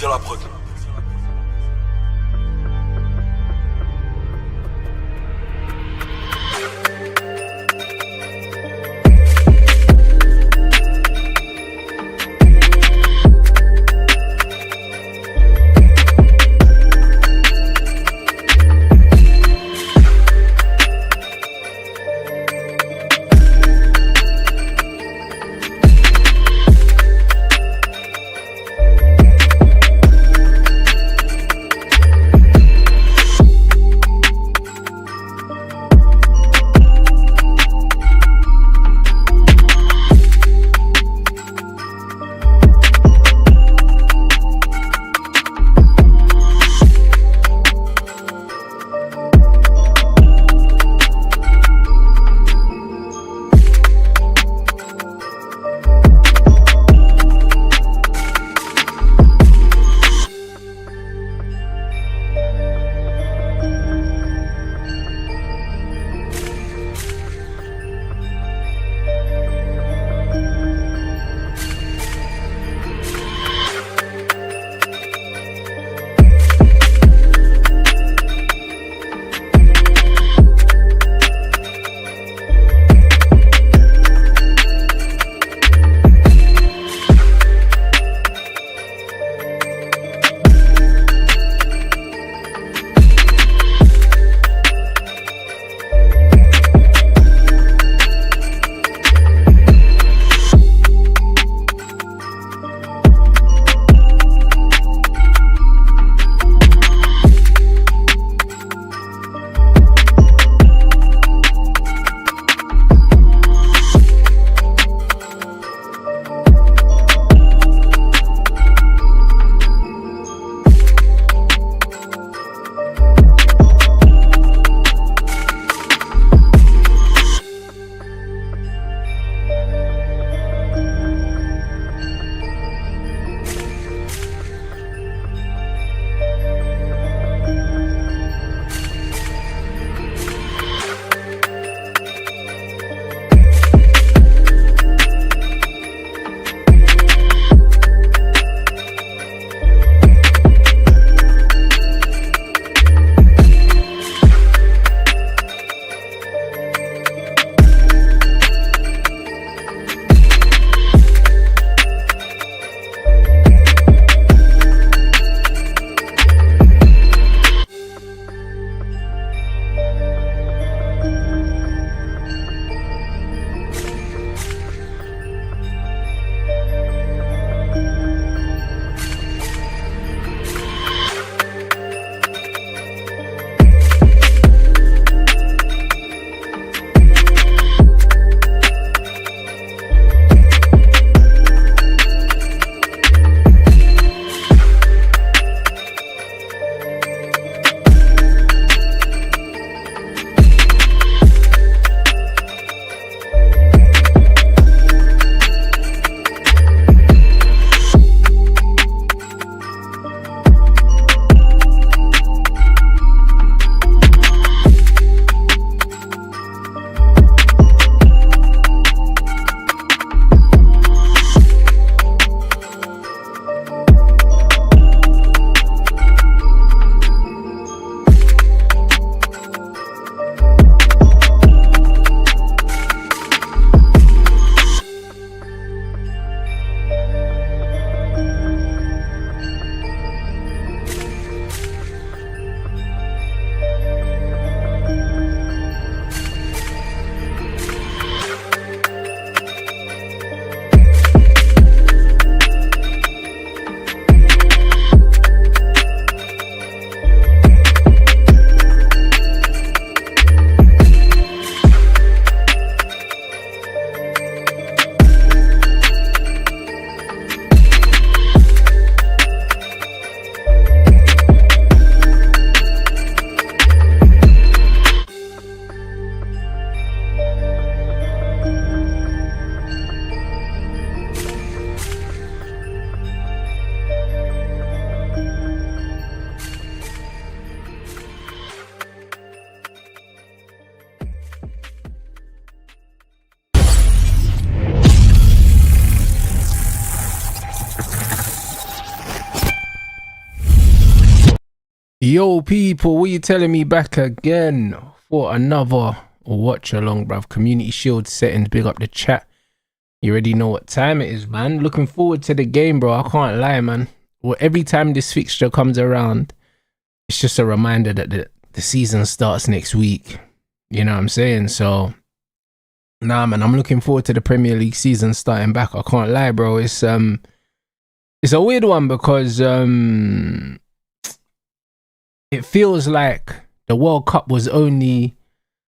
sur la prod. Yo, people, what you telling me back again for another watch along, bruv? Community Shield settings, big up the chat. You already know what time it is, man. Looking forward to the game, bro. I can't lie, man. Well, every time this fixture comes around, it's just a reminder that the season starts next week. You know what I'm saying? So, nah, man, I'm looking forward to the Premier League season starting back. I can't lie, bro. It's a weird one because it feels like the World Cup was only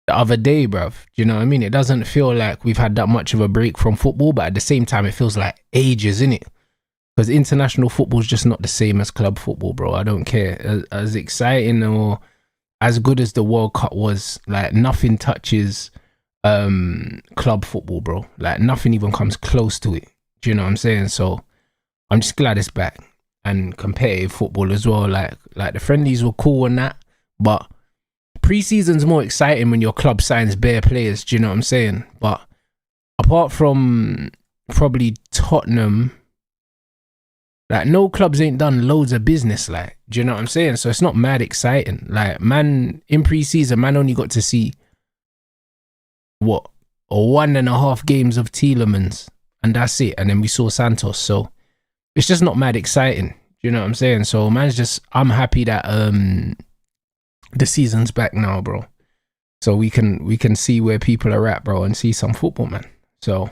the other day, bruv. Do you know what I mean? It doesn't feel like we've had that much of a break from football, but at the same time, it feels like ages, innit? Because international football is just not the same as club football, bro. I don't care. As exciting or as good as the World Cup was, like, nothing touches club football, bro. Like, nothing even comes close to it. Do you know what I'm saying? So I'm just glad it's back. And competitive football as well. Like the friendlies were cool and that, but pre-season's more exciting when your club signs bare players. Do you know what I'm saying? But apart from probably Tottenham, like, no clubs ain't done loads of business. Like, do you know what I'm saying? So it's not mad exciting. Like, man, in pre-season, man only got to see what, 1.5 games of Tielemans, and that's it. And then we saw Santos. So it's just not mad exciting. You know what I'm saying? So I'm happy that the season's back now, bro. So we can see where people are at, bro, and see some football, man. So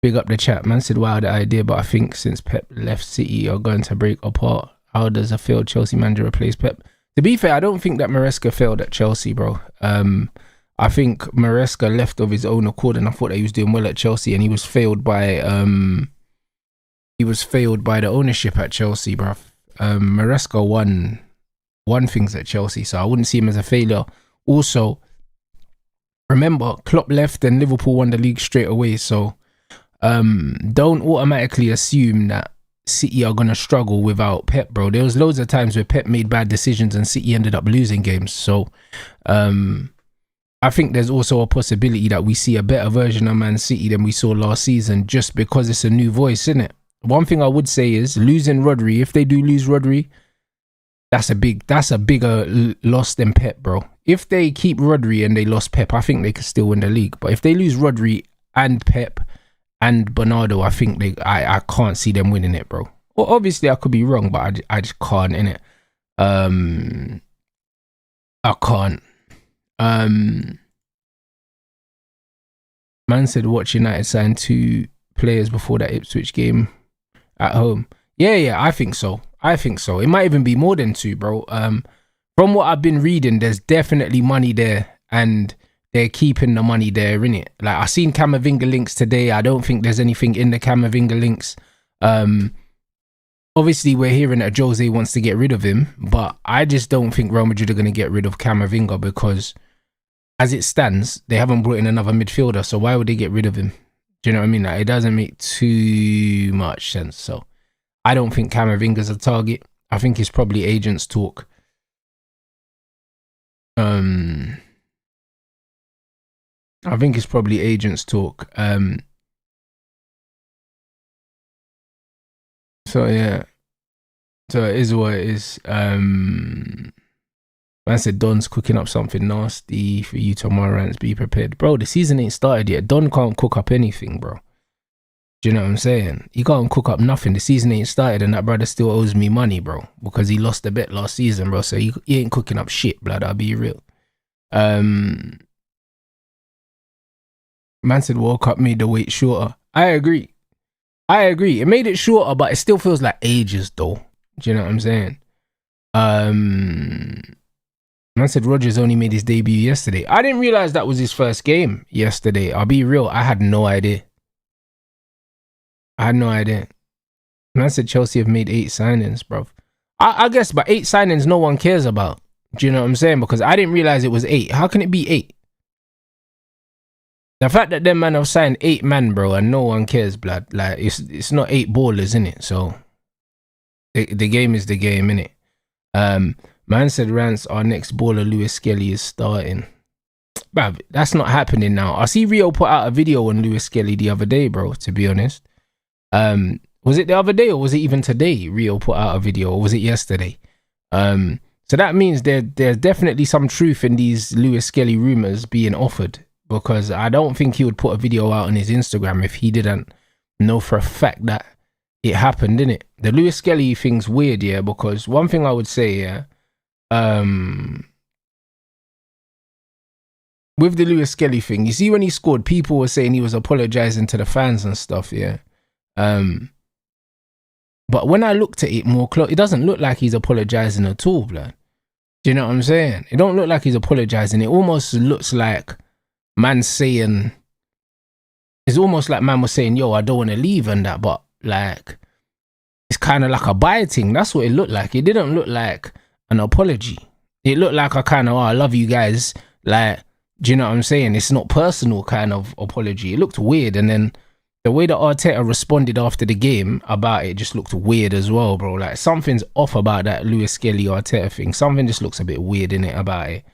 big up the chat. Man said, wow, the idea, but I think since Pep left City, you're going to break apart. How does a failed Chelsea manager replace Pep? To be fair, I don't think that Maresca failed at Chelsea, bro. I think Maresca left of his own accord, and I thought that he was doing well at Chelsea, and he was failed by the ownership at Chelsea, bruv. Maresca won things at Chelsea, so I wouldn't see him as a failure. Also, remember, Klopp left and Liverpool won the league straight away, so don't automatically assume that City are going to struggle without Pep, bro. There was loads of times where Pep made bad decisions and City ended up losing games, so I think there's also a possibility that we see a better version of Man City than we saw last season just because it's a new voice, innit? One thing I would say is losing Rodri, if they do lose Rodri, that's a bigger loss than Pep, bro. If they keep Rodri and they lost Pep, I think they could still win the league. But if they lose Rodri and Pep and Bernardo, I think I can't see them winning it, bro. Well, obviously I could be wrong, but I just can't, innit? I can't. Man said watch United sign 2 players before that Ipswich game at home. Yeah, I think so. It might even be more than 2, bro. From what I've been reading, there's definitely money there, and they're keeping the money there, innit? Like, I seen Camavinga links today. I don't think there's anything in the Camavinga links. Obviously, we're hearing that Jose wants to get rid of him, but I just don't think Real Madrid are going to get rid of Camavinga because, as it stands, they haven't brought in another midfielder, so why would they get rid of him? Do you know what I mean? Like, it doesn't make too much sense. So I don't think Camavinga's a target. I think it's probably agents talk. I think it's probably agents talk. So yeah. So it is what it is. Man said Don's cooking up something nasty for you tomorrow, Rants. Be prepared. Bro, the season ain't started yet. Don can't cook up anything, bro. Do you know what I'm saying? He can't cook up nothing. The season ain't started and that brother still owes me money, bro. Because he lost the bet last season, bro. So he ain't cooking up shit, blood. I'll be real. Man said World Cup made the wait shorter. I agree. It made it shorter, but it still feels like ages, though. Do you know what I'm saying? Man said Rodgers only made his debut yesterday. I didn't realize that was his first game yesterday. I'll be real. I had no idea. Man said Chelsea have made 8 signings, bro. I guess, but 8 signings no one cares about. Do you know what I'm saying? Because I didn't realize it was 8. How can it be 8? The fact that them man have signed 8 men, bro, and no one cares, blood. Like, it's not 8 ballers, innit? So the game is the game, innit? Man said Rance, our next baller, Lewis Skelly, is starting. Bruv, that's not happening now. I see Rio put out a video on Lewis Skelly the other day, bro, to be honest. Was it the other day or was it even today Rio put out a video, or was it yesterday? So So that means there's definitely some truth in these Lewis Skelly rumors being offered, because I don't think he would put a video out on his Instagram if he didn't know for a fact that it happened, innit? The Lewis Skelly thing's weird, yeah, because one thing I would say, yeah, with the Lewis Skelly thing, you see when he scored, people were saying he was apologizing to the fans and stuff, yeah. But when I looked at it more close, it doesn't look like he's apologizing at all, blood. Do you know what I'm saying? It don't look like he's apologizing. It almost looks like man saying, it's almost like man was saying, yo, I don't want to leave and that, but like, it's kind of like a bye thing. That's what it looked like. It didn't look like an apology. It looked like a kind of, oh, I love you guys. Like, do you know what I'm saying? It's not personal kind of apology. It looked weird. And then the way that Arteta responded after the game about it just looked weird as well, bro. Like, something's off about that Lewis Skelly Arteta thing. Something just looks a bit weird in it about it.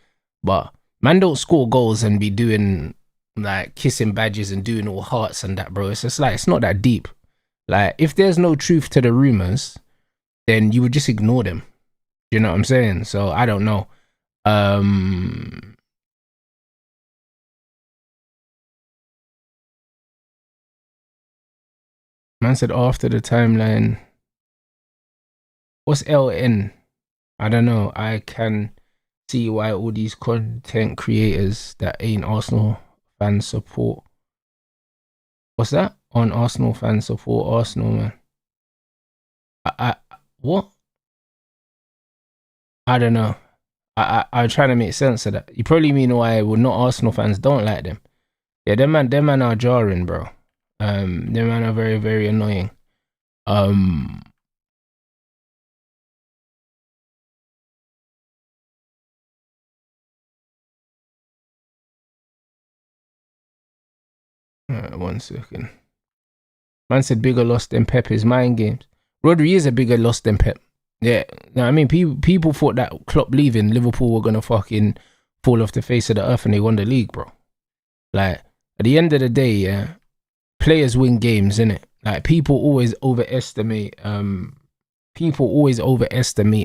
But man don't score goals and be doing like kissing badges and doing all hearts and that, bro. It's just like, it's not that deep. Like, if there's no truth to the rumors, then you would just ignore them. You know what I'm saying? So I don't know. Man said after the timeline. What's LN? I don't know. I can see why all these content creators that ain't Arsenal fans support. What's that? On Arsenal fans support Arsenal, man. What? I don't know. I'm trying to make sense of that. You probably mean why not Arsenal fans don't like them. Yeah, them man are jarring, bro. Them man are very, very annoying. One second. Man said bigger loss than Pep is mind games. Rodri is a bigger loss than Pep. Yeah, no, I mean, people thought that Klopp leaving, Liverpool were gonna fucking fall off the face of the earth and they won the league, bro. Like, at the end of the day, yeah, players win games, innit? Like, people always overestimate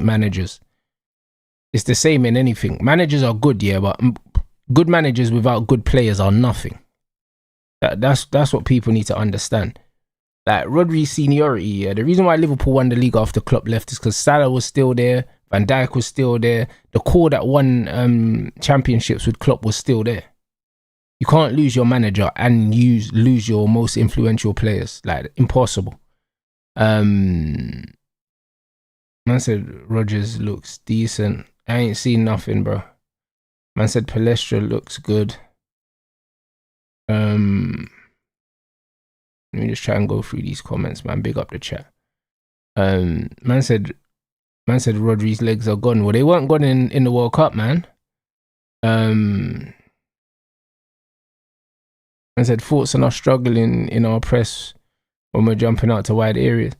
managers. It's the same in anything. Managers are good, yeah, but good managers without good players are nothing. That's what people need to understand. Like, Rodri's seniority, yeah, the reason why Liverpool won the league after Klopp left is because Salah was still there, Van Dijk was still there, the core that won championships with Klopp was still there. You can't lose your manager and lose your most influential players. Like, impossible. Man said Rodgers looks decent. I ain't seen nothing, bro. Man said Palestra looks good. Let me just try and go through these comments, man. Big up the chat. Man said Rodri's legs are gone. Well, they weren't gone in the World Cup, man. Man said thoughts on us struggling in our press when we're jumping out to wide areas.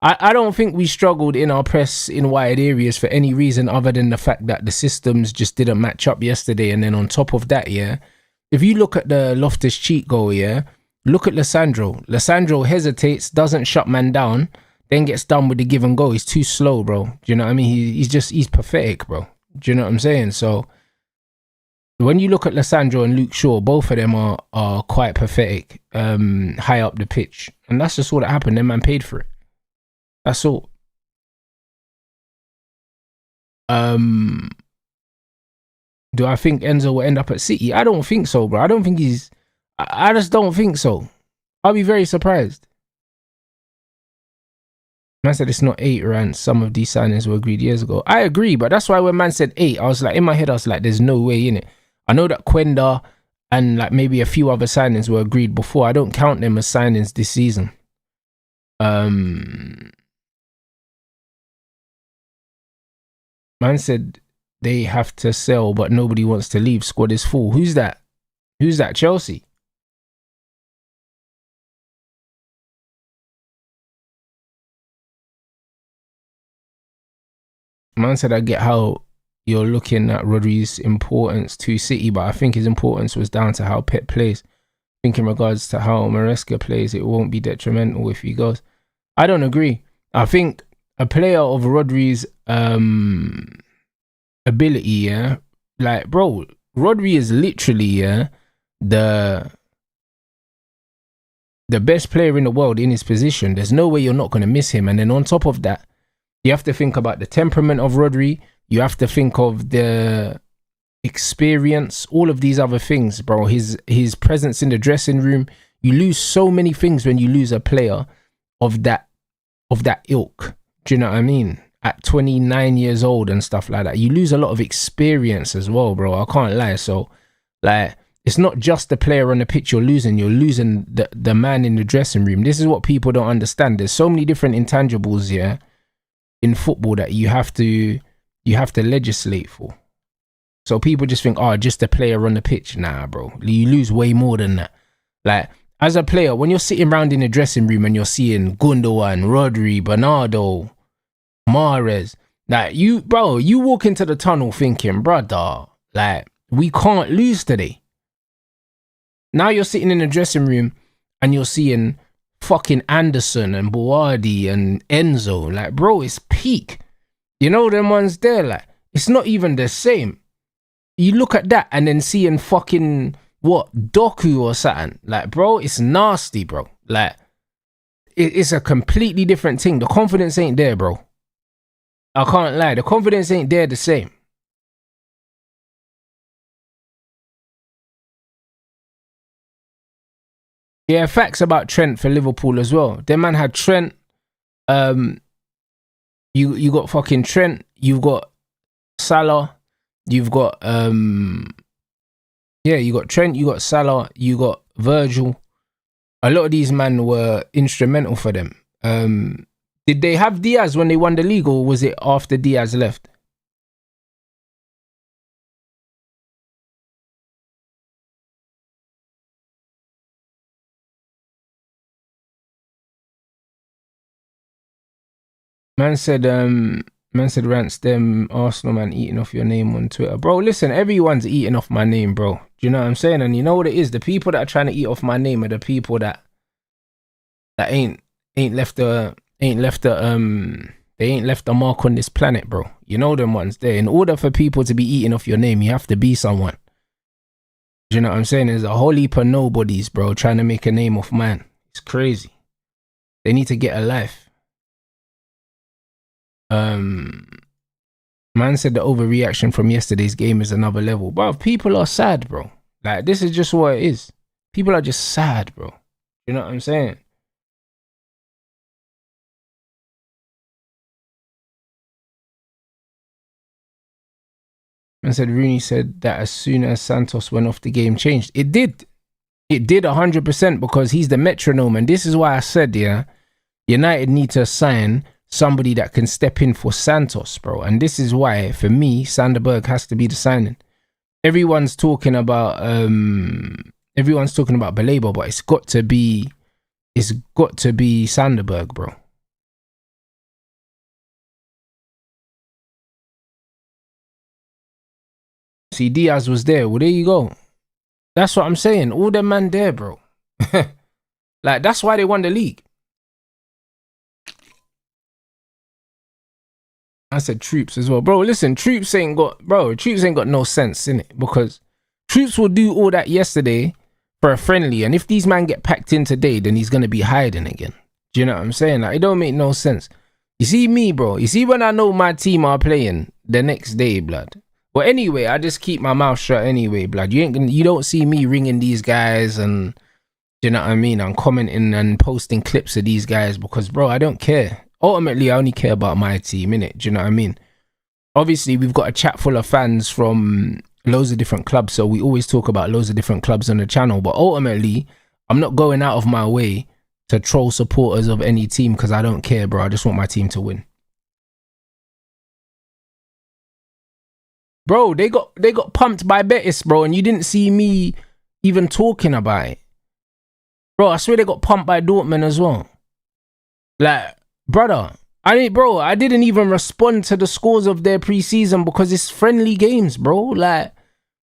I don't think we struggled in our press in wide areas for any reason other than the fact that the systems just didn't match up yesterday. And then on top of that, yeah, if you look at the Loftus-Cheek goal, yeah, look at Lissandro. Lissandro hesitates, doesn't shut man down, then gets done with the give and go. He's too slow, bro. Do you know what I mean? He's pathetic, bro. Do you know what I'm saying? So when you look at Lissandro and Luke Shaw, both of them are quite pathetic, high up the pitch. And that's just what happened. Them man paid for it. That's all. Do I think Enzo will end up at City? I don't think so, bro. I don't think he's... I just don't think so. I'll be very surprised. Man said it's not 8 rants. Some of these signings were agreed years ago. I agree, but that's why when man said 8, I was like, in my head, I was like, there's no way in it. I know that Quenda and like maybe a few other signings were agreed before. I don't count them as signings this season. Man said they have to sell, but nobody wants to leave. Squad is full. Who's that? Who's that? Chelsea? Man said I get how you're looking at Rodri's importance to City, but I think his importance was down to how Pep plays. I think in regards to how Maresca plays, it won't be detrimental if he goes. I don't agree. I think a player of Rodri's ability, yeah. Like, bro, Rodri is literally, yeah, the best player in the world in his position. There's no way you're not going to miss him. And then on top of that, you have to think about the temperament of Rodri. You have to think of the experience, all of these other things, bro. His presence in the dressing room. You lose so many things when you lose a player of that ilk. Do you know what I mean? At 29 years old and stuff like that, you lose a lot of experience as well, bro. I can't lie. So, like, it's not just the player on the pitch you're losing the man in the dressing room. This is what people don't understand. There's so many different intangibles, yeah, in football that you have to legislate for. So people just think, oh, just the player on the pitch. Nah, bro. You lose way more than that. Like, as a player, when you're sitting around in the dressing room and you're seeing Gundogan, Rodri, Bernardo, Mahrez, like, you walk into the tunnel thinking, brother, like, we can't lose today. Now you're sitting in the dressing room and you're seeing fucking Anderson and Boadi and Enzo. Like, bro, it's peak. You know them ones there, like, it's not even the same. You look at that and then seeing fucking, what, Doku or something. Like, bro, it's nasty, bro. Like, it's a completely different thing. The confidence ain't there, bro. I can't lie. The confidence ain't there the same. Yeah, facts about Trent for Liverpool as well. Their man had Trent. You got fucking Trent. You've got Salah. You've got you got Trent. You got Salah. You got Virgil. A lot of these men were instrumental for them. Did they have Diaz when they won the league, or was it after Diaz left? Man said rants them Arsenal man eating off your name on Twitter. Bro, listen, everyone's eating off my name, bro. Do you know what I'm saying? And you know what it is? The people that are trying to eat off my name are the people that ain't left a mark on this planet, bro. You know them ones there. In order for people to be eating off your name, you have to be someone. Do you know what I'm saying? There's a whole heap of nobodies, bro, trying to make a name off man. It's crazy. They need to get a life. Man said the overreaction from yesterday's game is another level. Bro, people are sad, bro. Like, this is just what it is. People are just sad, bro. You know what I'm saying? Man said Rooney said that as soon as Santos went off, the game changed. It did. It did 100% because he's the metronome. And this is why I said, yeah, United need to sign somebody that can step in for Santos, bro. And this is why, for me, Sanderberg has to be the signing. Everyone's talking about Baleba, but it's got to be Sanderberg, bro. See, Diaz was there. Well, there you go. That's what I'm saying. All them man there, bro. Like, that's why they won the league. I said Troops as well. Bro, listen, Troops ain't got no sense in it, because Troops will do all that yesterday for a friendly, and if these men get packed in today, then he's going to be hiding again. Do you know what I'm saying? Like, it don't make no sense. You see me, bro. You see when I know my team are playing the next day, blood. But anyway, I just keep my mouth shut anyway, blood. You don't see me ringing these guys and, do you know what I mean? I'm commenting and posting clips of these guys because, bro, I don't care. Ultimately, I only care about my team, innit? Do you know what I mean? Obviously, we've got a chat full of fans from loads of different clubs, so we always talk about loads of different clubs on the channel. But ultimately, I'm not going out of my way to troll supporters of any team because I don't care, bro. I just want my team to win. Bro, they got pumped by Betis, bro, and you didn't see me even talking about it. Bro, I swear they got pumped by Dortmund as well. Like, brother, I didn't even respond to the scores of their preseason because it's friendly games, bro. Like,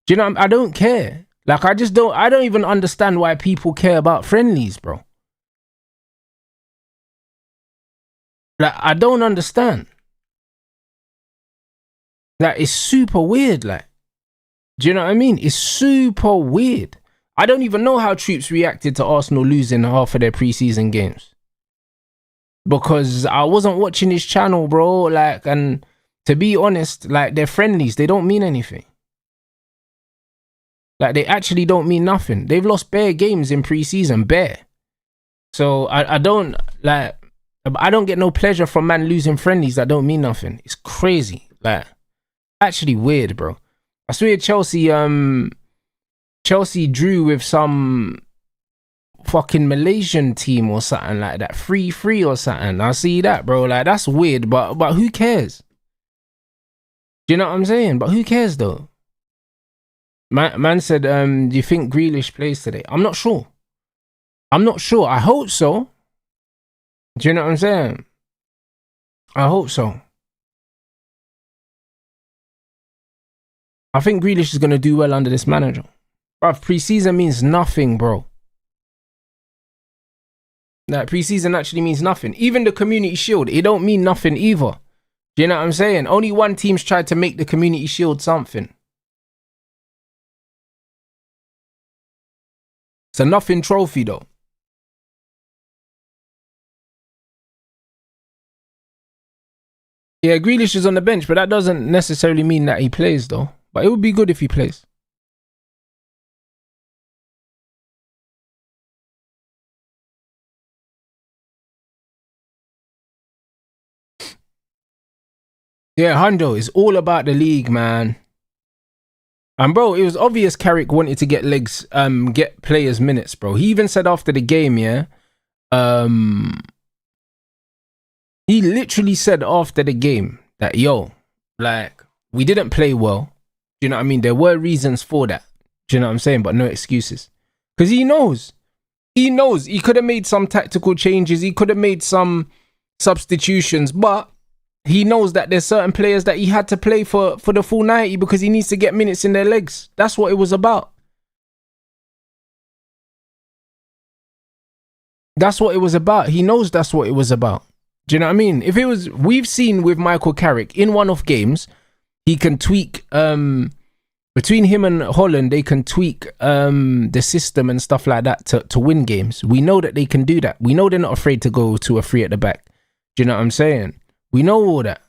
do you know, I don't care. Like, I don't even understand why people care about friendlies, bro. Like, I don't understand. Like, it's super weird, like. Do you know what I mean? It's super weird. I don't even know how troops reacted to Arsenal losing half of their preseason games. Because I wasn't watching his channel, bro. Like, and to be honest, like, their friendlies, they don't mean anything. Like, they actually don't mean nothing. They've lost bare games in preseason, bare. So I don't get no pleasure from man losing friendlies that don't mean nothing. It's crazy. Like, actually weird, bro. I swear Chelsea drew with some fucking Malaysian team or something like that. 3-3 or something. I see that, bro. Like, that's weird, but who cares? Do you know what I'm saying? But who cares though? Man said, do you think Grealish plays today? I'm not sure. I hope so. Do you know what I'm saying? I hope so. I think Grealish is going to do well under this manager. Bruv, preseason means nothing, bro. Like, preseason actually means nothing. Even the Community Shield, it don't mean nothing either. Do you know what I'm saying? Only one team's tried to make the Community Shield something. It's a nothing trophy, though. Yeah, Grealish is on the bench, but that doesn't necessarily mean that he plays, though. But it would be good if he plays. Yeah, Hundo, it's all about the league, man. And bro, it was obvious Carrick wanted to get players minutes, bro. He even said after the game, yeah. He literally said after the game that, yo, like, we didn't play well. Do you know what I mean? There were reasons for that. Do you know what I'm saying? But no excuses. Because he knows. He could have made some tactical changes. He could have made some substitutions. But he knows that there's certain players that he had to play for the full 90 because he needs to get minutes in their legs. That's what it was about. That's what it was about. He knows that's what it was about. Do you know what I mean? If it was, we've seen with Michael Carrick in one-off games, he can tweak, between him and Holland, they can tweak the system and stuff like that to win games. We know that they can do that. We know they're not afraid to go to a 3 at the back. Do you know what I'm saying? We know all that.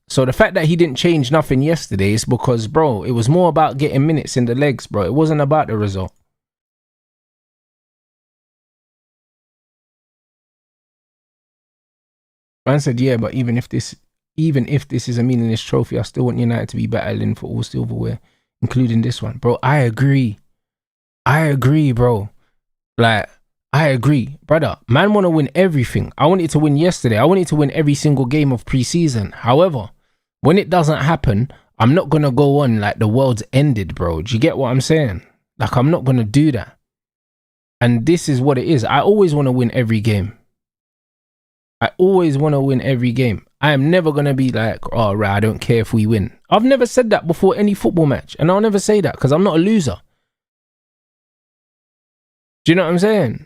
So the fact that he didn't change nothing yesterday is because, bro, it was more about getting minutes in the legs, bro. It wasn't about the result. Man said, yeah, but even if this is a meaningless trophy, I still want United to be battling for all silverware, including this one. Bro, I agree, bro. Like, I agree. Brother, man want to win everything. I wanted to win yesterday. I wanted to win every single game of preseason. However, when it doesn't happen, I'm not going to go on like the world's ended, bro. Do you get what I'm saying? Like, I'm not going to do that. And this is what it is. I always want to win every game. I am never going to be like, oh, right, I don't care if we win. I've never said that before any football match. And I'll never say that because I'm not a loser. Do you know what I'm saying?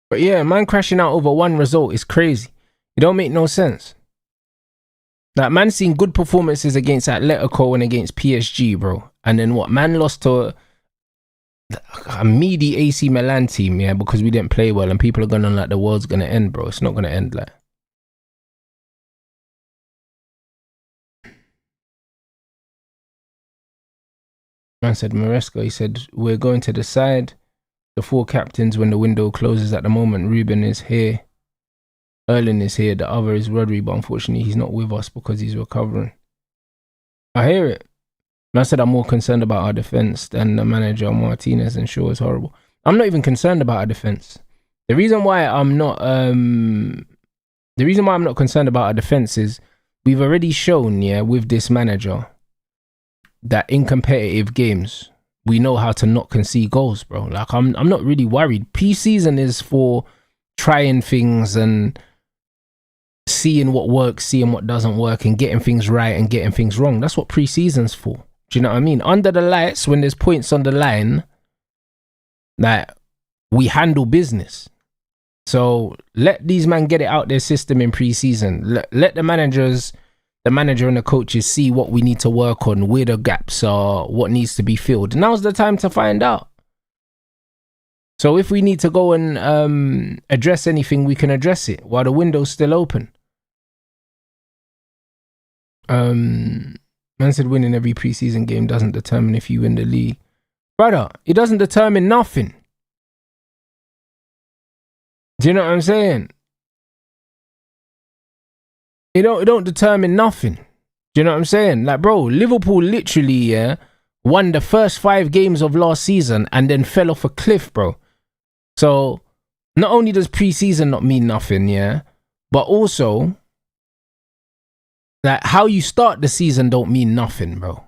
But yeah, man crashing out over one result is crazy. It don't make no sense. Like, man seen good performances against Atletico and against PSG, bro. And then what? Man lost to a meaty AC Milan team, yeah, because we didn't play well and people are going on like the world's going to end, bro. It's not going to end like. Man said, Maresca, he said, we're going to decide the 4 captains when the window closes at the moment. Ruben is here. Erling is here. The other is Rodri, but unfortunately he's not with us because he's recovering. I hear it. Man said, I'm more concerned about our defense than the manager Martinez, and Shaw is horrible. I'm not even concerned about our defense. The reason why I'm not concerned about our defense is we've already shown, yeah, with this manager that in competitive games we know how to not concede goals, bro. Like, I'm not really worried. Pre-season is for trying things and seeing what works, seeing what doesn't work, and getting things right and getting things wrong. That's what pre-season's for. Do you know what I mean? Under the lights, when there's points on the line, Like, we handle business. So let these men get it out their system in pre-season. Let the manager and the coaches see what we need to work on, where the gaps are, what needs to be filled. Now's the time to find out. So if we need to go and address anything, we can address it while the window's still open. Man said winning every pre-season game doesn't determine if you win the league. Brother, it doesn't determine nothing. Do you know what I'm saying? It don't determine nothing. Do you know what I'm saying? Like, bro, Liverpool literally, won the first 5 games of last season and then fell off a cliff, bro. So, not only does pre-season not mean nothing, but also, like, how you start the season don't mean nothing, bro.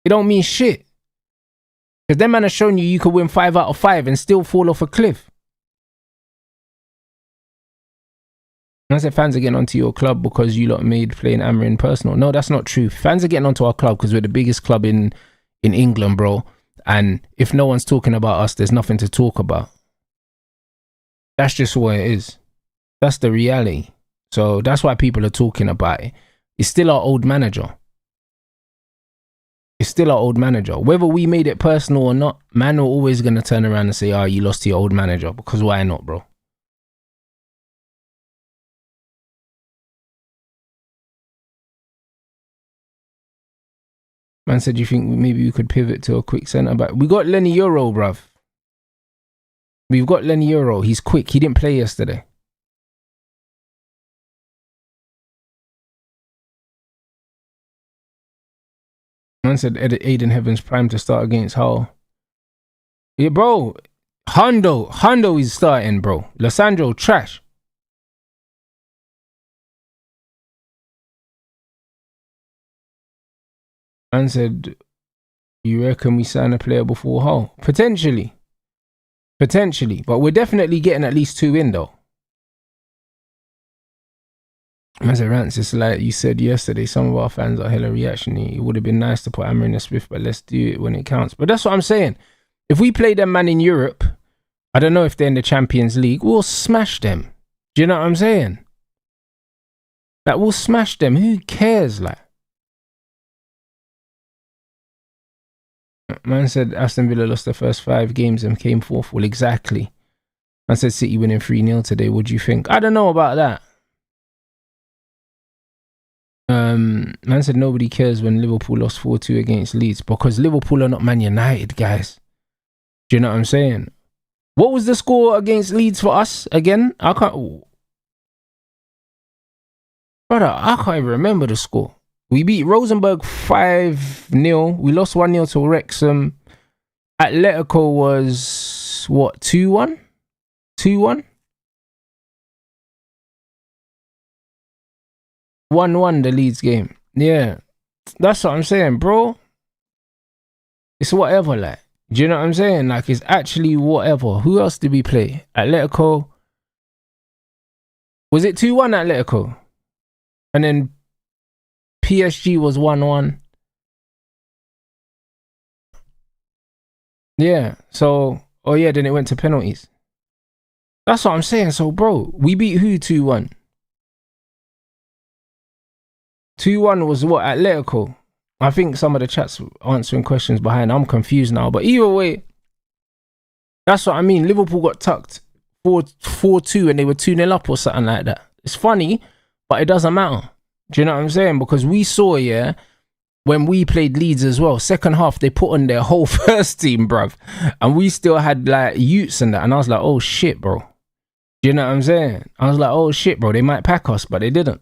It don't mean shit. Because them man have shown you could win 5 out of 5 and still fall off a cliff. I said fans are getting onto your club because you lot made playing Amarin personal. No, that's not true. Fans are getting onto our club because we're the biggest club in England, bro. And if no one's talking about us, there's nothing to talk about. That's just what it is. That's the reality. So that's why people are talking about it. It's still our old manager. It's still our old manager. Whether we made it personal or not, man, we're always going to turn around and say, you lost to your old manager. Because why not, bro? Man said, you think maybe we could pivot to a quick centre back? We got Lenny Euro, bruv. We've got Lenny Euro. He's quick. He didn't play yesterday. Man said, Aiden Heavens prime to start against Hull. Yeah, bro. Hondo is starting, bro. Lissandro, trash. Man said, you reckon we sign a player before Hull? Potentially. But we're definitely getting at least 2 in, though. Man said, Rance, it's like you said yesterday, some of our fans are hella reactionary. It would have been nice to put Amarin and Swift, but let's do it when it counts. But that's what I'm saying. If we play them man in Europe, I don't know if they're in the Champions League, we'll smash them. Do you know what I'm saying? Like, we'll smash them. Who cares, like? Man said Aston Villa lost the first 5 games and came 4th. Well, exactly. Man said City winning 3-0 today. What do you think? I don't know about that. Man said nobody cares when Liverpool lost 4-2 against Leeds because Liverpool are not Man United, guys. Do you know what I'm saying? What was the score against Leeds for us again? Brother, I can't even remember the score. We beat Rosenborg 5-0. We lost 1-0 to Wrexham. Atletico was, what, 2-1? 2-1? 1-1 the Leeds game. Yeah. That's what I'm saying, bro. It's whatever, like. Do you know what I'm saying? Like, it's actually whatever. Who else did we play? Atletico. Was it 2-1 Atletico? And then PSG was 1-1. Yeah. So, then it went to penalties. That's what I'm saying. So, bro, we beat who 2-1? 2-1 was what? Atletico. I think some of the chats answering questions behind. I'm confused now. But either way, that's what I mean. Liverpool got tucked 4-2 and they were 2-0 up or something like that. It's funny, but it doesn't matter. Do you know what I'm saying? Because we saw, when we played Leeds as well, second half, they put on their whole first team, bruv. And we still had, like, Utes and that. And I was like, oh, shit, bro. Do you know what I'm saying? I was like, oh, shit, bro. They might pack us, but they didn't.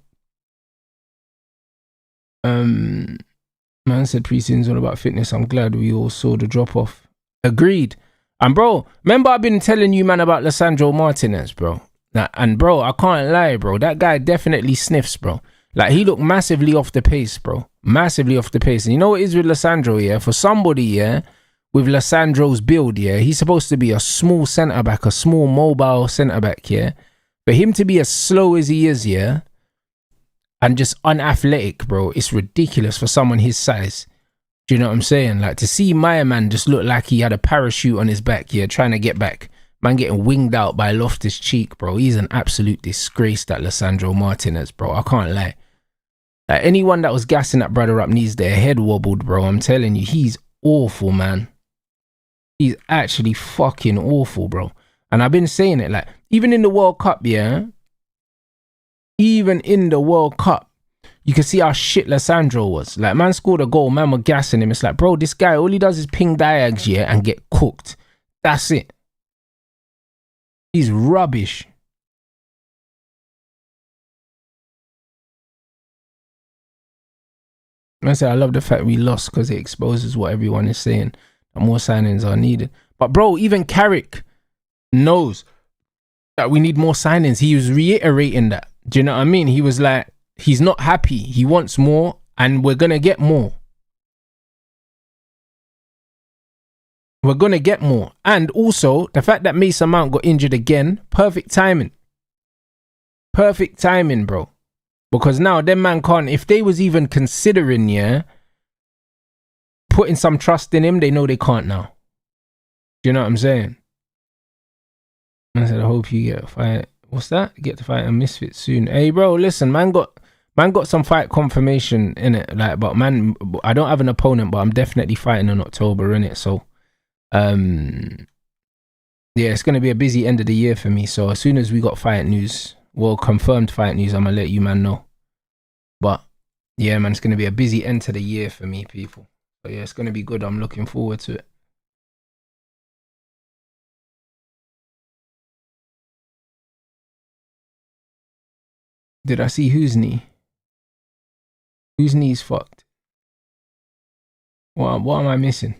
Man said pre-season's all about fitness. I'm glad we all saw the drop-off. Agreed. And, bro, remember I've been telling you, man, about Lissandro Martinez, bro. And, bro, I can't lie, bro. That guy definitely sniffs, bro. Like, he looked massively off the pace, bro. Massively off the pace. And you know what it is with Lissandro, For somebody, with Lissandro's build, he's supposed to be a small centre-back, a small mobile centre-back, For him to be as slow as he is, and just unathletic, bro, it's ridiculous for someone his size. Do you know what I'm saying? Like, to see my man just look like he had a parachute on his back, yeah, trying to get back. Man getting winged out by Loftus-Cheek, bro. He's an absolute disgrace, that Lisandro Martinez, bro. I can't lie. Like, anyone that was gassing that brother up needs their head wobbled, bro. I'm telling you, he's awful, man. He's actually fucking awful, bro. And I've been saying it, like, even in the World Cup, yeah? Even in the World Cup, you can see how shit Lisandro was. Like, man scored a goal, man were gassing him. It's like, bro, this guy, all he does is ping diags, yeah, and get cooked. That's it. He's rubbish. I say I love the fact we lost because it exposes what everyone is saying. And more signings are needed. But bro, even Carrick knows that we need more signings. He was reiterating that. Do you know what I mean? He was like, he's not happy. He wants more and we're going to get more. We're going to get more. And also, the fact that Mason Mount got injured again, perfect timing. Perfect timing, bro. Because now them man can't, if they was even considering, yeah, putting some trust in him, they know they can't now. Do you know what I'm saying? I said, I hope you get a fight. What's that? Get to fight a misfit soon. Hey, bro, listen, man got some fight confirmation in it. Like, but man, I don't have an opponent, but I'm definitely fighting in October, innit? So, yeah, it's gonna be a busy end of the year for me. So as soon as we got fight news, well, confirmed fight news, I'm gonna let you man know. But yeah, man, it's gonna be a busy end to the year for me, people. But yeah, it's gonna be good. I'm looking forward to it. Did I see whose knee? Whose knee's fucked? What am I missing?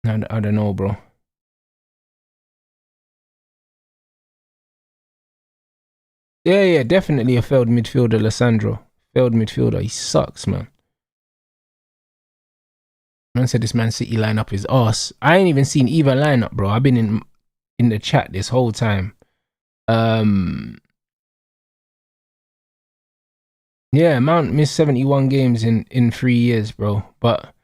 I don't know, bro. Yeah, definitely a failed midfielder, Lisandro. Failed midfielder. He sucks, man. Man said this Man City lineup is arse. I ain't even seen either lineup, bro. I've been in the chat this whole time. Yeah, Mount missed 71 games in 3 years, bro. But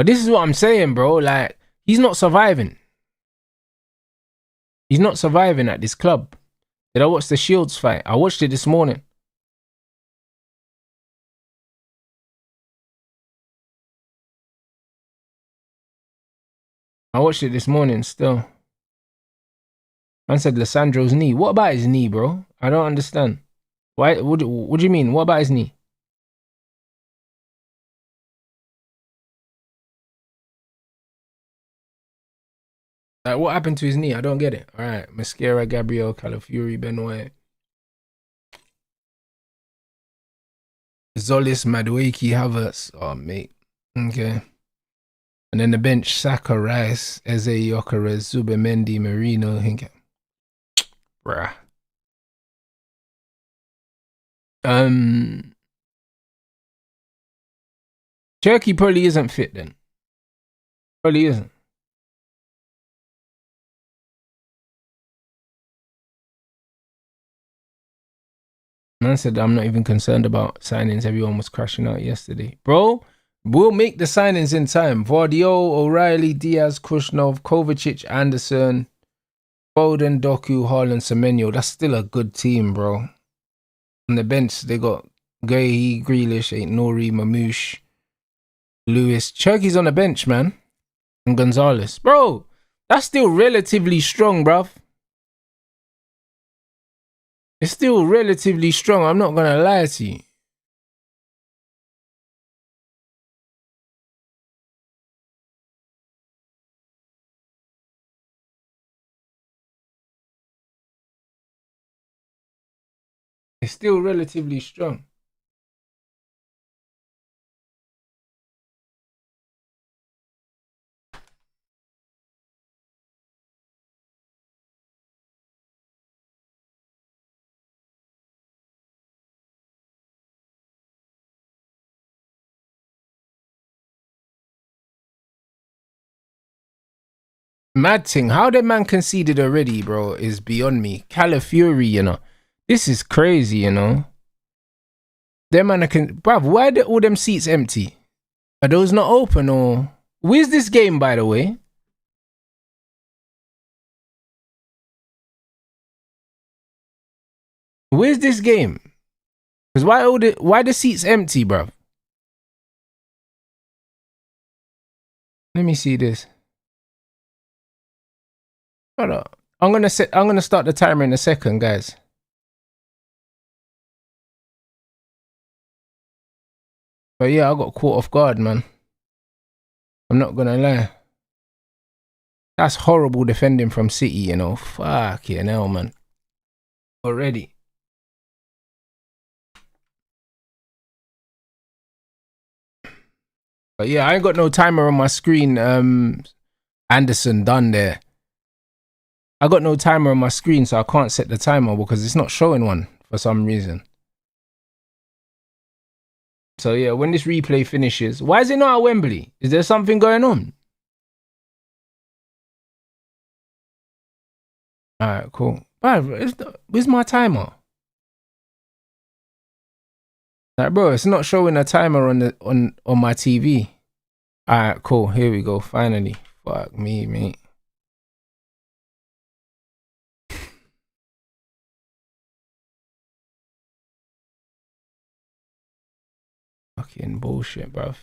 this is what I'm saying, bro. Like, he's not surviving. He's not surviving at this club. Did I watch the Shields fight? I watched it this morning. I watched it this morning still. Man said Lisandro's knee. What about his knee, bro? I don't understand. Why? What do you mean? What about his knee? Like, what happened to his knee? I don't get it. All right. Mascara, Gabriel, Calafiori, Benoit. Zolis, Madueke, Havertz. Oh, mate. Okay. And then the bench, Saka, Rice, Eze, Yokeres, Zubimendi, Merino, Hinka. Bruh. Turkey probably isn't fit then. Probably isn't. Man said I'm not even concerned about signings. Everyone was crashing out yesterday. Bro, we'll make the signings in time. Vardio, O'Reilly, Diaz, Kushnov, Kovacic, Anderson, Foden, Doku, Haaland, Semenyo. That's still a good team, bro. On the bench, they got Gay, Grealish, Nori, Mamouche, Lewis. Cherky's on the bench, man. And Gonzalez. Bro, that's still relatively strong, bruv. It's still relatively strong. I'm not going to lie to you. It's still relatively strong. Mad thing, how that man conceded already, bro, is beyond me. Calafiori, you know. This is crazy, you know. Them man can, bruv, why are all them seats empty? Are those not open or? Where's this game, by the way? Where's this game? Because why the seats empty, bruv? Let me see this. Hold up. I'm gonna start the timer in a second, guys. But yeah, I got caught off guard, man. I'm not gonna lie. That's horrible defending from City, you know. Fucking hell, man. Already. But yeah, I ain't got no timer on my screen. Anderson done there. I got no timer on my screen, so I can't set the timer because it's not showing one for some reason. So yeah, when this replay finishes, why is it not at Wembley? Is there something going on? Alright, cool. Where's my timer? Like, bro, it's not showing a timer on my TV. Alright, cool. Here we go. Finally. Fuck me, mate. Fucking bullshit, bruv.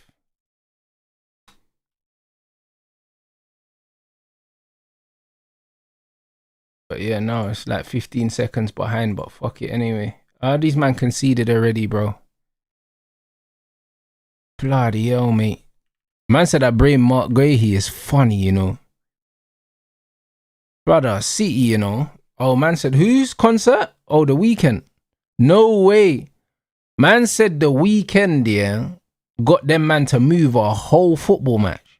But yeah, no, it's like 15 seconds behind, but fuck it anyway. These man conceded already, bro. Bloody hell, mate. Man said that brain Mark Grahey is funny, you know. Brother, City, you know. Oh, man said, whose concert? Oh, The Weeknd. No way. Man said The Weeknd, yeah, got them man to move a whole football match.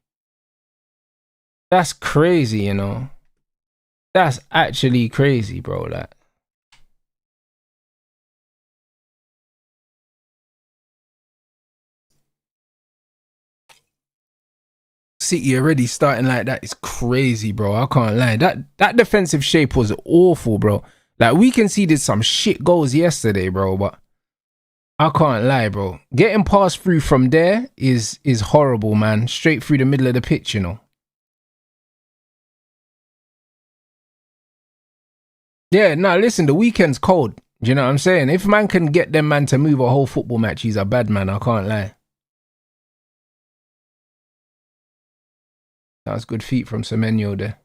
That's crazy, you know. That's actually crazy, bro. Like, City already starting like that is crazy, bro. I can't lie. That defensive shape was awful, bro. Like, we conceded some shit goals yesterday, bro, but I can't lie, bro. Getting passed through from there is horrible, man. Straight through the middle of the pitch, you know. Yeah, no, listen, The Weeknd's cold. Do you know what I'm saying? If man can get them man to move a whole football match, he's a bad man. I can't lie. That was good feet from Semenyo there.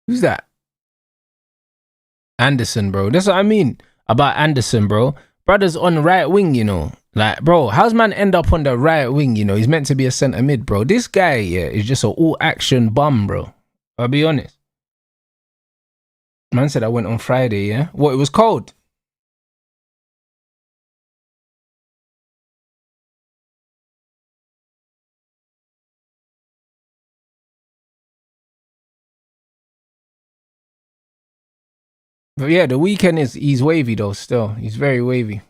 Who's that? Anderson, bro. That's what I mean about Anderson, bro. Brother's on right wing, you know. Like, bro, how's man end up on the right wing, you know? He's meant to be a centre mid, bro. This guy, yeah, is just an all-action bum, bro. I'll be honest. Man said I went on Friday, yeah? What, it was cold? But yeah, The Weeknd he's wavy though, still. He's very wavy.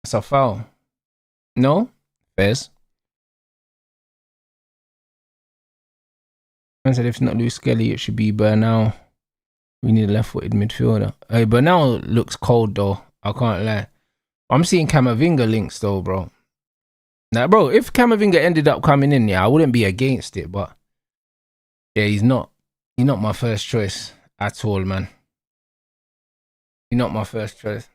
It's a foul. No? Fairs. Man said if it's not Luis Skelly, it should be Bernal. We need a left-footed midfielder. Hey, Bernal looks cold though. I can't lie. I'm seeing Camavinga links though, bro. Now, bro, if Camavinga ended up coming in, yeah, I wouldn't be against it, but yeah, he's not my first choice at all, man. He's not my first choice.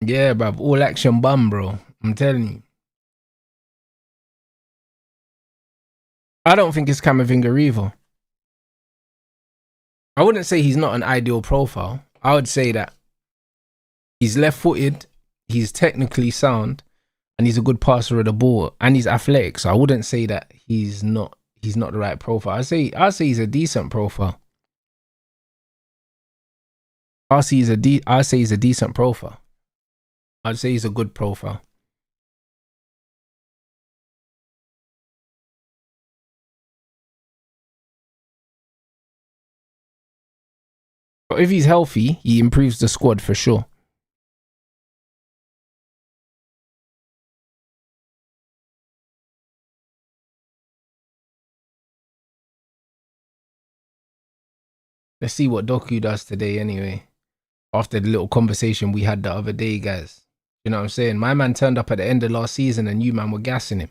Yeah, bruv, all action bum, bro. I'm telling you. I don't think it's Camavinga either. I wouldn't say he's not an ideal profile. I would say that he's left-footed, he's technically sound, and he's a good passer of the ball, and he's athletic. So I wouldn't say that he's not the right profile. I'd say he's a decent profile. I'd say he's a decent profile. I'd say he's a good profile. But if he's healthy, he improves the squad for sure. Let's see what Doku does today anyway. After the little conversation we had the other day, guys. You know what I'm saying? My man turned up at the end of last season and you, man, were gassing him.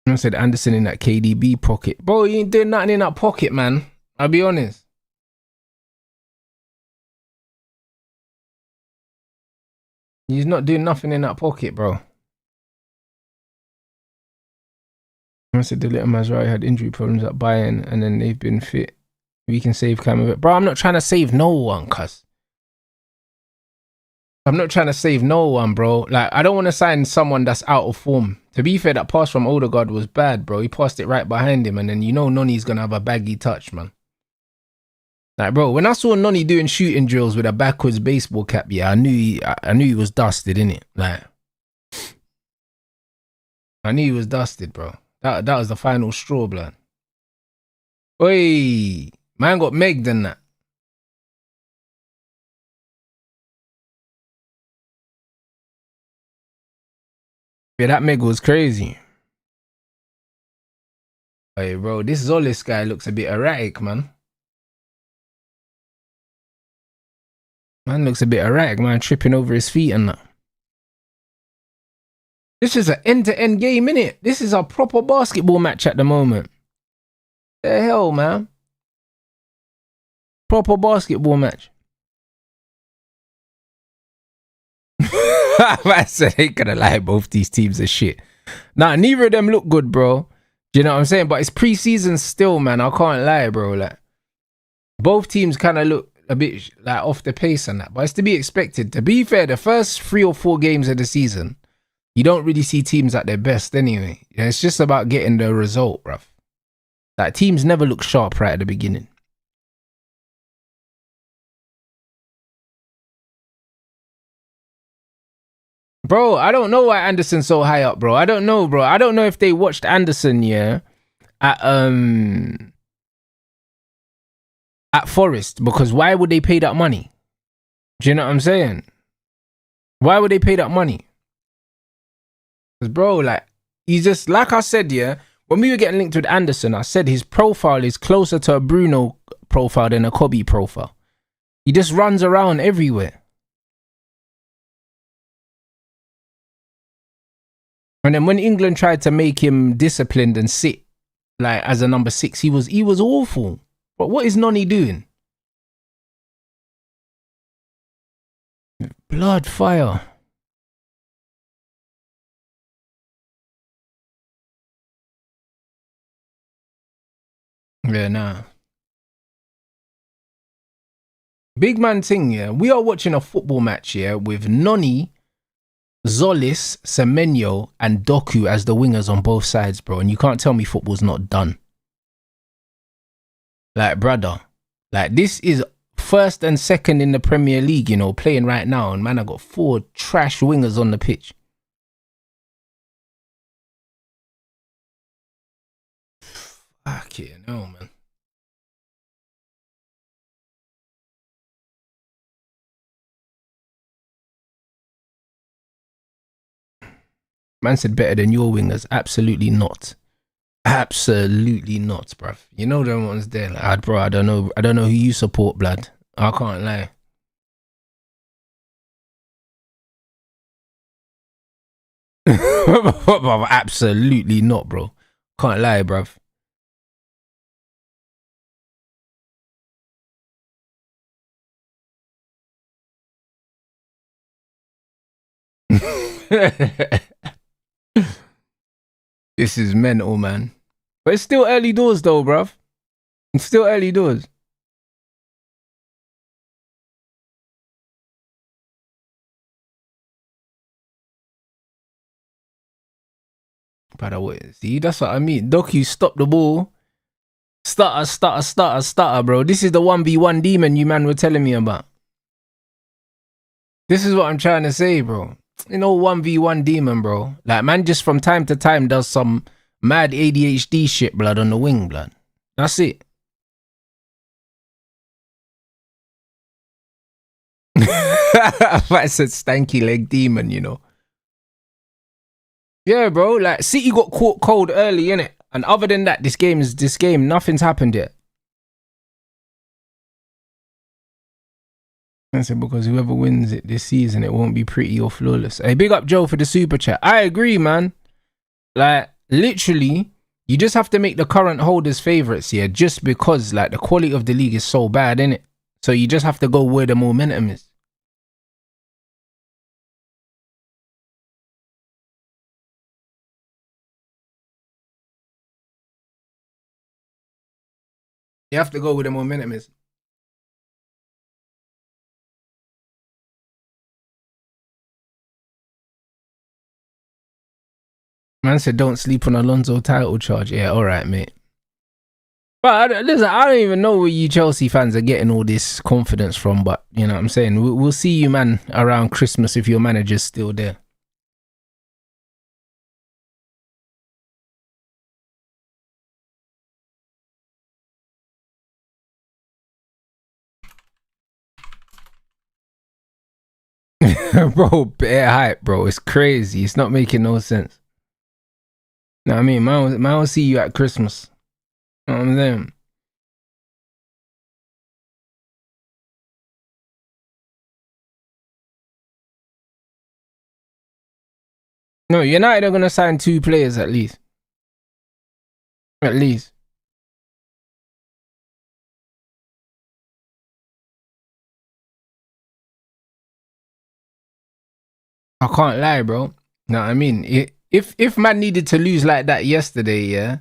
I said Anderson in that KDB pocket. Bro, you ain't doing nothing in that pocket, man. I'll be honest. He's not doing nothing in that pocket, bro. I said the little Mazraoui had injury problems at Bayern and then they've been fit. We can save Cam of it. Bro, I'm not trying to save no one, cuz. I'm not trying to save no one, bro. Like, I don't want to sign someone that's out of form. To be fair, that pass from Odegaard was bad, bro. He passed it right behind him, and then you know Noni's going to have a baggy touch, man. Like, bro, when I saw Noni doing shooting drills with a backwards baseball cap, yeah, I knew he was dusted, innit? Like, I knew he was dusted, bro. That was the final straw, blood. Oi, man got megged in that. Yeah, that Meg was crazy. Hey, bro, this Zolis guy looks a bit erratic, man. Man looks a bit erratic, man, tripping over his feet and that. This is an end-to-end game, innit? This is a proper basketball match at the moment. The hell, man? Proper basketball match. I said, ain't gonna lie, both these teams are shit. Nah, neither of them look good, bro. Do you know what I'm saying? But it's pre-season still, man. I can't lie, bro. Like, both teams kind of look a bit like off the pace and that. But it's to be expected. To be fair, the first 3 or 4 games of the season, you don't really see teams at their best anyway. It's just about getting the result, bruv. Like, teams never look sharp right at the beginning. Bro, I don't know why Anderson's so high up, bro. I don't know, bro. I don't know if they watched Anderson, yeah, at Forest, because why would they pay that money? Do you know what I'm saying? Why would they pay that money? Because, bro, like, he's just, like I said, yeah, when we were getting linked with Anderson, I said his profile is closer to a Bruno profile than a Kobe profile. He just runs around everywhere. And then when England tried to make him disciplined and sit like as a number 6, he was awful. But what is Noni doing? Blood fire. Yeah, nah. Big man thing, yeah. We are watching a football match here with Noni, Zolis, Semenyo, and Doku as the wingers on both sides, bro. And you can't tell me football's not done. Like, brother, like, this is first and second in the Premier League, you know, playing right now. And man, I got 4 trash wingers on the pitch. Fuck it, no, man. Man said better than your wingers. Absolutely not. Absolutely not, bruv. You know them ones there. Like, bro, I don't know who you support, blood. I can't lie. Absolutely not, bro. Can't lie, bruv. This is mental, man. But it's still early doors, though, bruv. It's still early doors. Brother, wait. See, that's what I mean. Doku, stop the ball. Stutter, bro. This is the 1v1 demon you man were telling me about. This is what I'm trying to say, bro. You know, 1v1 demon, bro. Like, man just from time to time does some mad ADHD shit, blood, on the wing, blood. That's it. I said stanky leg demon, you know. Yeah, bro. Like City got caught cold early, innit? And other than that, this game, nothing's happened yet. I said because whoever wins it this season, it won't be pretty or flawless. Hey, big up Joe for the super chat. I agree, man. Like literally, you just have to make the current holders favourites here, just because like the quality of the league is so bad, innit? So you just have to go where the momentum is. You have to go where the momentum is. Man said don't sleep on Alonso title charge. Yeah, alright, mate. But listen, I don't even know where you Chelsea fans are getting all this confidence from, but you know what I'm saying? We'll see you, man, around Christmas if your manager's still there. Bro, bare hype, bro. It's crazy. It's not making no sense. No, I mean, man will see you at Christmas. You know what I'm saying? No, United are going to sign 2 players at least. At least. I can't lie, bro. No, I mean, if man needed to lose like that yesterday, yeah,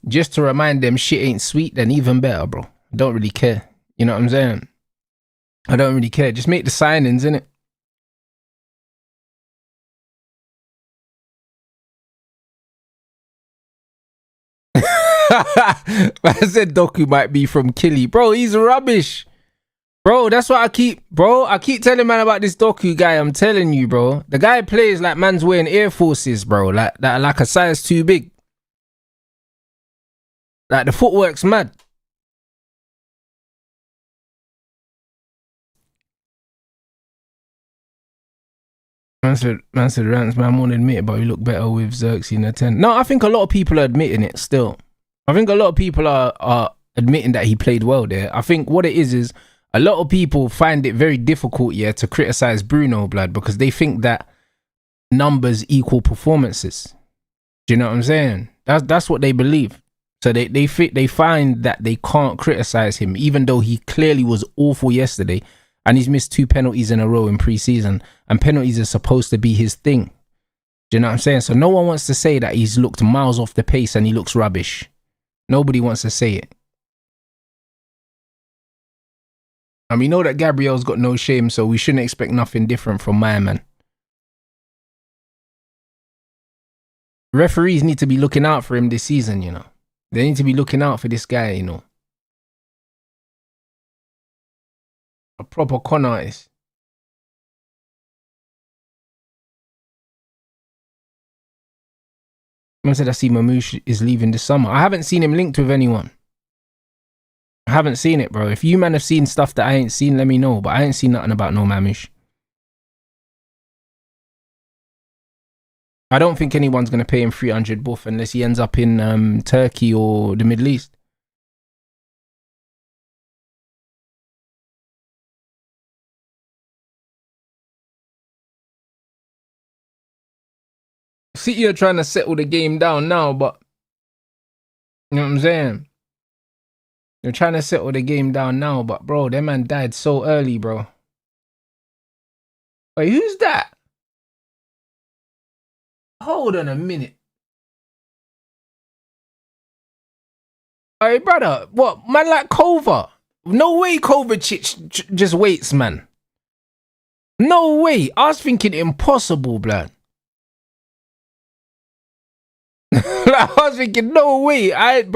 just to remind them shit ain't sweet, then even better, bro. I don't really care. You know what I'm saying? I don't really care. Just make the signings, innit? I said Doku might be from Killy. Bro, he's rubbish. Bro, that's what I keep telling man about this Doku guy. I'm telling you, bro. The guy plays like man's wearing Air Forces, bro. Like a size too big. Like the footwork's mad. Man said Rants, man won't admit it, but we look better with Xerxes in the 10. No, I think a lot of people are admitting it still. I think a lot of people are admitting that he played well there. I think what it is a lot of people find it very difficult, yeah, to criticize Bruno, blood, because they think that numbers equal performances. Do you know what I'm saying? That's what they believe. So they find that they can't criticize him, even though he clearly was awful yesterday, and he's missed 2 penalties in a row in pre-season, and penalties are supposed to be his thing. Do you know what I'm saying? So no one wants to say that he's looked miles off the pace and he looks rubbish. Nobody wants to say it. And we know that Gabriel's got no shame, so we shouldn't expect nothing different from my man. Referees need to be looking out for him this season, you know. They need to be looking out for this guy, you know. A proper con artist. I said I see Mamouche is leaving this summer. I haven't seen him linked with anyone. I haven't seen it, bro. If you man have seen stuff that I ain't seen, let me know. But I ain't seen nothing about no Mamouche. I don't think anyone's going to pay him 300 buff unless he ends up in Turkey or the Middle East. City are trying to settle the game down now, but you know what I'm saying? They're trying to settle the game down now, but bro, that man died so early, bro. Wait, who's that? Hold on a minute. Hey, brother, what? Man like Kova? No way Kovacic just waits, man. No way. I was thinking impossible, blood. I was thinking, no way. I've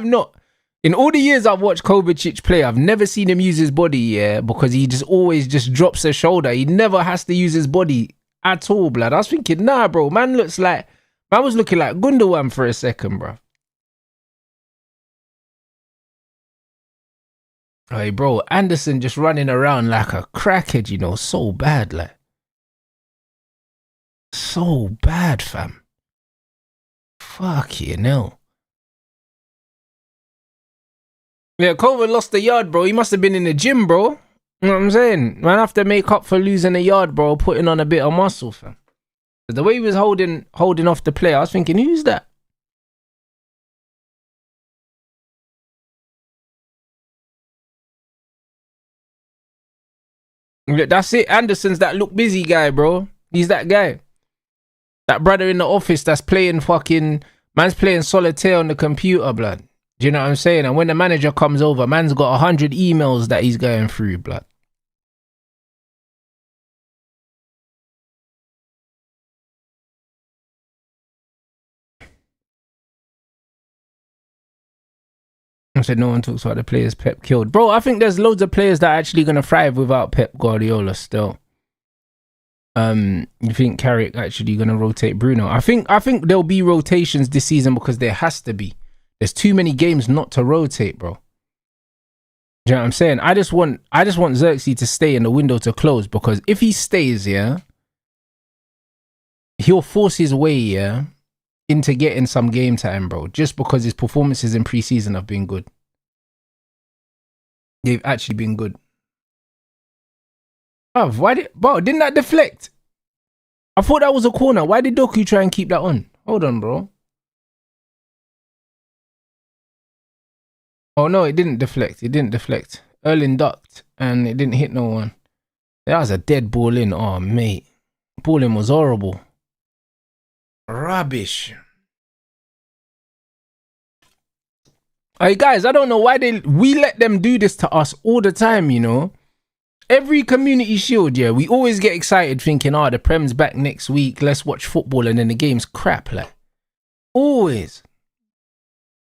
not. In all the years I've watched Kovacic play, I've never seen him use his body, yeah, because he just always just drops his shoulder. He never has to use his body at all, blood. I was thinking, nah, bro, man looks like I was looking like Gundogan for a second, bro. Hey, bro, Anderson just running around like a crackhead, you know, so bad, like. So bad, fam. Fuck you, no. Yeah, Coleman lost the yard, bro. He must have been in the gym, bro. You know what I'm saying? Man, have to make up for losing a yard, bro, putting on a bit of muscle, fam. The way he was holding off the play, I was thinking, who's that? That's it. Anderson's that look busy guy, bro. He's that guy. That brother in the office that's playing fucking... Man's playing solitaire on the computer, blood. Do you know what I'm saying? And when the manager comes over, man's got 100 emails that he's going through, blood. I said no one talks about the players Pep killed. Bro, I think there's loads of players that are actually going to thrive without Pep Guardiola still. You think Carrick actually going to rotate Bruno? I think there'll be rotations this season because there has to be. There's too many games not to rotate, bro. Do you know what I'm saying? I just want Xerxes to stay and the window to close, because if he stays, yeah, he'll force his way, yeah, into getting some game time, bro, just because his performances in pre-season have been good. They've actually been good. Oh, didn't that deflect? I thought that was a corner. Why did Doku try and keep that on? Hold on, bro. Oh no, it didn't deflect. It didn't deflect. Erling ducked and it didn't hit no one. That was a dead ball in. Oh, mate. Ball in was horrible. Rubbish. Hey guys, I don't know why we let them do this to us all the time, you know. Every Community Shield, yeah, we always get excited thinking, oh, the Prem's back next week, let's watch football, and then the game's crap, like. Always.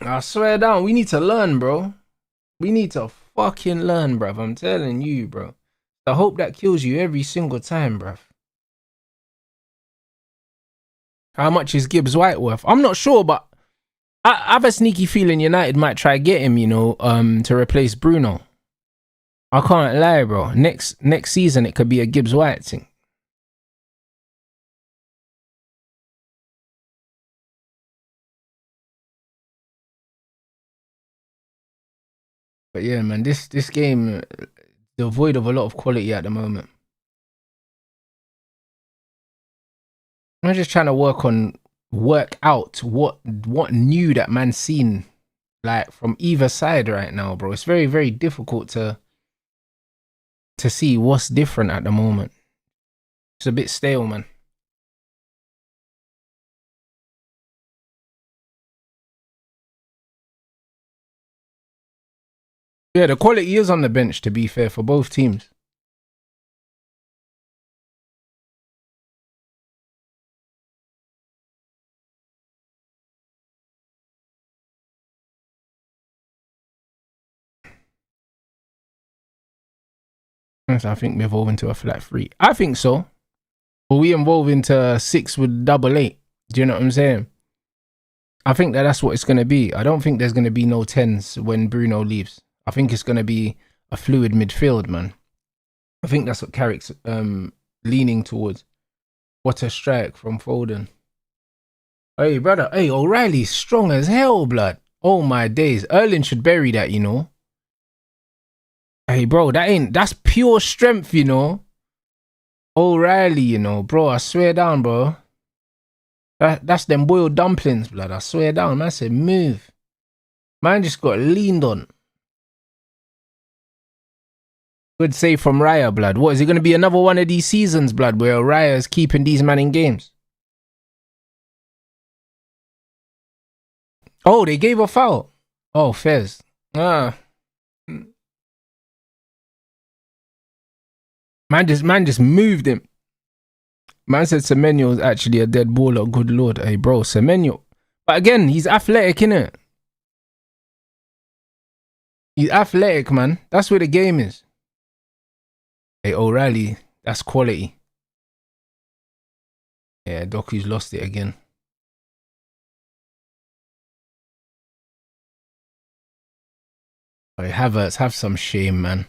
I swear down, we need to learn, bro. We need to fucking learn, bruv. I'm telling you, bro. I hope that kills you every single time, bruv. How much is Gibbs White worth? I'm not sure, but I have a sneaky feeling United might try get him, you know, to replace Bruno. I can't lie, bro. Next season, it could be a Gibbs White thing. But yeah, man, this game, devoid of a lot of quality at the moment. I'm just trying to work out what new that man's seen, like, from either side right now, bro. It's very, very difficult to see what's different at the moment. It's a bit stale, man. Yeah, the quality is on the bench, to be fair, for both teams. I think we evolve into a flat 3. I think so. But we evolve into 6 with double 8. Do you know what I'm saying? I think that's what it's going to be. I don't think there's going to be no 10s when Bruno leaves. I think it's going to be a fluid midfield, man. I think that's what Carrick's leaning towards. What a strike from Foden. Hey, brother. Hey, O'Reilly's strong as hell, blood. Oh, my days. Erling should bury that, you know. Hey, bro, that's pure strength, you know. O'Reilly, you know, bro, I swear down, bro. That's them boiled dumplings, blood. I swear down. Man said move. Man just got leaned on. Good save from Raya, blood. What, is it going to be another one of these seasons, blood, where Raya is keeping these men in games? Oh, they gave a foul. Oh, Fez. Man just moved him. Man said Semenyo is actually a dead baller. Good lord. Hey, bro, Semenyo. But again, he's athletic, innit? He's athletic, man. That's where the game is. Hey, O'Reilly, that's quality. Yeah, Doku's lost it again. Havertz, have some shame, man.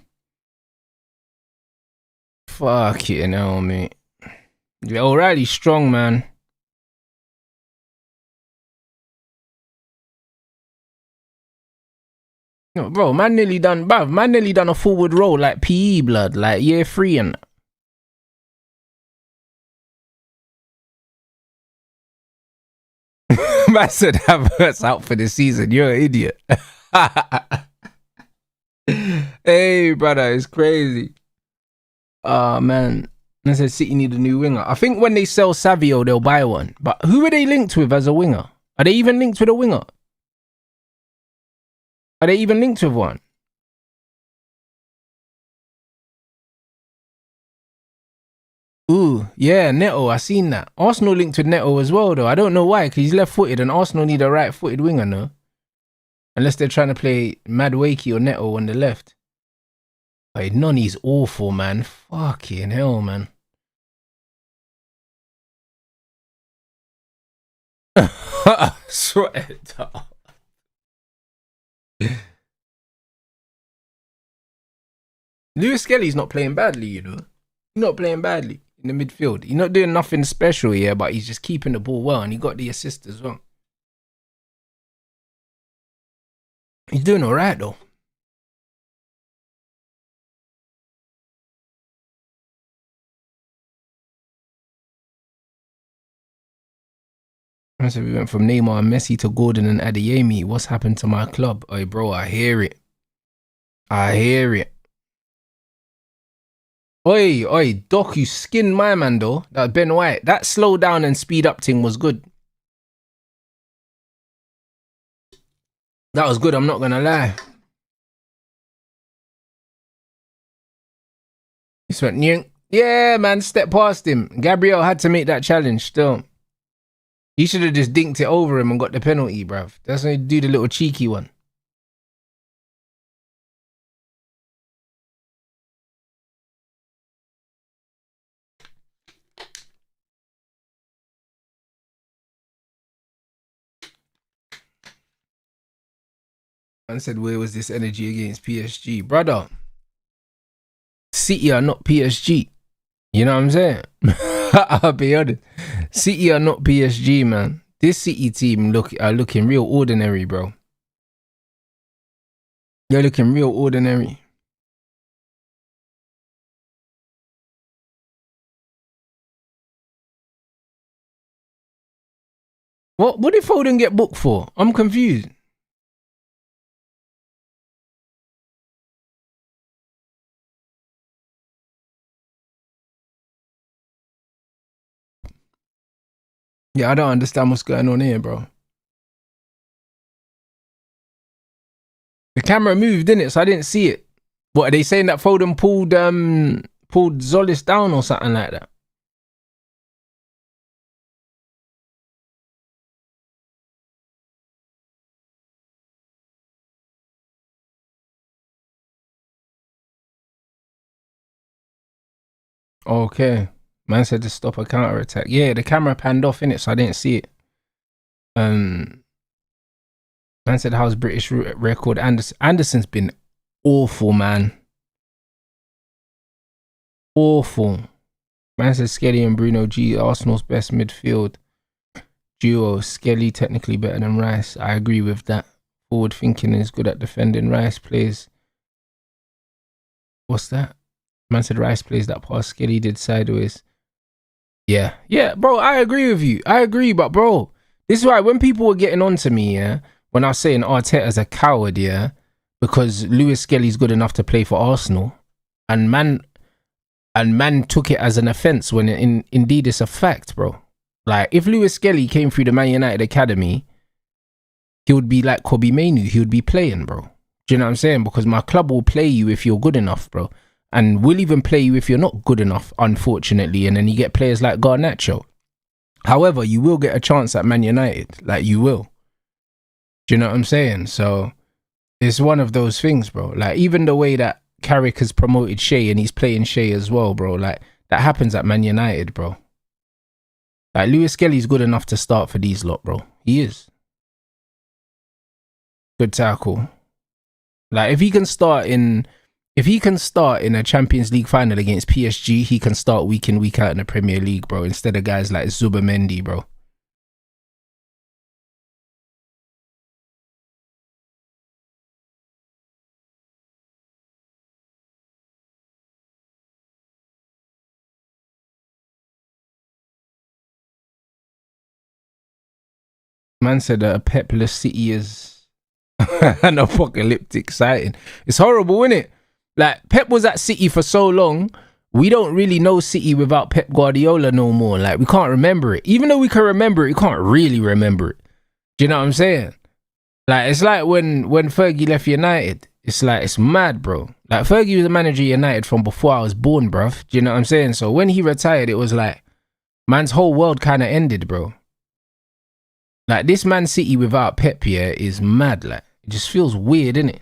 Fuck it, mate. Yeah, O'Reilly's strong, man. No, bro, man nearly done a forward roll like PE blood, like year 3 and man said Havertz out for the season. You're an idiot. Hey, brother, it's crazy. Man. I said City need a new winger. I think when they sell Savio, they'll buy one. But who are they linked with as a winger? Are they even linked with a winger? Are they even linked with one? Ooh, yeah, Neto. I seen that. Arsenal linked with Neto as well, though. I don't know why, because he's left-footed, and Arsenal need a right-footed winger, no? Unless they're trying to play Madueke or Neto on the left. Hey, Noni's awful, man. Fucking hell, man. Sweat it up. Lewis Skelly's not playing badly, you know. He's not playing badly in the midfield. He's not doing nothing special here, but he's just keeping the ball well, and he got the assist as well. He's doing all right, though. So we went from Neymar and Messi to Gordon and Adeyemi. What's happened to my club? Hey, bro, I hear it. I hear it. Oi, Doc, you skinned my man, though. That Ben White. That slow down and speed up thing was good. That was good, I'm not going to lie. He just went, yeah, man, step past him. Gabriel had to make that challenge still. He should have just dinked it over him and got the penalty, bruv. That's when you do the little cheeky one. Man said, where was this energy against PSG? Brother, City are not PSG. You know what I'm saying? I'll be honest. City are not PSG, man. This City team are looking real ordinary, bro. They're looking real ordinary. What did Foden get booked for? I'm confused. Yeah, I don't understand what's going on here, bro. The camera moved, didn't it? So I didn't see it. What are they saying, that Foden pulled Zolis down or something like that? Okay. Man said to stop a counter attack. Yeah, the camera panned off in it, so I didn't see it. Man said, how's British record? Anderson's been awful, man. Awful. Man said Skelly and Bruno G, Arsenal's best midfield duo. Skelly technically better than Rice. I agree with that. Forward thinking is good at defending. Rice plays. What's that? Man said Rice plays that pass. Skelly did sideways. Yeah, bro, I agree with you. I agree, but bro, this is why when people were getting on to me, yeah, when I was saying Arteta's a coward, yeah, because Lewis Skelly's good enough to play for Arsenal, and man took it as an offence when indeed it's a fact, bro. Like, if Lewis Skelly came through the Man United academy, he would be like Kobe Mainu. He would be playing, bro. Do you know what I'm saying? Because my club will play you if you're good enough, bro. And we'll even play you if you're not good enough, unfortunately. And then you get players like Garnacho. However, you will get a chance at Man United. Like, you will. Do you know what I'm saying? So, it's one of those things, bro. Like, even the way that Carrick has promoted Shea and he's playing Shea as well, bro. Like, that happens at Man United, bro. Like, Lewis Skelly's good enough to start for these lot, bro. He is. Good tackle. Like if he can start in a Champions League final against PSG, he can start week in, week out in the Premier League, bro, instead of guys like Zubamendi, bro. Man said a Pepless City is an apocalyptic sighting. It's horrible, isn't it? Like, Pep was at City for so long, we don't really know City without Pep Guardiola no more. Like, we can't remember it. Even though we can remember it, we can't really remember it. Do you know what I'm saying? Like, it's like when Fergie left United. It's like, it's mad, bro. Like, Fergie was the manager of United from before I was born, bruv. Do you know what I'm saying? So when he retired, it was like, man's whole world kind of ended, bro. Like, this Man City without Pep here is mad. Like, it just feels weird, innit?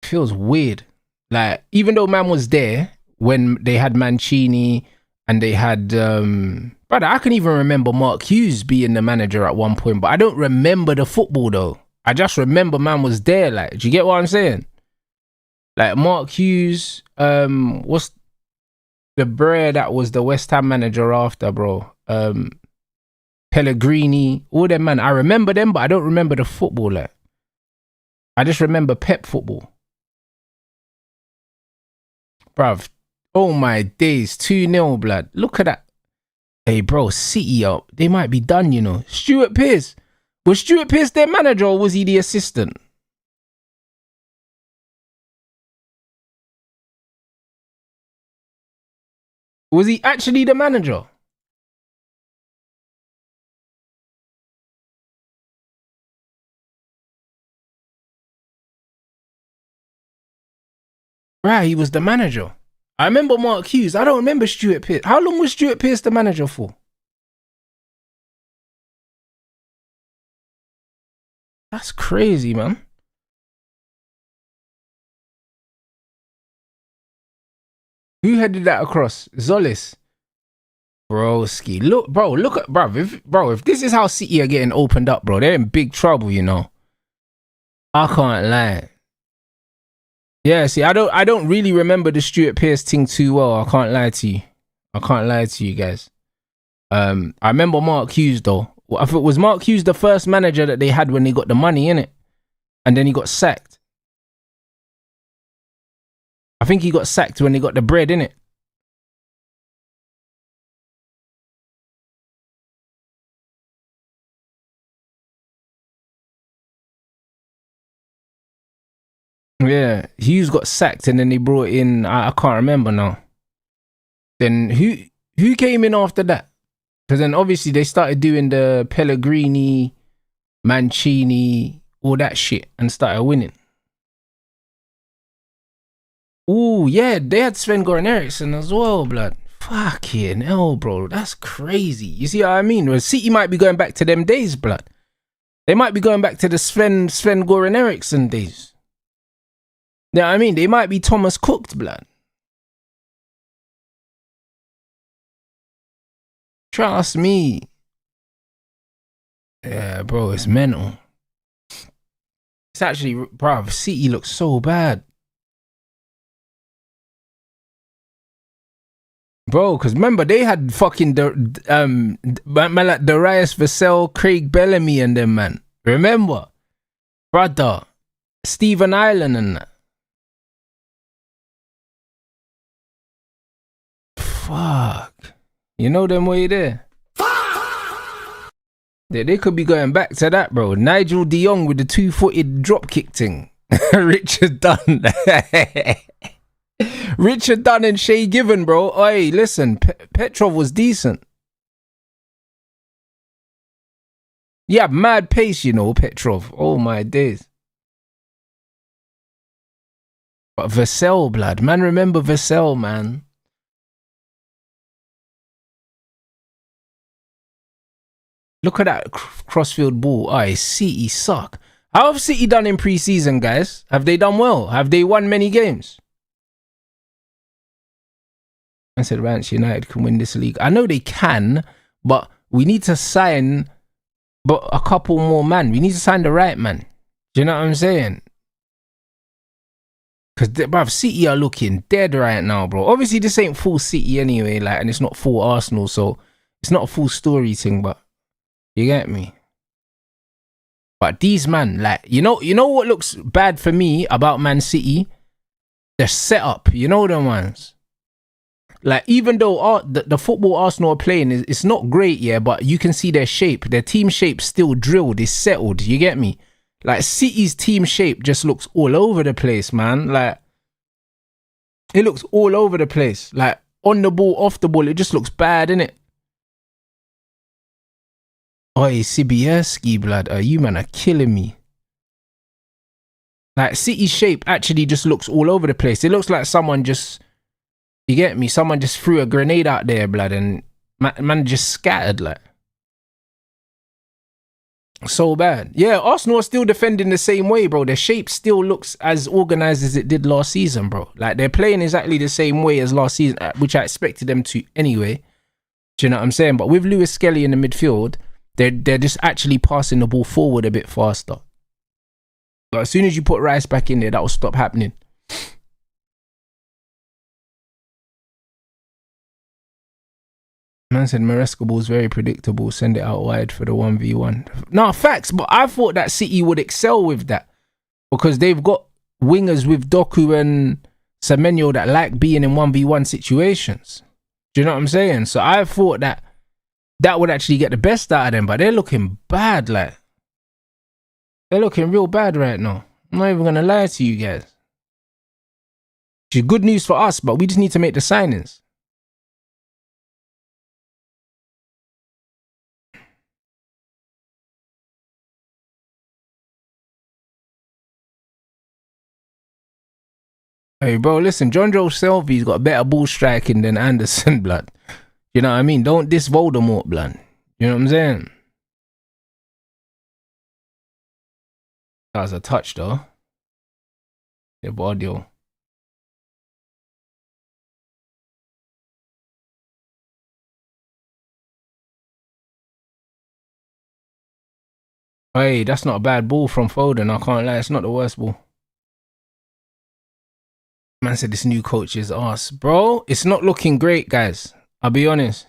It feels weird. Like, even though man was there when they had Mancini and they had brother, I can even remember Mark Hughes being the manager at one point, but I don't remember the football though. I just remember man was there. Like, do you get what I'm saying? Like, Mark Hughes, what's the bro that was the West Ham manager after, bro? Pellegrini, all them, man. I remember them, but I don't remember the football. Like, I just remember Pep football. Bruv, oh my days, 2-0, blood. Look at that. Hey, bro, City up. They might be done, you know. Stuart Pearce. Was Stuart Pearce their manager or was he the assistant? Was he actually the manager? Right, he was the manager. I remember Mark Hughes. I don't remember Stuart Pearce. How long was Stuart Pearce the manager for? That's crazy, man. Who headed that across? Zolis. Broski. Look, bro, look at, if this is how City are getting opened up, bro, they're in big trouble, you know. I can't lie. Yeah, see, I don't really remember the Stuart Pearce thing too well. I can't lie to you. I can't lie to you guys. I remember Mark Hughes though. I thought, was Mark Hughes the first manager that they had when they got the money in it, and then he got sacked. I think he got sacked when they got the bread in it. Yeah, Hughes got sacked and then they brought in, I can't remember now. Then who came in after that? Because then obviously they started doing the Pellegrini, Mancini, all that shit and started winning. Ooh, yeah, they had Sven-Goran Eriksson as well, blood. Fucking hell, bro. That's crazy. You see what I mean? Well, City might be going back to them days, blood. They might be going back to the Sven-Goran Eriksson days. Yeah, I mean, they might be Thomas Cooked, blood. Trust me. Yeah, bro, it's mental. It's actually, bro, City looks so bad. Bro, because remember, they had fucking man like Darius Vassell, Craig Bellamy and them, man. Remember? Brother. Stephen Ireland and that. Fuck. You know them way there? They could be going back to that, bro. Nigel de Jong with the 2-footed dropkick thing. Richard Dunn. Richard Dunn and Shay Given, bro. Hey, listen, Petrov was decent. Yeah, mad pace, you know, Petrov. Oh my days. But Vassell, blood. Man, remember Vassell, man. Look at that crossfield ball. Oh, City suck. How have City done in pre-season, guys? Have they done well? Have they won many games? I said Manchester United can win this league. I know they can, but we need to sign a couple more man. We need to sign the right man. Do you know what I'm saying? Because, bruv, City are looking dead right now, bro. Obviously, this ain't full City anyway, like, and it's not full Arsenal, so it's not a full story thing, but you get me? But these man, like, you know what looks bad for me about Man City? Their setup, you know them ones. Like, even though the football Arsenal are playing, it's not great, yeah, but you can see their shape. Their team shape still drilled, is settled, you get me? Like, City's team shape just looks all over the place, man. Like, it looks all over the place. Like, on the ball, off the ball, it just looks bad, innit? Oi, Sibierski, blood. You man are killing me. Like, City's shape actually just looks all over the place. It looks like someone just, you get me? Someone just threw a grenade out there, blood, and man just scattered, like. So bad. Yeah, Arsenal are still defending the same way, bro. Their shape still looks as organised as it did last season, bro. Like, they're playing exactly the same way as last season, which I expected them to anyway. Do you know what I'm saying? But with Lewis Skelly in the midfield, they're just actually passing the ball forward a bit faster. But as soon as you put Rice back in there, that will stop happening. Man said Maresca ball's very predictable. Send it out wide for the 1v1. No, facts, but I thought that City would excel with that because they've got wingers with Doku and Semenyo that like being in 1v1 situations. Do you know what I'm saying? So I thought that would actually get the best out of them, but they're looking bad, like. They're looking real bad right now. I'm not even going to lie to you guys. Which is good news for us, but we just need to make the signings. Hey, bro, listen, John Joe Shelby's got better ball striking than Anderson, blood. You know what I mean? Don't diss Voldemort, blood. You know what I'm saying? That was a touch, though. Yeah, audio. Hey, that's not a bad ball from Foden. I can't lie. It's not the worst ball. Man said this new coach is arse. Bro, it's not looking great, guys. I'll be honest.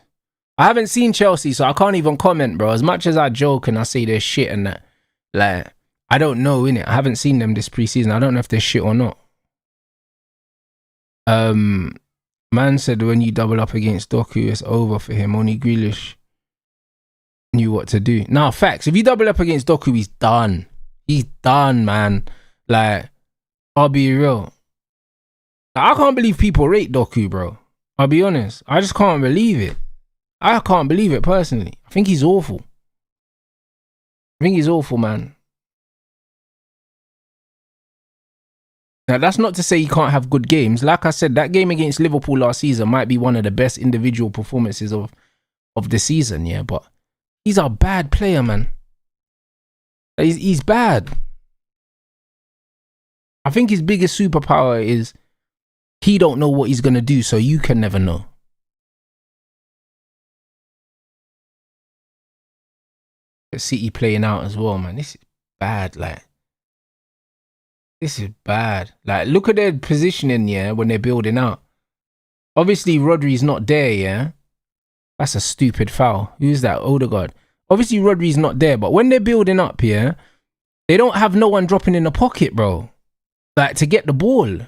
I haven't seen Chelsea, so I can't even comment, bro. As much as I joke and I say they're shit and that, like, I don't know, innit? I haven't seen them this preseason. I don't know if they're shit or not. Man said when you double up against Doku, it's over for him. Only Grealish knew what to do. Nah, facts. If you double up against Doku, he's done. He's done, man. Like, I'll be real. I can't believe people rate Doku, bro. I'll be honest. I just can't believe it. I can't believe it personally. I think he's awful. I think he's awful, man. Now, that's not to say he can't have good games. Like I said, that game against Liverpool last season might be one of the best individual performances of the season, yeah, but he's a bad player, man. He's bad. I think his biggest superpower is he don't know what he's going to do, so you can never know. City playing out as well, man. This is bad, like. This is bad. Like, look at their positioning, yeah, when they're building out. Obviously, Rodri's not there, yeah. That's a stupid foul. Who's that? Odegaard. Obviously, Rodri's not there, but when they're building up, yeah, they don't have no one dropping in the pocket, bro. Like, to get the ball.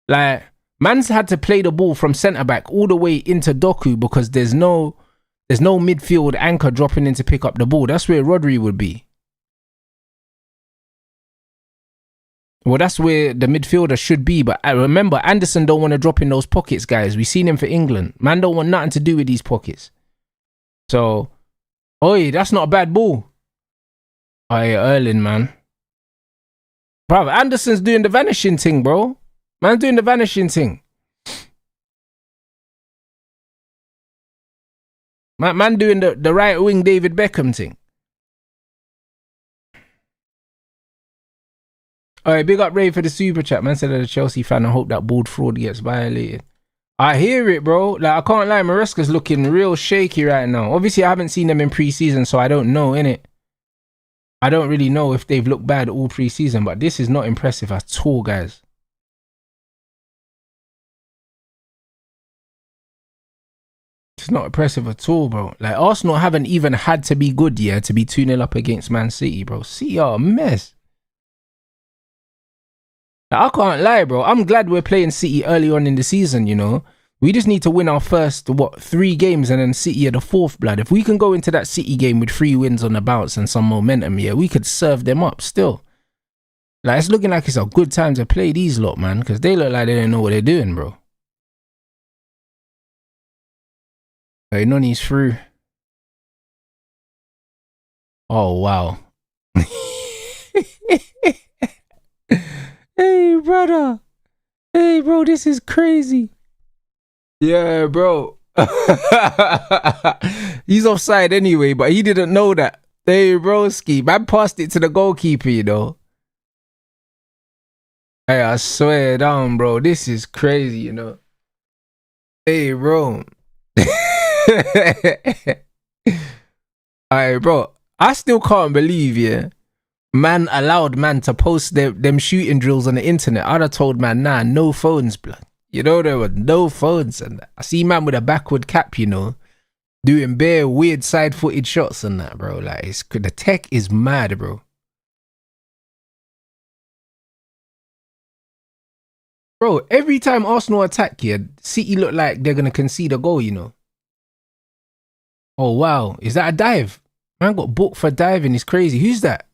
Like, man's had to play the ball from centre-back all the way into Doku because there's no midfield anchor dropping in to pick up the ball. That's where Rodri would be. Well, that's where the midfielder should be. But I remember, Anderson don't want to drop in those pockets, guys. We've seen him for England. Man don't want nothing to do with these pockets. So, oi, that's not a bad ball. Oi, Erling, man. Bro, Anderson's doing the vanishing thing, bro. Man's doing the vanishing thing. Man doing the right wing David Beckham thing. Alright, big up Ray for the super chat. Man said that a Chelsea fan, I hope that bald fraud gets violated. I hear it, bro. Like, I can't lie, Maresca's looking real shaky right now. Obviously, I haven't seen them in pre-season, so I don't know, innit? I don't really know if they've looked bad all pre-season, but this is not impressive at all, guys. It's not impressive at all, bro. Like, Arsenal haven't even had to be good, yeah, to be 2-0 up against Man City, bro. City are a mess. Like, I can't lie, bro. I'm glad we're playing City early on in the season, you know. We just need to win our first, 3 games, and then City are the 4th, blood. If we can go into that City game with 3 wins on the bounce and some momentum, yeah, we could serve them up still. Like, it's looking like it's a good time to play these lot, man, because they look like they don't know what they're doing, bro. Hey, Noni's through. Oh, wow. Hey, brother. Hey, bro, this is crazy. Yeah, bro. He's offside anyway, but he didn't know that. Hey, broski, man passed it to the goalkeeper, you know. Hey, I swear down, bro. This is crazy, you know. Hey, bro. Alright, bro. I still can't believe, yeah, man allowed man to post them shooting drills on the internet. I'd have told man, nah, no phones, blood. You know, there were no phones. And I see man with a backward cap, you know, doing bare weird side-footed shots and that, bro. Like, the tech is mad, bro. Bro, every time Arsenal attack here, City look like they're going to concede a goal, you know. Oh, wow. Is that a dive? Man got booked for diving. It's crazy. Who's that?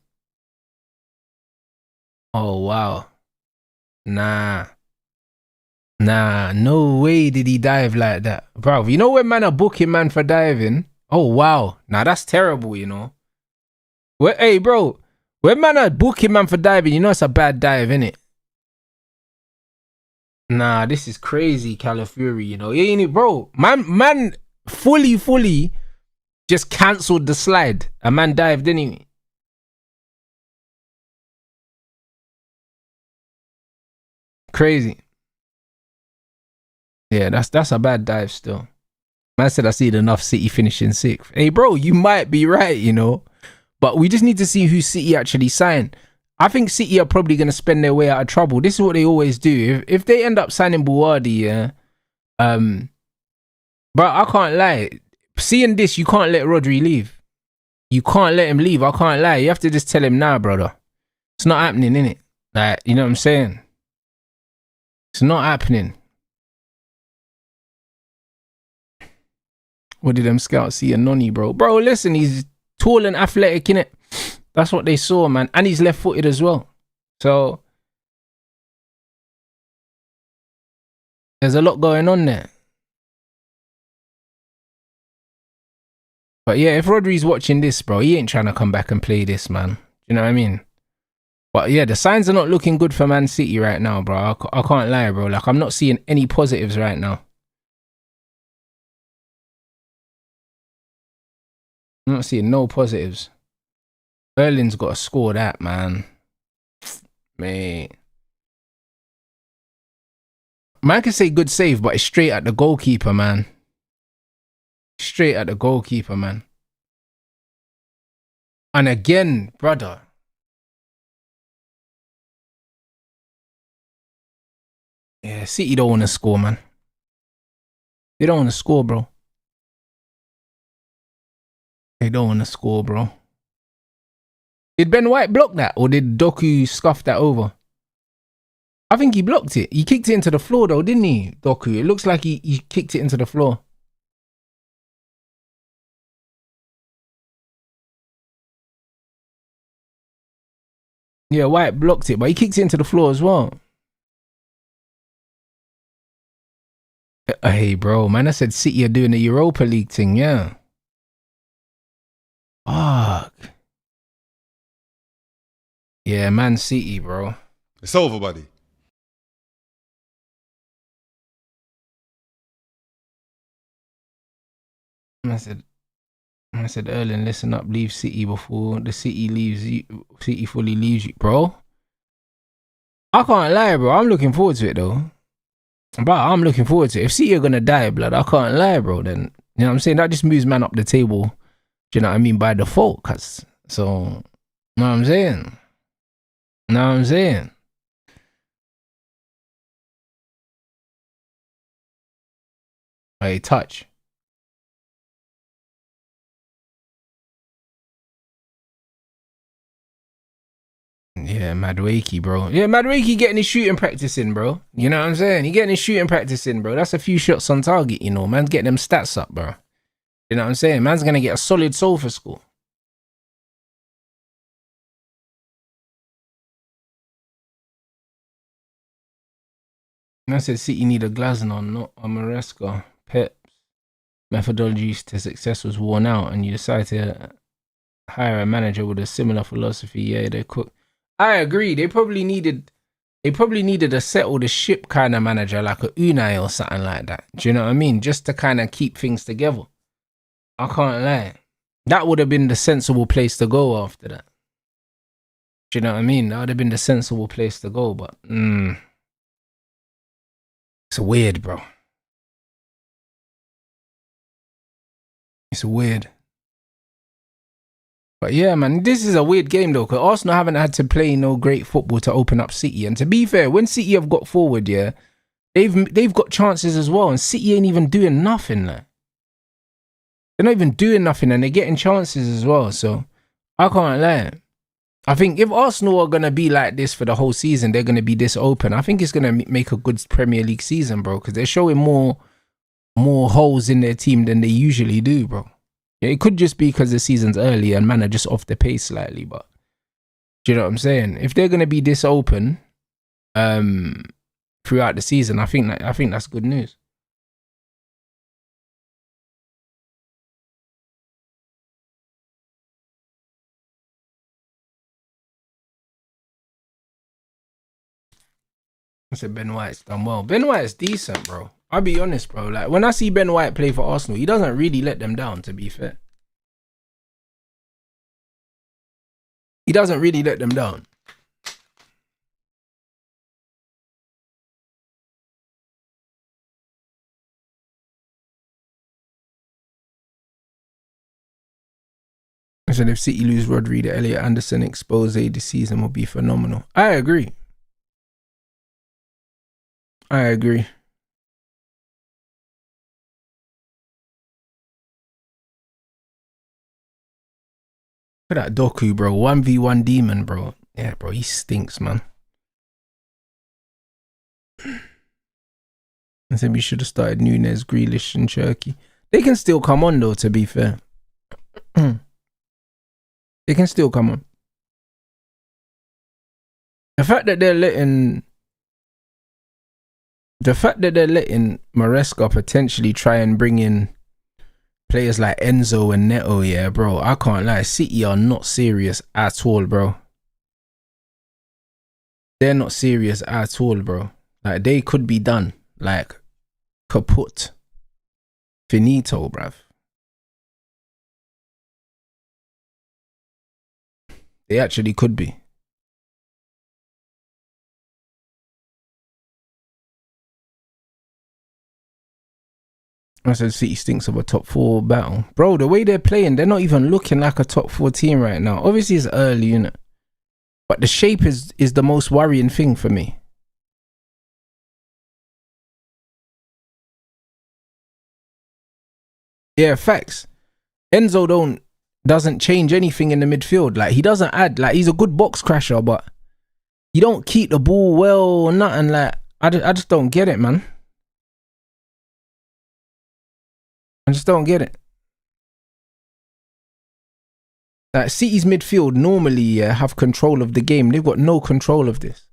Oh, wow. Nah, no way did he dive like that. Bro, you know when man are booking man for diving? Oh, wow. Nah, that's terrible, you know. Hey, bro, when man are booking man for diving, you know it's a bad dive, innit? Nah, this is crazy, Calafury, you know. Yeah, bro, man fully just cancelled the slide. A man dived, didn't he? Crazy. Yeah, that's a bad dive still. Man said I seen enough City finishing 6th. Hey, bro, you might be right, you know. But we just need to see who City actually signed. I think City are probably going to spend their way out of trouble. This is what they always do. If they end up signing Buwadi, yeah, bro, I can't lie. Seeing this, you can't let Rodri leave. You can't let him leave. I can't lie. You have to just tell him now, brother. It's not happening, innit? Like, you know what I'm saying? It's not happening. What did them scouts see? A Noni, bro? Bro, listen, he's tall and athletic, innit? That's what they saw, man. And he's left-footed as well. So, there's a lot going on there. But yeah, if Rodri's watching this, bro, he ain't trying to come back and play this, man. You know what I mean? But yeah, the signs are not looking good for Man City right now, bro. I can't lie, bro. Like, I'm not seeing any positives right now. I'm not seeing no positives. Berlin's got to score that, man. Mate. Man can say good save, but it's straight at the goalkeeper, man. Straight at the goalkeeper, man. And again, brother. Yeah, City don't want to score, man. They don't want to score, bro. They don't want to score, bro. Did Ben White block that? Or did Doku scuff that over? I think he blocked it. He kicked it into the floor though, didn't he, Doku? It looks like he kicked it into the floor. Yeah, White blocked it, but he kicked it into the floor as well. Hey, bro, man, I said City are doing the Europa League thing, yeah. Fuck. Yeah, Man City, bro. It's over, buddy. I said, Erling, listen up, leave City before the City leaves you. City fully leaves you, bro. I can't lie, bro. I'm looking forward to it, though. But I'm looking forward to it. If City are gonna die, blood, I can't lie, bro. Then, you know what I'm saying? That just moves man up the table. Do you know what I mean? By default, cause so Know what I'm saying? Know what I'm saying? Hey, touch. Yeah, Madueke, bro. Yeah, Madueke getting his shooting practice in, bro. You know what I'm saying? He getting his shooting practice in, bro. That's a few shots on target, you know. Man's getting them stats up, bro. You know what I'm saying? Man's gonna get a solid soul for school. And I said City need a Glasnost, not a Maresca. Pep's methodology to success was worn out, and you decided to hire a manager with a similar philosophy. Yeah, they cook. I agree. They probably needed a settle the ship kind of manager, like a Unai or something like that. Do you know what I mean? Just to kind of keep things together. I can't lie. That would have been the sensible place to go after that. Do you know what I mean? That would have been the sensible place to go, but it's weird, bro. It's weird. But yeah, man, this is a weird game though, because Arsenal haven't had to play no great football to open up City. And to be fair, when City have got forward, yeah, they've got chances as well, and City ain't even doing nothing. Like, they're not even doing nothing, and they're getting chances as well. So I can't lie. I think if Arsenal are gonna be like this for the whole season, they're gonna be this open. I think it's gonna make a good Premier League season, bro, because they're showing more holes in their team than they usually do, bro. Yeah, it could just be because the season's early and man are just off the pace slightly, but do you know what I'm saying? If they're gonna be this open, throughout the season, I think that's good news. I said Ben White's done well. Ben White's decent, bro. I'll be honest, bro. Like when I see Ben White play for Arsenal, he doesn't really let them down, to be fair. He doesn't really let them down. I said if City lose Rodri, the Elliot Anderson expose this season will be phenomenal. I agree. I agree. Look at that Doku, bro. 1v1 demon, bro. Yeah, bro, he stinks, man. I said we should have started Nunes, Grealish, and Cherky. They can still come on, though, to be fair. They can still come on. The fact that they're letting Maresca potentially try and bring in players like Enzo and Neto, yeah, bro, I can't lie. City are not serious at all, bro. They're not serious at all, bro. Like, they could be done. Like, kaput. Finito, bruv. They actually could be. I said City stinks of a top 4 battle. Bro, the way they're playing, they're not even looking like a top 4 team right now. Obviously, it's early, you know. But the shape is the most worrying thing for me. Yeah, facts. Enzo doesn't change anything in the midfield. Like, he doesn't add. Like, he's a good box crasher, but he don't keep the ball well or nothing. Like, I just don't get it, man. I just don't get it. Like, City's midfield normally have control of the game. They've got no control of this.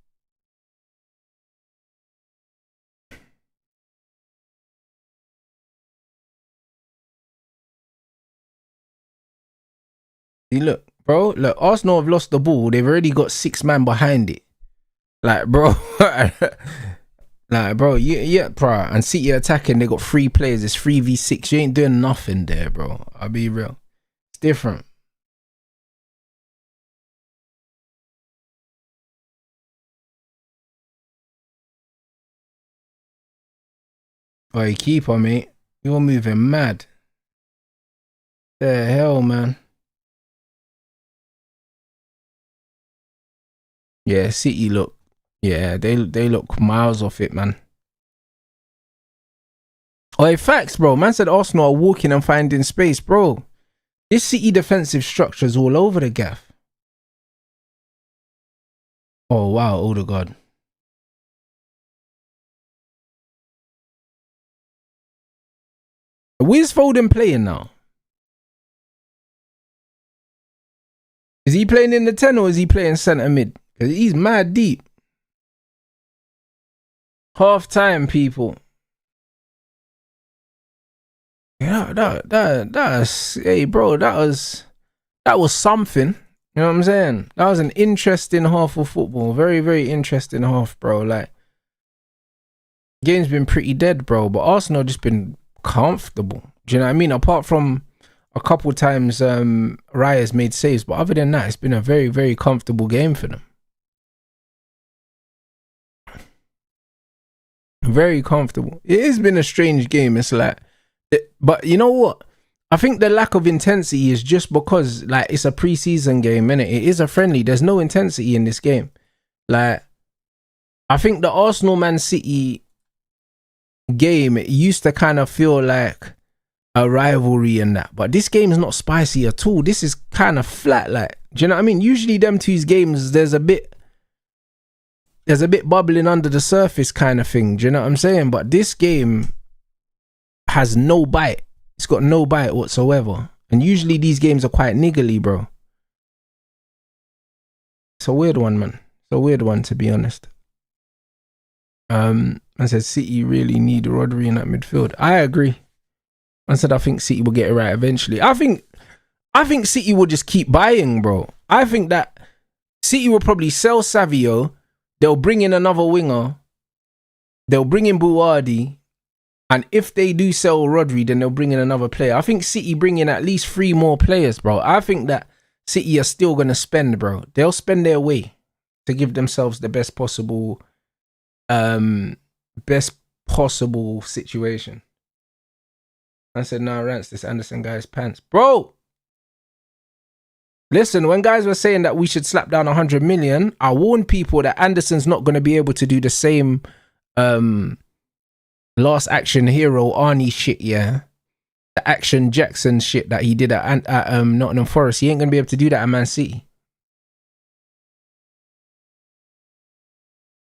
See, look, bro. Look, Arsenal have lost the ball. They've already got 6 man behind it. Like, bro. Like, bro, yeah, bro. And City attacking, they got 3 players. It's 3v6. You ain't doing nothing there, bro. I'll be real. It's different. Oi, keeper, mate. You're moving mad. The hell, man. Yeah, City look. Yeah, they look miles off it, man. Oh, facts, bro. Man said Arsenal are walking and finding space, bro. This City defensive structure is all over the gaff. Oh wow, Odegaard. Where's Foden playing now? Is he playing in the 10 or is he playing centre mid? Because he's mad deep. Half time, people. Yeah, that's hey bro, that was something. You know what I'm saying? That was an interesting half of football. Very, very interesting half, bro. Like, game's been pretty dead, bro. But Arsenal just been comfortable. Do you know what I mean? Apart from a couple times Raya's made saves, but other than that, it's been a very, very comfortable game for them. Very comfortable. It has been a strange game. It's like, but you know what? I think the lack of intensity is just because, like, it's a preseason game, innit? It is a friendly. There's no intensity in this game. Like, I think the Arsenal Man City game, it used to kind of feel like a rivalry and that. But this game is not spicy at all. This is kind of flat, like, do you know what I mean? Usually them two's games, there's a bit bubbling under the surface kind of thing. Do you know what I'm saying? But this game has no bite. It's got no bite whatsoever. And usually these games are quite niggly, bro. It's a weird one, man. It's a weird one, to be honest. I said City really need Rodri in that midfield. I agree. I said I think City will get it right eventually. I think City will just keep buying, bro. I think that City will probably sell Savio. They'll bring in another winger. They'll bring in Buwadi. And if they do sell Rodri, then they'll bring in another player. I think City bring in at least 3 more players, bro. I think that City are still going to spend, bro. They'll spend their way to give themselves the best possible situation. I said, nah, Rance, this Anderson guy's pants. Bro! Listen, when guys were saying that we should slap down 100 million, I warned people that Anderson's not going to be able to do the same Last Action Hero Arnie shit, yeah. The Action Jackson shit that he did at Nottingham Forest. He ain't going to be able to do that at Man City.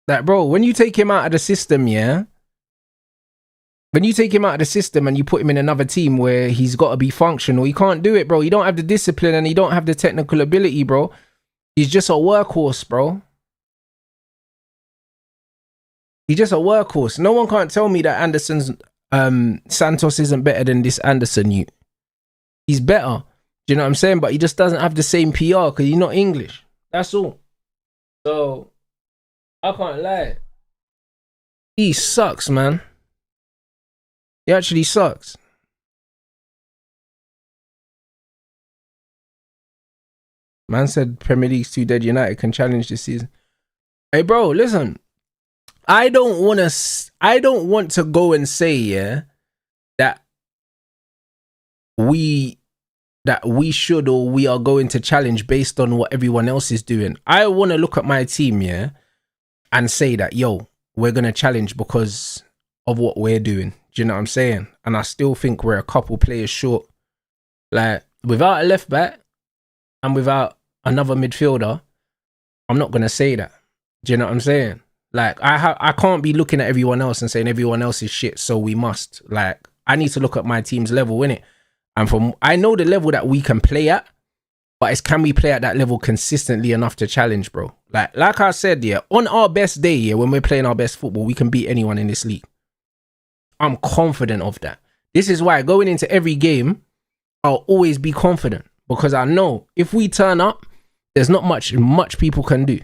Like, bro, when you take him out of the system, yeah. When you take him out of the system and you put him in another team where he's got to be functional, he can't do it, bro. He don't have the discipline and he don't have the technical ability, bro. He's just a workhorse, bro. He's just a workhorse. No one can't tell me that Anderson's Santos isn't better than this Anderson. He's better. Do you know what I'm saying? But he just doesn't have the same PR because he's not English. That's all. So I can't lie. He sucks, man. He actually sucks. Man said Premier League's too dead. United can challenge this season. Hey, bro, listen. I don't want to go and say, yeah, that we should or we are going to challenge based on what everyone else is doing. I want to look at my team, yeah, and say that, yo, we're going to challenge because of what we're doing. Do you know what I'm saying? And I still think we're a couple players short. Like, without a left back and without another midfielder, I'm not going to say that. Do you know what I'm saying? Like, I can't be looking at everyone else and saying everyone else is shit, so we must. Like, I need to look at my team's level, innit? And I know the level that we can play at, but it's can we play at that level consistently enough to challenge, bro? Like I said, yeah, on our best day, yeah, when we're playing our best football, we can beat anyone in this league. I'm confident of that. This is why going into every game, I'll always be confident because I know if we turn up, there's not much people can do.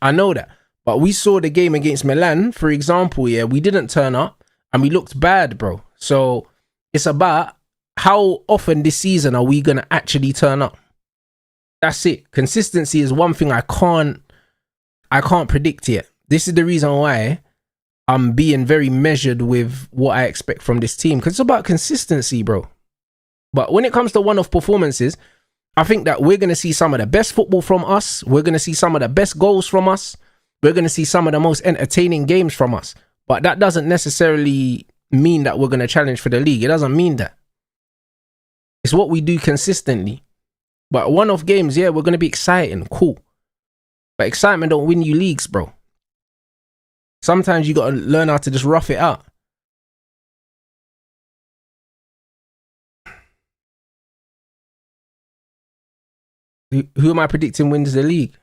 I know that. But we saw the game against Milan, for example, yeah, we didn't turn up and we looked bad, bro. So it's about how often this season are we going to actually turn up? That's it. Consistency is one thing I can't predict yet. This is the reason why I'm being very measured with what I expect from this team because it's about consistency, bro. But when it comes to one-off performances, I think that we're going to see some of the best football from us. We're going to see some of the best goals from us. We're going to see some of the most entertaining games from us. But that doesn't necessarily mean that we're going to challenge for the league. It doesn't mean that. It's what we do consistently. But one-off games, yeah, we're going to be exciting. Cool. But excitement don't win you leagues, bro. Sometimes you got to learn how to just rough it out. Who am I predicting wins the league?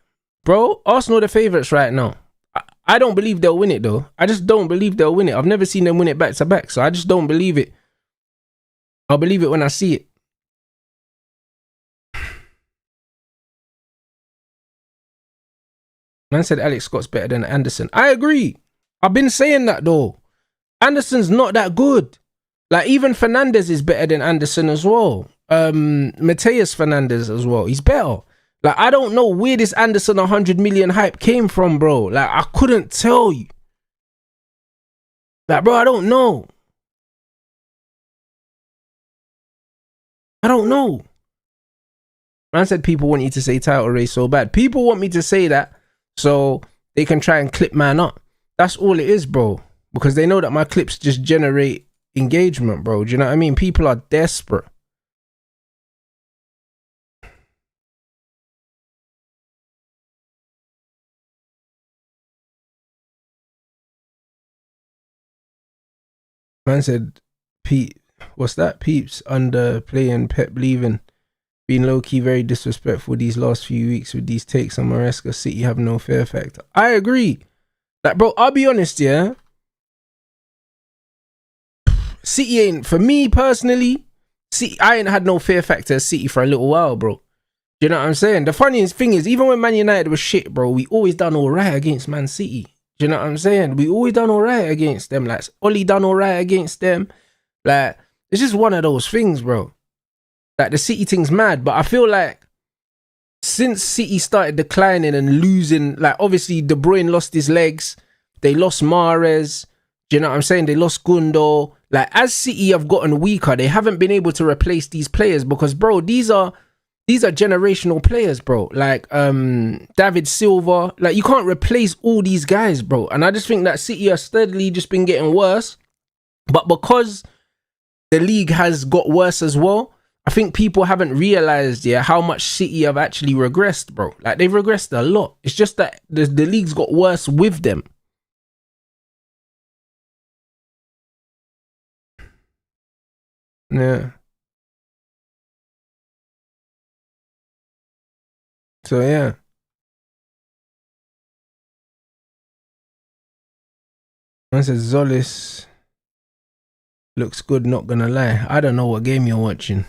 Bro, Arsenal are the favourites right now. I don't believe they'll win it though. I just don't believe they'll win it. I've never seen them win it back to back, so I just don't believe it. I'll believe it when I see it. Man said Alex Scott's better than Anderson. I agree. I've been saying that though. Anderson's not that good. Like even Fernandez is better than Anderson as well. Mateus Fernandez as well. He's better. Like I don't know where this Anderson 100 million hype came from, bro. Like I couldn't tell you. Like bro, I don't know. I don't know. Man said people want you to say title race so bad. People want me to say that so they can try and clip man up. That's all it is, bro. Because they know that my clips just generate engagement, bro. Do you know what I mean? People are desperate. Man said, Pete, what's that? Peeps underplaying, Pep leaving. Being low-key very disrespectful these last few weeks with these takes on Maresca. City have no fear factor. I agree. Like, bro, I'll be honest, yeah? City ain't, for me personally, City, I ain't had no fear factor at City for a little while, bro. Do you know what I'm saying? The funniest thing is, even when Man United was shit, bro, we always done all right against Man City. Do you know what I'm saying? We always done all right against them. Like, Oli done all right against them. Like, it's just one of those things, bro. Like, the City thing's mad, but I feel like since City started declining and losing, like, obviously, De Bruyne lost his legs. They lost Mahrez. Do you know what I'm saying? They lost Gundo. Like, as City have gotten weaker, they haven't been able to replace these players because, bro, these are generational players, bro. Like, David Silva. Like, you can't replace all these guys, bro. And I just think that City are steadily just been getting worse. But because the league has got worse as well, I think people haven't realised, yeah, how much City have actually regressed, bro. Like, they've regressed a lot. It's just that the league's got worse with them. Yeah. So, yeah. Man says Zolis looks good, not gonna lie. I don't know what game you're watching.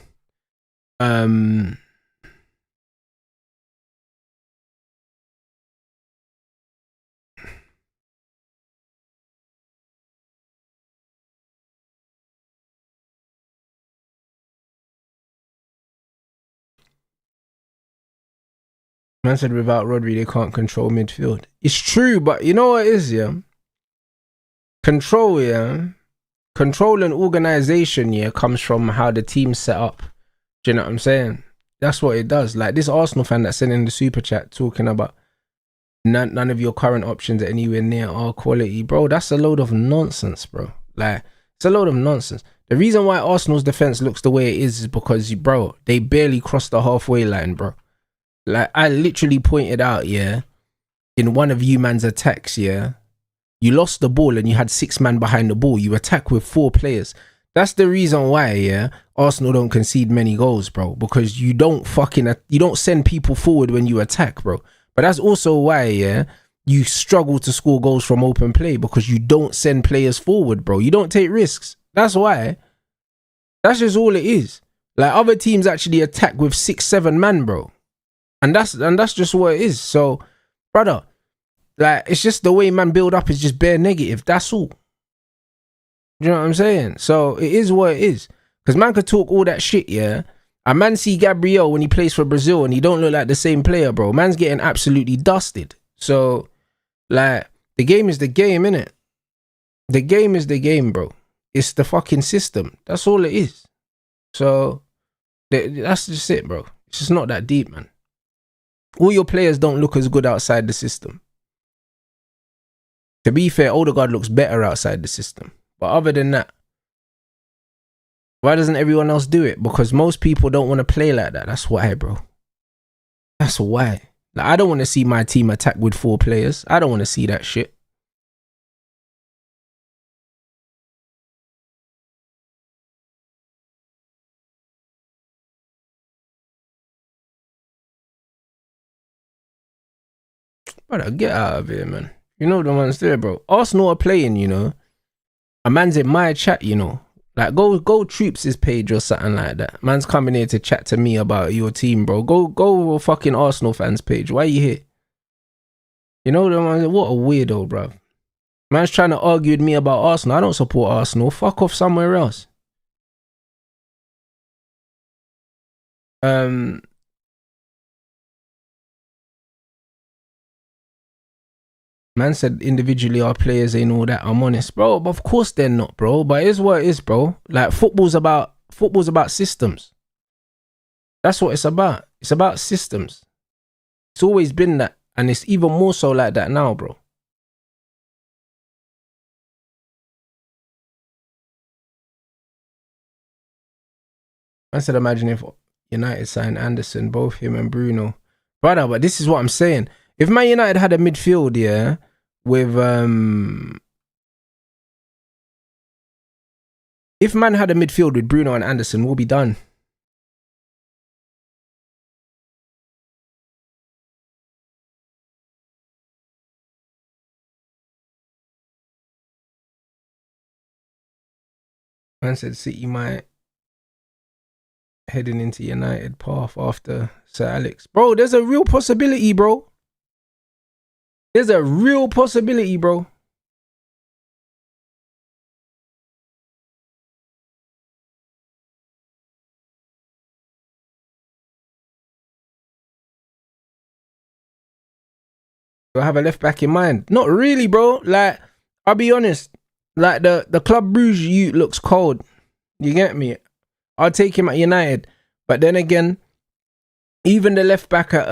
Man said without Rodri, they can't control midfield. It's true, but you know what it is, yeah? Control, yeah? Control and organisation, yeah, comes from how the team's set up. Do you know what I'm saying? That's what it does. Like this Arsenal fan that sent in the super chat talking about none of your current options are anywhere near our quality. Bro, that's a load of nonsense, bro. Like, it's a load of nonsense. The reason why Arsenal's defence looks the way it is because, bro, they barely crossed the halfway line, bro. Like, I literally pointed out, yeah, in one of you man's attacks, yeah, you lost the ball and you had 6 men behind the ball. You attack with 4 players. That's the reason why, yeah, Arsenal don't concede many goals, bro. Because you don't send people forward when you attack, bro. But that's also why, yeah, you struggle to score goals from open play because you don't send players forward, bro. You don't take risks. That's why. That's just all it is. Like, other teams actually attack with 6, 7 men, bro. And that's just what it is. So, brother, like, it's just the way man build up is just bare negative. That's all. You know what I'm saying? So it is what it is. Because man could talk all that shit, yeah. And man see Gabriel when he plays for Brazil and he don't look like the same player, bro. Man's getting absolutely dusted. So, like, the game is the game, innit? The game is the game, bro. It's the fucking system. That's all it is. So, that's just it, bro. It's just not that deep, man. All your players don't look as good outside the system. To be fair, Odegaard looks better outside the system. But other than that, why doesn't everyone else do it? Because most people don't want to play like that. That's why, bro. That's why. Like, I don't want to see my team attack with 4 players. I don't want to see that shit. Brother, get out of here, man. You know the ones there, bro. Arsenal are playing, you know. A man's in my chat, you know. Like, go Troops' page or something like that. Man's coming here to chat to me about your team, bro. Go fucking Arsenal fans page. Why you here? You know the ones. What a weirdo, bro. Man's trying to argue with me about Arsenal. I don't support Arsenal. Fuck off somewhere else. Man said individually our players ain't all that. I'm honest, bro. But of course they're not, bro. But it's what it is, bro. Like, football's about systems. That's what it's about. It's about systems. It's always been that. And it's even more so like that now, bro. I said, imagine if United signed Anderson, both him and Bruno. Brother, but this is what I'm saying. If Man United had a midfield, yeah, with if Man had a midfield with Bruno and Anderson, we'll be done. Man said City might heading into United path after Sir Alex. Bro, there's a real possibility, bro. There's a real possibility, bro. Do I have a left back in mind? Not really, bro. Like, I'll be honest. Like, the Club Brugge youth looks cold. You get me? I'll take him at United. But then again, even the left back at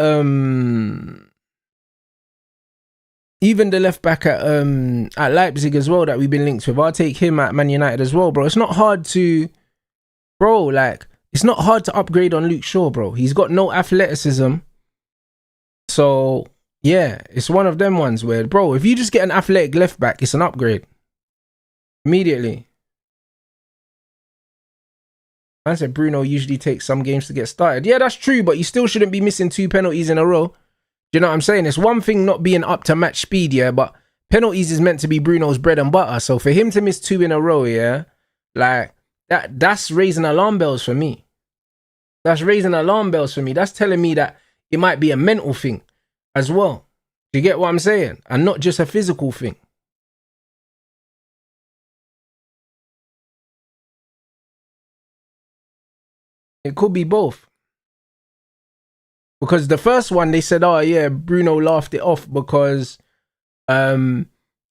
Leipzig as well that we've been linked with, I'll take him at Man United as well, bro. It's not hard to, bro, like, it's not hard to upgrade on Luke Shaw, bro. He's got no athleticism. So, yeah, it's one of them ones where, bro, if you just get an athletic left back, it's an upgrade. Immediately. I said Bruno usually takes some games to get started. Yeah, that's true, but you still shouldn't be missing 2 penalties in a row. Do you know what I'm saying? It's one thing not being up to match speed, yeah, but penalties is meant to be Bruno's bread and butter. So for him to miss 2 in a row, yeah, like, that's raising alarm bells for me. That's raising alarm bells for me. That's telling me that it might be a mental thing as well. Do you get what I'm saying? And not just a physical thing. It could be both. Because the first one, they said, oh yeah, Bruno laughed it off because, oh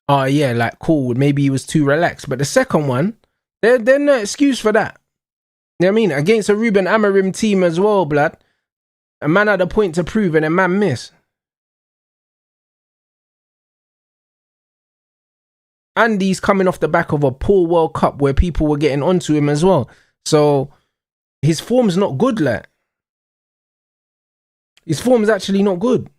yeah, like, cool, maybe he was too relaxed. But the second one, there's no excuse for that. You know what I mean? Against a Ruben Amorim team as well, blood. A man had a point to prove and a man missed. And he's coming off the back of a poor World Cup where people were getting onto him as well. So his form's not good, like. His form's actually not good.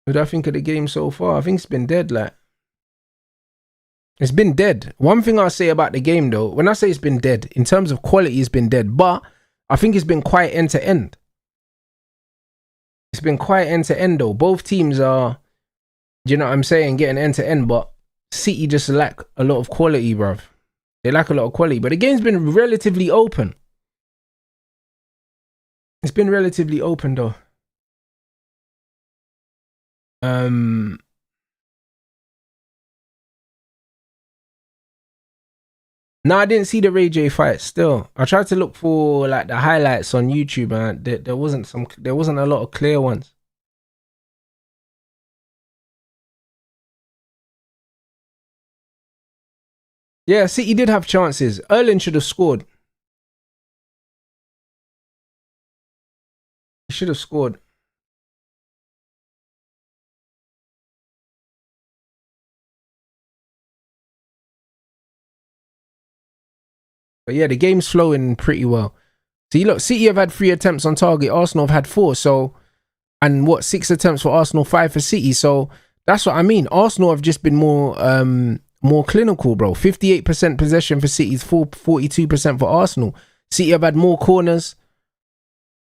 What do I think of the game so far? I think it's been dead, like. It's been dead. One thing I'll say about the game, though, when I say it's been dead, in terms of quality, it's been dead. But I think it's been quite end to end. It's been quite end to end, though. Both teams are, do you know what I'm saying, getting end to end. But City just lack a lot of quality, bruv. They lack a lot of quality. But the game's been relatively open. It's been relatively open, though. No, I didn't see the Ray J fight. Still, I tried to look for like the highlights on YouTube, and there wasn't a lot of clear ones. Yeah, City did have chances. Erling should have scored. He should have scored. But yeah, the game's flowing pretty well. See, look, City have had 3 attempts on target. Arsenal have had 4. So, and what, 6 attempts for Arsenal, 5 for City. So that's what I mean. Arsenal have just been more clinical, bro. 58% possession for City's 42% for Arsenal. City have had more corners.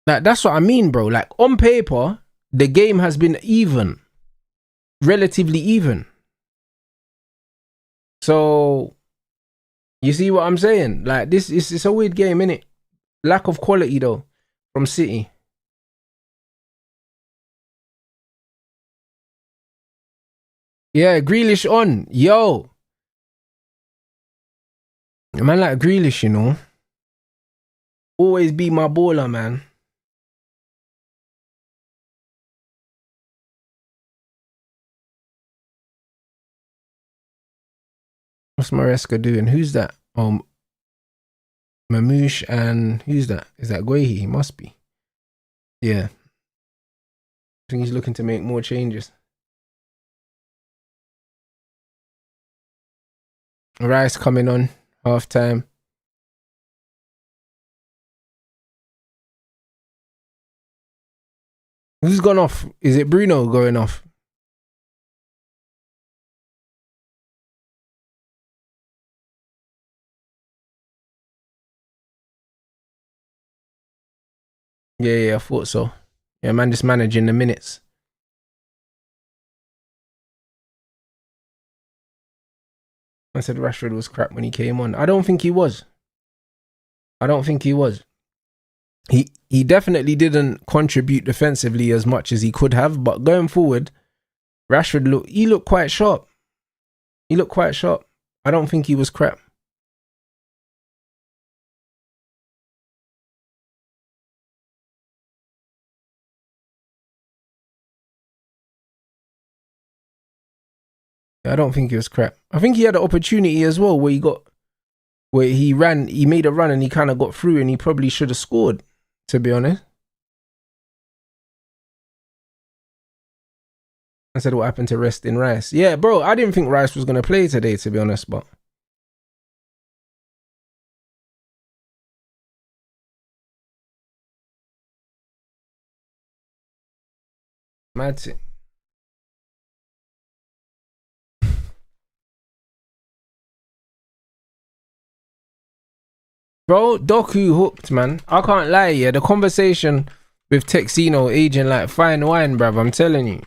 Like, that's what I mean, bro. Like, on paper, the game has been even. Relatively even. So, you see what I'm saying? Like, this is it's a weird game, innit? Lack of quality, though, from City. Yeah, Grealish on. Yo. A man like Grealish, you know. Always be my baller, man. What's Maresca doing? Who's that? Mamouche and who's that? Is that Guehi? He must be. Yeah. I think he's looking to make more changes. Rice coming on half time. Who's gone off? Is it Bruno going off? Yeah, I thought so. Yeah, man, just managing the minutes. I said Rashford was crap when he came on. I don't think he was. He definitely didn't contribute defensively as much as he could have, but going forward, Rashford looked quite sharp. I don't think he was crap. I don't think he was crap. I think he had an opportunity as well where he made a run and he kind of got through and he probably should have scored, to be honest. I said what happened to rest in Rice. Yeah, bro, I didn't think Rice was going to play today, to be honest, but mad sick. Bro, Doku hooked, man. I can't lie, yeah. The conversation with Texino aging like fine wine, bruv. I'm telling you.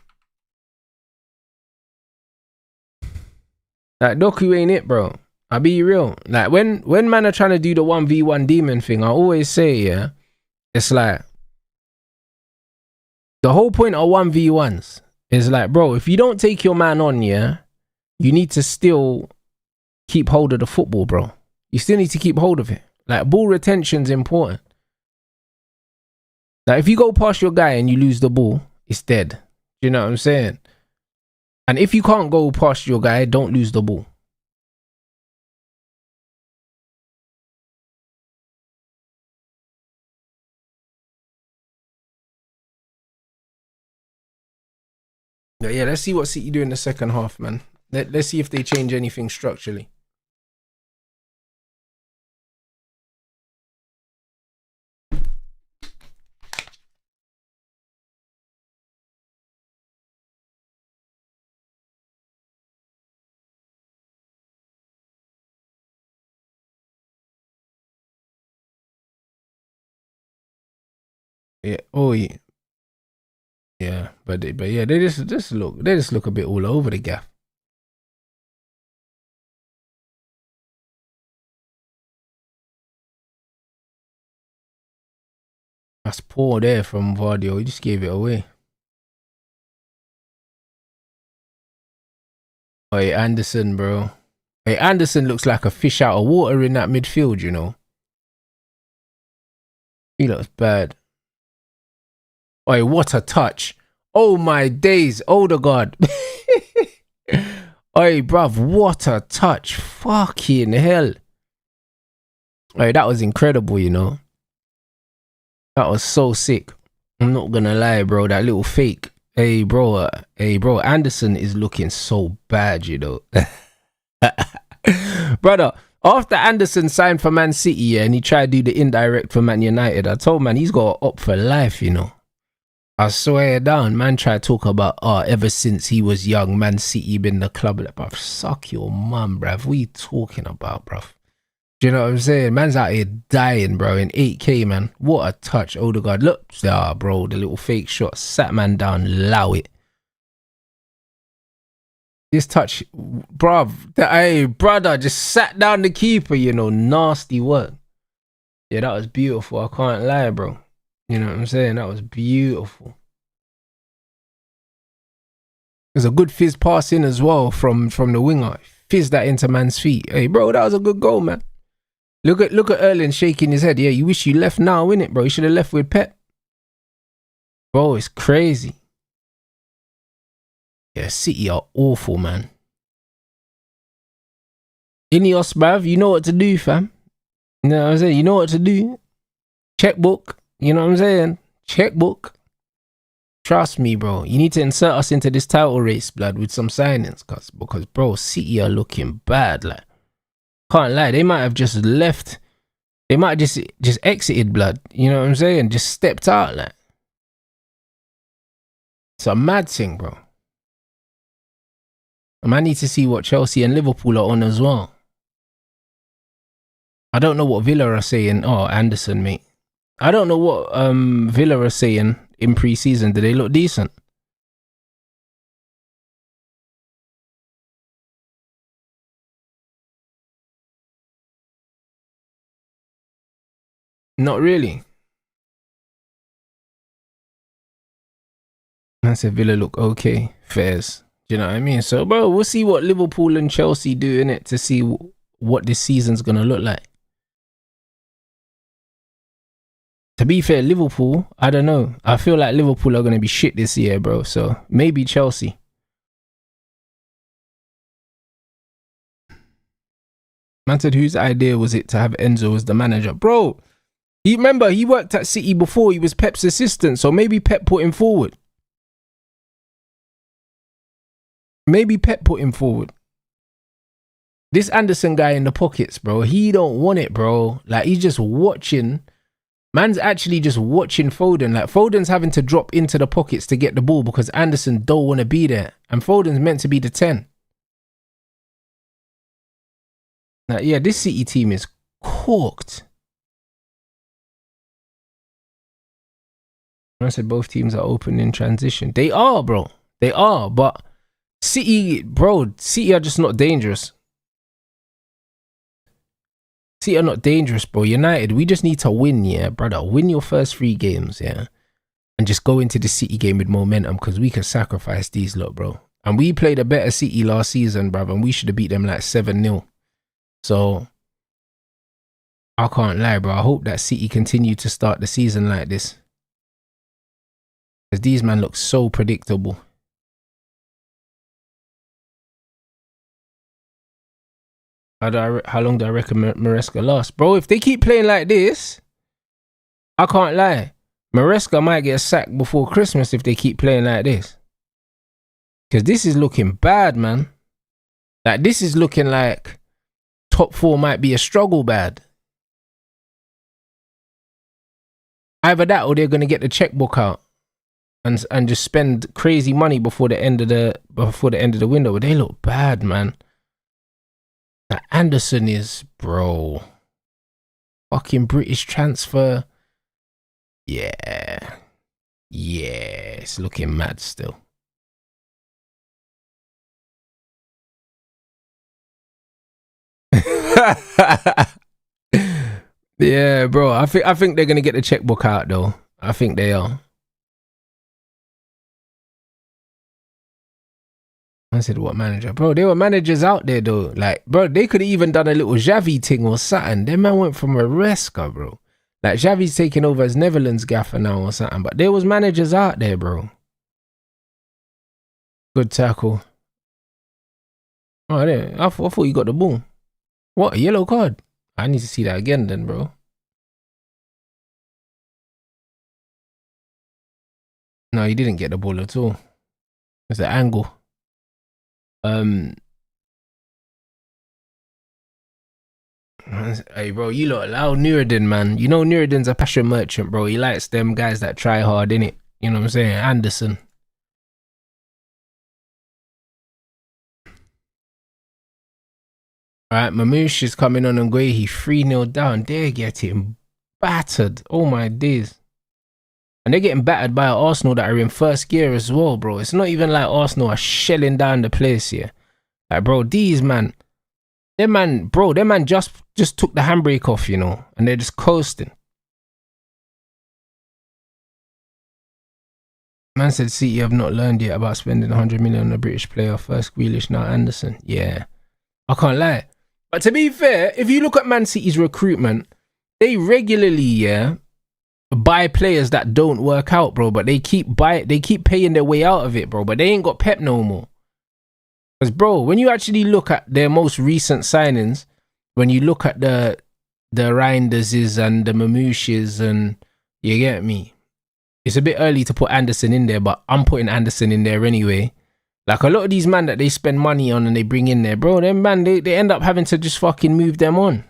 Like, Doku ain't it, bro. I'll be real. Like, when man are trying to do the 1v1 demon thing, I always say, yeah, it's like, the whole point of 1v1s is like, bro, if you don't take your man on, yeah, you need to still keep hold of the football, bro. You still need to keep hold of it. Like, ball retention's important. Like, if you go past your guy and you lose the ball, it's dead. You know what I'm saying? And if you can't go past your guy, don't lose the ball. Yeah, let's see what City do in the second half, man. Let's see if they change anything structurally. Yeah. Oh yeah. Yeah, but yeah, they just look a bit all over the gaff. That's poor there from Vardio. He just gave it away. Hey, Anderson, bro. Hey, Anderson looks like a fish out of water in that midfield, you know. He looks bad. Hey, what a touch. Oh my days, Odegaard. Hey, bruv, what a touch. Fucking hell. Like, that was incredible, you know. That was so sick. I'm not gonna lie, bro. That little fake. Hey, bro. Anderson is looking so bad, you know. Brother, after Anderson signed for Man City, yeah, and he tried to do the indirect for Man United, I told man he's got up for life, you know. I swear down, man tried to talk about, ever since he was young, Man City been the club. Like, bruv, suck your mum, bruv. What are you talking about, bruv? Do you know what I'm saying? Man's out here dying, bro, in 8K, man. What a touch. Odegaard, look. Bro, the little fake shot. Sat man down, allow it. This touch, bruv. Hey, brother, just sat down the keeper, you know. Nasty work. Yeah, that was beautiful. I can't lie, bro. You know what I'm saying? That was beautiful. There's a good fizz pass in as well from the winger. Fizz that into man's feet. Hey, bro, that was a good goal, man. Look at Erling shaking his head. Yeah, you wish you left now, innit, bro? You should have left with Pep. Bro, it's crazy. Yeah, City are awful, man. Ineos, bruv, you know what to do, fam. You know what I'm saying? You know what to do. Checkbook. You know what I'm saying? Checkbook. Trust me, bro. You need to insert us into this title race, blood, with some signings. Because, bro, City are looking bad, like. Can't lie, they might have just left. They might have just exited, blood. You know what I'm saying? Just stepped out, like. It's a mad thing, bro. And I need to see what Chelsea and Liverpool are on as well. I don't know what Villa are saying. Oh, Anderson, mate. I don't know what Villa are saying in pre-season. Do they look decent? Not really. I said Villa look okay. Fairs. Do you know what I mean? So, bro, we'll see what Liverpool and Chelsea do in it to see what this season's going to look like. To be fair, Liverpool, I don't know. I feel like Liverpool are going to be shit this year, bro. So, maybe Chelsea. Man said, whose idea was it to have Enzo as the manager? Bro, remember, he worked at City before. He was Pep's assistant. So, maybe Pep put him forward. Maybe Pep put him forward. This Anderson guy in the pockets, bro, he don't want it, bro. Like, he's just watching. Man's actually just watching Foden. Like, Foden's having to drop into the pockets to get the ball because Anderson don't want to be there. And Foden's meant to be the 10. Like, yeah, this City team is corked. I said both teams are open in transition. They are, bro. They are, but City, bro, City are just not dangerous. City are not dangerous, bro. United, we just need to win, yeah, brother. Win your first 3 games, yeah. And just go into the City game with momentum because we can sacrifice these lot, bro. And we played a better City last season, brother, and we should have beat them like 7-0. So, I can't lie, bro. I hope that City continue to start the season like this. Because these man look so predictable. How long do I reckon Maresca lasts? Bro, if they keep playing like this, I can't lie. Maresca might get sacked before Christmas if they keep playing like this. Because this is looking bad, man. Like, this is looking like top 4 might be a struggle bad. Either that or they're going to get the checkbook out and just spend crazy money before the end of the window. But they look bad, man. That Anderson is, bro. Fucking British transfer. Yeah. Yeah, it's looking mad still. Yeah, bro. I think they're gonna get the checkbook out though. I think they are. I said, what manager? Bro, there were managers out there though. Like, bro, they could have even done a little Xavi thing or something. Them man went from Maresca, bro. Like, Xavi's taking over as Netherlands gaffer now or something. But there was managers out there, bro. Good tackle. Oh, there. I thought you got the ball. What, a yellow card? I need to see that again then, bro. No, he didn't get the ball at all. It's the angle. Hey, bro, you lot allow Nuruddin, man. You know Nuruddin's a passion merchant, bro. He likes them guys that try hard, innit? You know what I'm saying? Anderson. Alright, Mamouche is coming on and Guehi 3-0 down. They're getting battered. Oh my days. And they're getting battered by Arsenal that are in first gear as well, bro. It's not even like Arsenal are shelling down the place here. Like, bro, these man, them man just took the handbrake off, you know, and they're just coasting. Man said City have not learned yet about spending 100 million on a British player. First Grealish, now Anderson. Yeah, I can't lie. But to be fair, if you look at Man City's recruitment, they regularly, buy players that don't work out, bro. But they keep paying their way out of it, bro. But they ain't got Pep no more. Because, bro, when you actually look at their most recent signings, when you look at the Reinderses and the Mamouches, and you get me, it's a bit early to put Anderson in there, but I'm putting Anderson in there anyway. Like, a lot of these man that they spend money on and they bring in there, bro, them man, they end up having to just fucking move them on.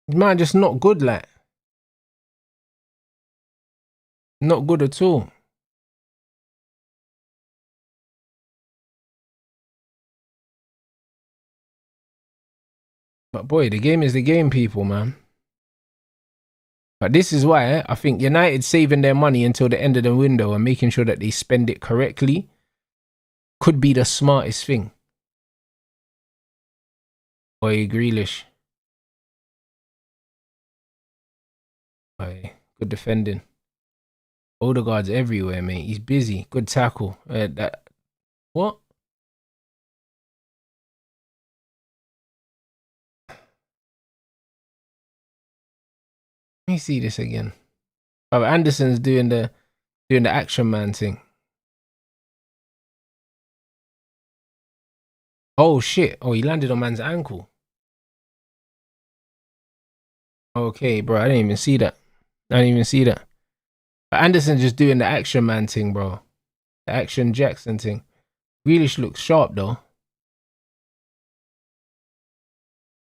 Man, just not good, like. Not good at all. But boy, the game is the game, people, man. But this is why I think United saving their money until the end of the window and making sure that they spend it correctly could be the smartest thing. Boy, Grealish. Boy, good defending. Odegaard's everywhere, mate. He's busy. Good tackle. What? Let me see this again. Oh, Anderson's doing the action man thing. Oh shit! Oh, he landed on man's ankle. Okay, bro. I didn't even see that. But Anderson's just doing the action man thing, bro. The action Jackson thing. Grealish looks sharp though.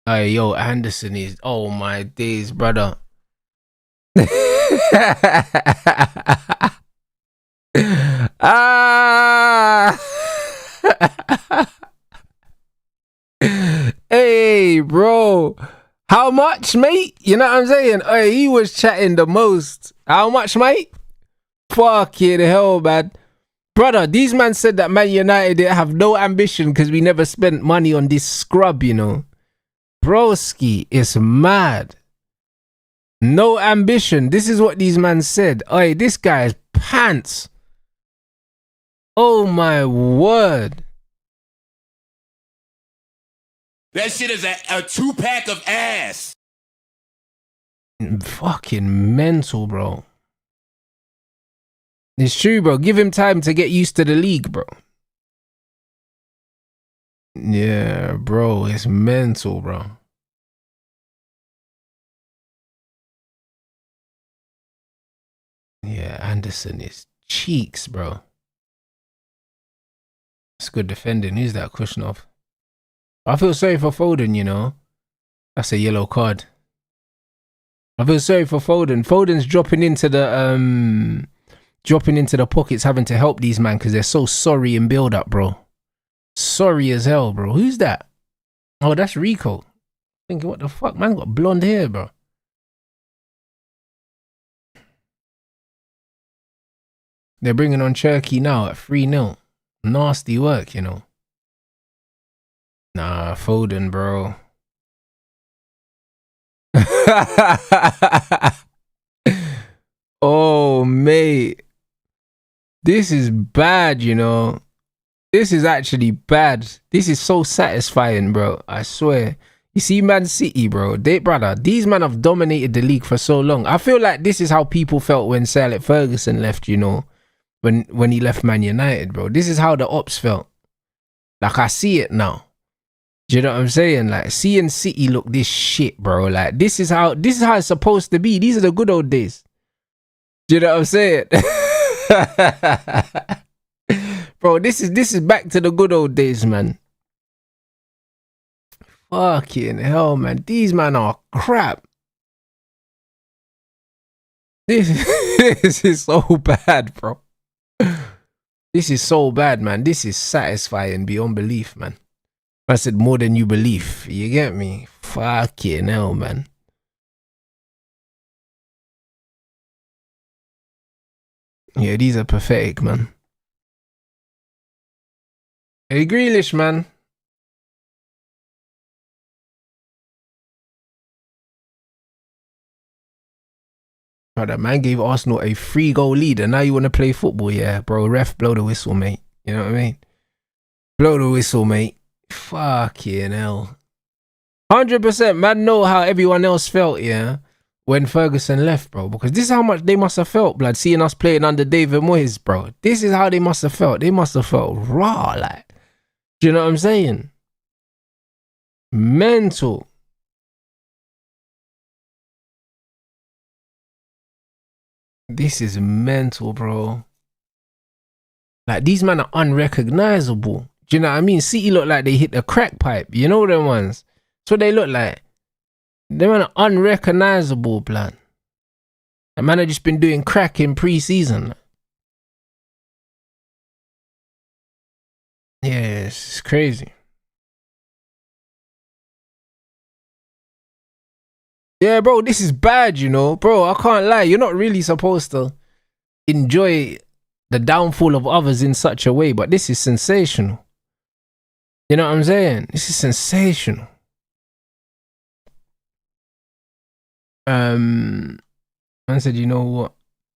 Hey, yo, Anderson is. Oh my days, brother. Hey, bro. How much, mate? You know what I'm saying? Hey, he was chatting the most. How much, mate? Fucking hell, man. Brother, these men said that Man United didn't have no ambition because we never spent money on this scrub, you know. Broski is mad. No ambition. This is what these men said. Oi, this guy's pants. Oh my word. That shit is a 2-pack of ass. Fucking mental, bro. It's true, bro. Give him time to get used to the league, bro. Yeah, bro. It's mental, bro. Yeah, Anderson is cheeks, bro. It's good defending. Who's that? Kushnov. I feel sorry for Foden, you know. That's a yellow card. I feel sorry for Foden. Foden's dropping into the pockets, having to help these man because they're so sorry in build up, bro. Sorry as hell, bro. Who's that? Oh, that's Rico. Thinking, what the fuck, man? Got blonde hair, bro. They're bringing on Cherky now at 3-0. Nasty work, you know. Nah, Foden, bro. Oh, mate. This is bad, you know. This is actually bad. This is so satisfying, bro. I swear. You see Man City, bro. These men have dominated the league for so long. I feel like this is how people felt when Sir Alex Ferguson left, you know. When he left Man United, bro. This is how the ops felt. Like, I see it now. Do you know what I'm saying? Like, seeing City look this shit, bro. Like, this is how it's supposed to be. These are the good old days. Do you know what I'm saying? Bro, this is back to the good old days, man. Fucking hell, man. These men are crap. This is so bad, bro. This is so bad, man. This is satisfying beyond belief, man. I said more than you believe. You get me? Fucking hell, man. Yeah, these are pathetic, man. Hey, Grealish, man. Brother, man gave Arsenal a 3-goal lead and now you want to play football? Yeah, bro. Ref, blow the whistle, mate. You know what I mean? Blow the whistle, mate. Fucking hell. 100%, man, know how everyone else felt, yeah, when Ferguson left, bro. Because this is how much they must have felt, blood, seeing us playing under David Moyes, bro. This is how they must have felt. They must have felt raw, like. Do you know what I'm saying? Mental. This is mental, bro. Like, these men are unrecognizable. Do you know what I mean? City look like they hit the crack pipe. You know them ones? That's what they look like. They are unrecognizable, blood. That man have just been doing crack in pre-season. Yeah, it's crazy. Yeah, bro, this is bad, you know. Bro, I can't lie. You're not really supposed to enjoy the downfall of others in such a way, but this is sensational. You know what I'm saying? This is sensational. Man said, you know what?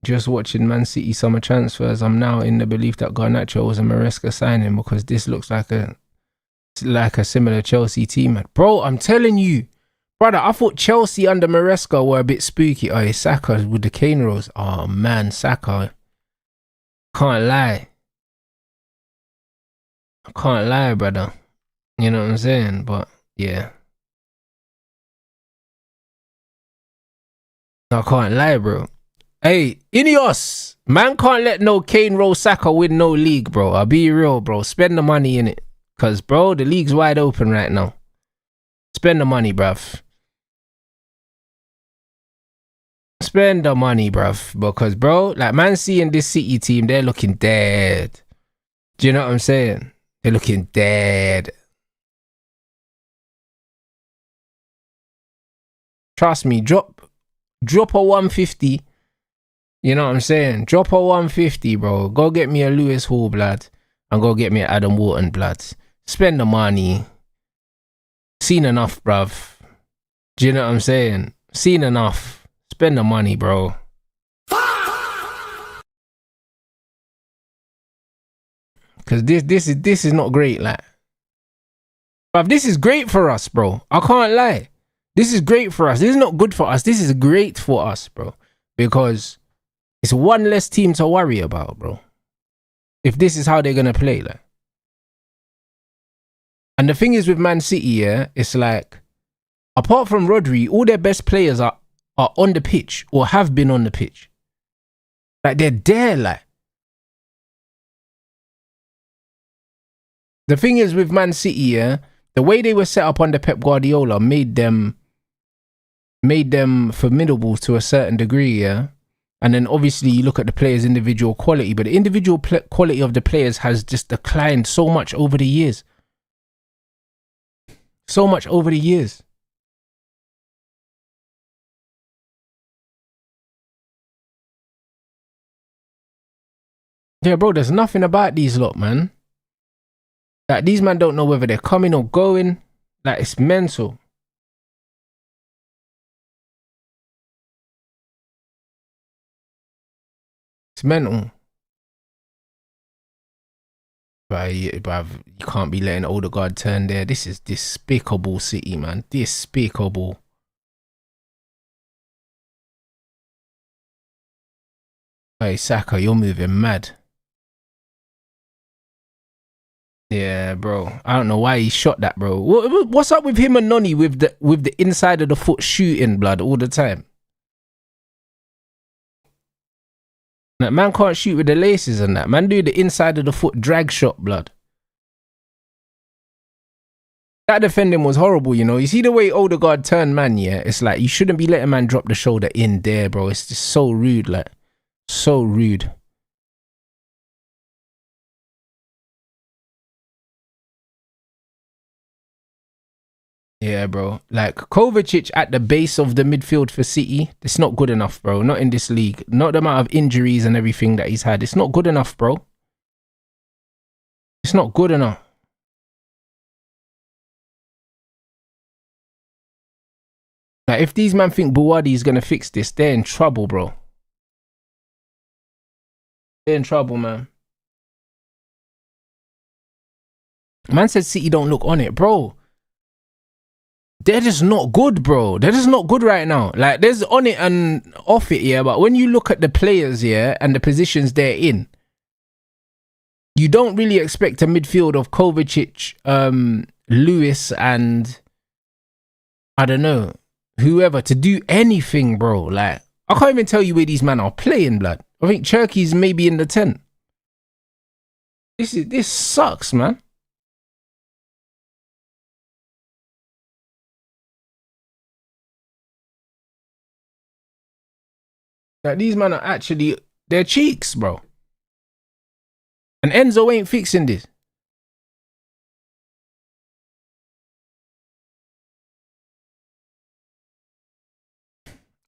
Just watching Man City summer transfers, I'm now in the belief that Garnacho was a Maresca signing because this looks like a similar Chelsea team. Bro, I'm telling you, brother, I thought Chelsea under Maresca were a bit spooky. Oh, Saka with the cane rolls. Oh man, Saka. Can't lie. I can't lie, brother. You know what I'm saying? But yeah. I can't lie, bro. Hey, Ineos, man can't let no Kane roll Saka win no league, bro. I'll be real, bro. Spend the money in it. Because, bro, the league's wide open right now. Spend the money, bruv. Spend the money, bruv. Because, bro, like, man seeing this City team, they're looking dead. Do you know what I'm saying? They're looking dead. Trust me, drop a 150. You know what I'm saying? Drop a 150, bro. Go get me a Lewis Hall, blood. And go get me an Adam Wharton, blood. Spend the money. Seen enough, bruv. Do you know what I'm saying? Seen enough. Spend the money, bro. Because this is not great, like. Bruv, this is great for us, bro. I can't lie. This is great for us. This is not good for us. This is great for us, bro. Because it's one less team to worry about, bro. If this is how they're going to play, like. And the thing is with Man City, yeah, it's like, apart from Rodri, all their best players are on the pitch or have been on the pitch. Like, they're there, like. The thing is with Man City, yeah, the way they were set up under Pep Guardiola made them formidable to a certain degree, yeah. And then obviously you look at the players' individual quality, but the individual quality of the players has just declined so much over the years. So much over the years. Yeah, bro, there's nothing about these lot, man. Like, these men don't know whether they're coming or going. Like, it's mental. It's mental. But you can't be letting Odegaard turn there. This is despicable, City, man. Despicable. Hey, Saka, you're moving mad. Yeah, bro. I don't know why he shot that, bro. What's up with him and Noni with the inside of the foot shooting, blood, all the time? That man can't shoot with the laces and that. Man do the inside of the foot drag shot, blood. That defending was horrible, you know. You see the way Odegaard turned, man, yeah? It's like, you shouldn't be letting man drop the shoulder in there, bro. It's just so rude, like. So rude. Yeah, bro. Like, Kovacic at the base of the midfield for City, it's not good enough, bro. Not in this league. Not the amount of injuries and everything that he's had. It's not good enough, bro. It's not good enough. Like, if these men think Buwadi is going to fix this, they're in trouble, bro. They're in trouble, man. Man said City don't look on it, bro. They're just not good, bro. They're just not good right now. Like, there's on it and off it, yeah. But when you look at the players, yeah, and the positions they're in, you don't really expect a midfield of Kovacic, Lewis, and I don't know, whoever to do anything, bro. Like, I can't even tell you where these men are playing, blood. I think Cherky's maybe in the 10. This sucks, man. Like, these men are actually, they're cheeks, bro. And Enzo ain't fixing this.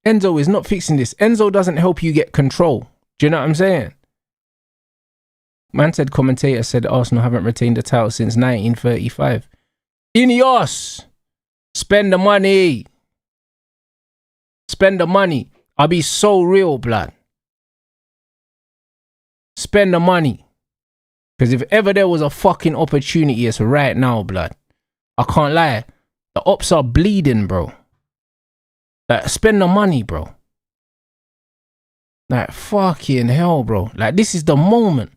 Enzo is not fixing this. Enzo doesn't help you get control. Do you know what I'm saying? Man said, commentator said Arsenal haven't retained the title since 1935. Ineos! Spend the money. Spend the money. I'll be so real, blood. Spend the money. Because if ever there was a fucking opportunity, it's right now, blood. I can't lie. The ops are bleeding, bro. Like, spend the money, bro. Like, fucking hell, bro. Like, this is the moment.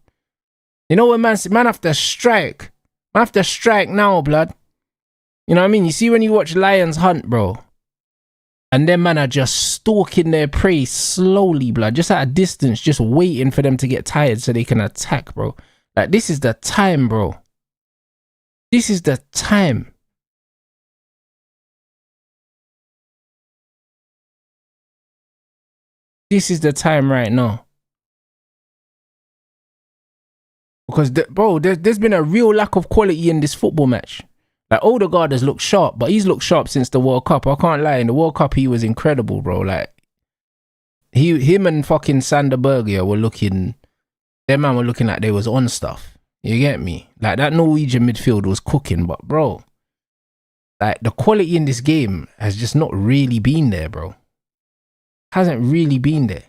You know what, man have to strike. Man have to strike now, blood. You know what I mean? You see when you watch Lions hunt, bro, and them man are just stalking their prey slowly, blood, just at a distance, just waiting for them to get tired so they can attack, bro. Like, this is the time, bro. This is the time. This is the time right now. Because, bro, there's been a real lack of quality in this football match. Like, Odegaard has looked sharp, but he's looked sharp since the World Cup. I can't lie. In the World Cup, he was incredible, bro. Like, him and fucking Sander Berge were looking, them man were looking like they was on stuff. You get me? Like, that Norwegian midfield was cooking, but, bro, like, the quality in this game has just not really been there, bro. Hasn't really been there.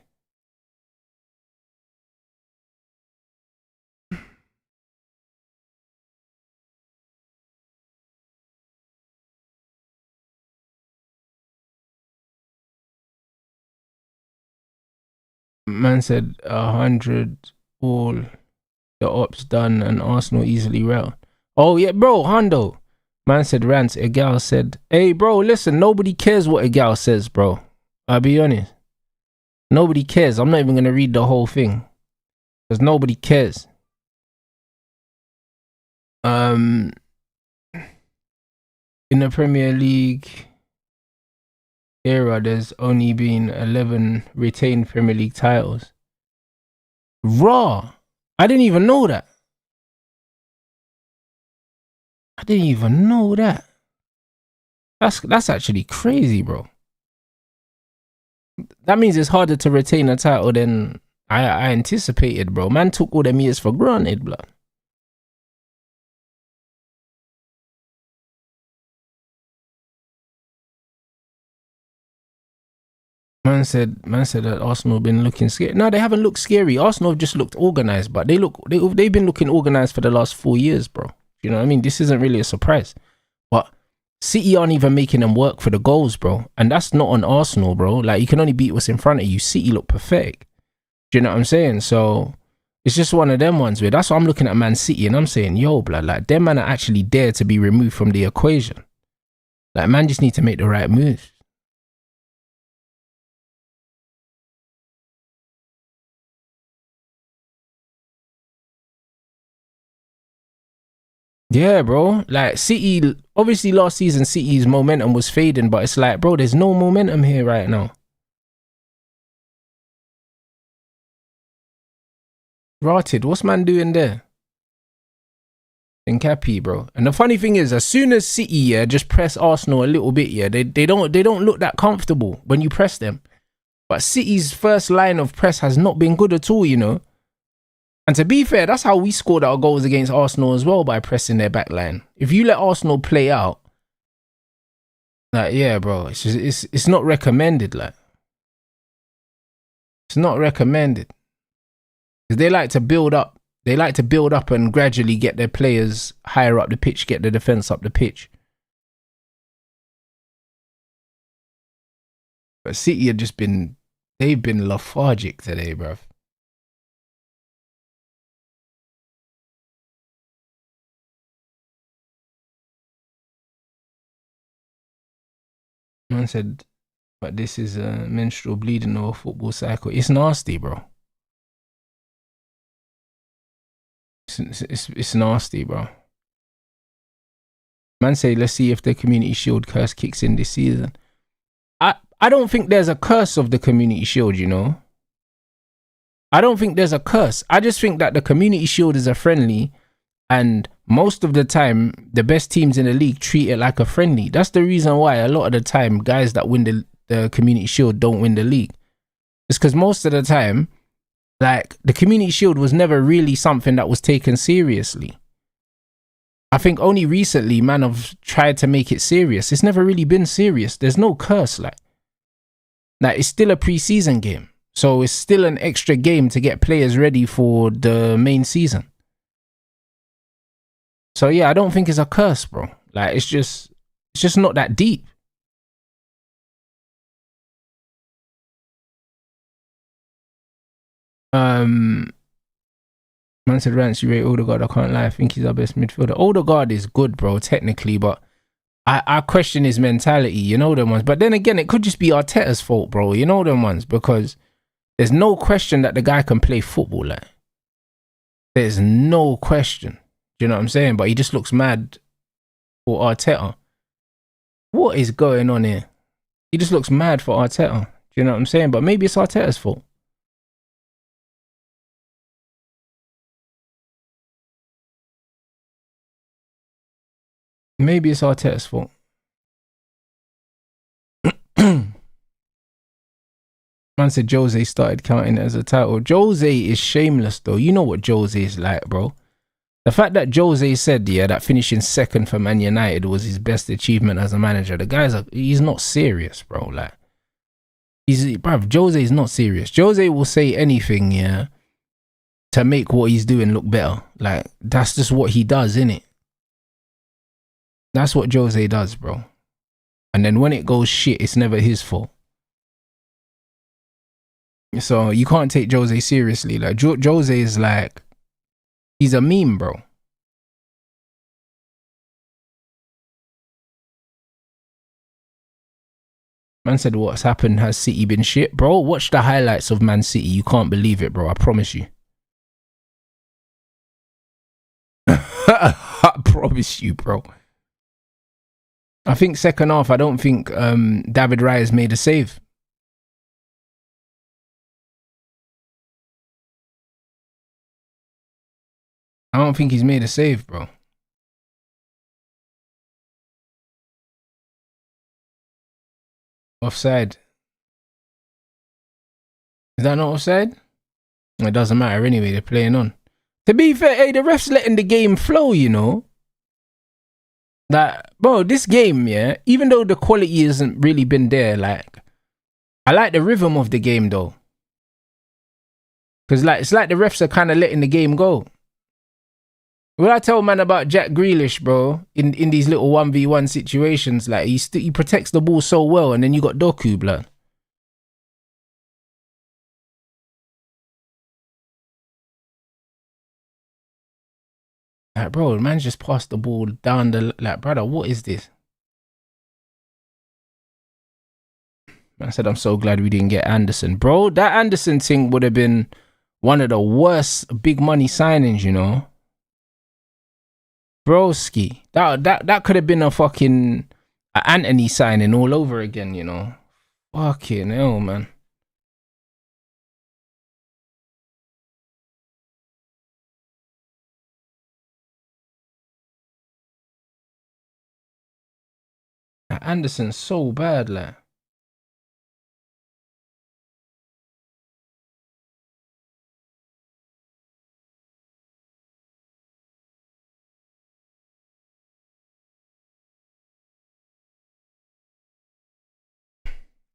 Man said 100 all the ops done and Arsenal easily round. Oh yeah, bro, Hondo. Man said rants. Egal said, hey bro, listen, nobody cares what Egal says, bro. I'll be honest. Nobody cares. I'm not even gonna read the whole thing. Because nobody cares. In the Premier League era, there's only been 11 retained Premier League titles. Raw. I didn't even know that. I didn't even know that. That's actually crazy, bro. That means it's harder to retain a title than I anticipated, bro. Man took all them years for granted, blood. Man said that Arsenal have been looking scary. No, they haven't looked scary. Arsenal have just looked organized, but they've been looking organized for the last 4 years, bro. You know what I mean? This isn't really a surprise. But City aren't even making them work for the goals, bro. And that's not on Arsenal, bro. Like, you can only beat what's in front of you. City look pathetic. Do you know what I'm saying? So It's just one of them ones where that's why I'm looking at Man City and I'm saying, yo, blood, like them man are actually dare to be removed from the equation. Like man just need to make the right moves. Yeah, bro. Like City, obviously last season City's momentum was fading, but it's like, bro, there's no momentum here right now. Rotted, what's man doing there? Nkapi, bro. And the funny thing is, as soon as City, just press Arsenal a little bit, they don't look that comfortable when you press them. But City's first line of press has not been good at all, you know. And to be fair, that's how we scored our goals against Arsenal as well, by pressing their back line. If you let Arsenal play out, like, yeah, bro, it's not recommended, like. It's not recommended. Because they like to build up. They like to build up and gradually get their players higher up the pitch, get the defence up the pitch. But City have just been, they've been lethargic today, bruv. Man said, but this is a menstrual bleeding or a football cycle. It's nasty, bro. It's nasty, bro. Man say, let's see if the Community Shield curse kicks in this season. I don't think there's a curse of the Community Shield, you know. I don't think there's a curse. I just think that the Community Shield is a friendly, and most of the time, the best teams in the league treat it like a friendly. That's the reason why a lot of the time, guys that win the Community Shield don't win the league. It's because most of the time, like, the Community Shield was never really something that was taken seriously. I think only recently, man, have tried to make it serious. It's never really been serious. There's no curse, like it's still a pre-season game. So it's still an extra game to get players ready for the main season. So yeah, I don't think it's a curse, bro. Like, it's just not that deep. Man said, Rance, you rate Odegaard. I can't lie. I think he's our best midfielder. Odegaard is good, bro, technically, but I question his mentality, you know them ones. But then again, it could just be Arteta's fault, bro, you know them ones, because there's no question that the guy can play football, like. There's no question. Do you know what I'm saying? But he just looks mad for Arteta. What is going on here? He just looks mad for Arteta. Do you know what I'm saying? But maybe it's Arteta's fault. Maybe it's Arteta's fault. Man said Jose started counting it as a title. Jose is shameless, though. You know what Jose is like, bro. The fact that Jose said, that finishing second for Man United was his best achievement as a manager. The guy's he's not serious, bro. Like, Jose is not serious. Jose will say anything, to make what he's doing look better. Like, that's just what he does, innit? That's what Jose does, bro. And then when it goes shit, it's never his fault. So you can't take Jose seriously. Like, Jose is like, he's a meme, bro. Man said, what's happened? Has City been shit? Bro, watch the highlights of Man City. You can't believe it, bro. I promise you. I promise you, bro. I think second half, I don't think David Raya made a save. I don't think he's made a save, bro. Offside. Is that not offside? It doesn't matter anyway, they're playing on. To be fair, hey, the ref's letting the game flow, you know. That, bro, this game, even though the quality hasn't really been there, like, I like the rhythm of the game, though. Because, like, it's like the refs are kind of letting the game go. When I tell man about Jack Grealish, bro, in these little 1v1 situations, like, he protects the ball so well, and then you got Doku, blood. Like, bro, man just passed the ball down the... Like, brother, what is this? I said, I'm so glad we didn't get Anderson. Bro, that Anderson thing would have been one of the worst big money signings, you know? Broski. That could have been a fucking Anthony signing all over again, you know? Fucking hell, man. Anderson's so bad, like.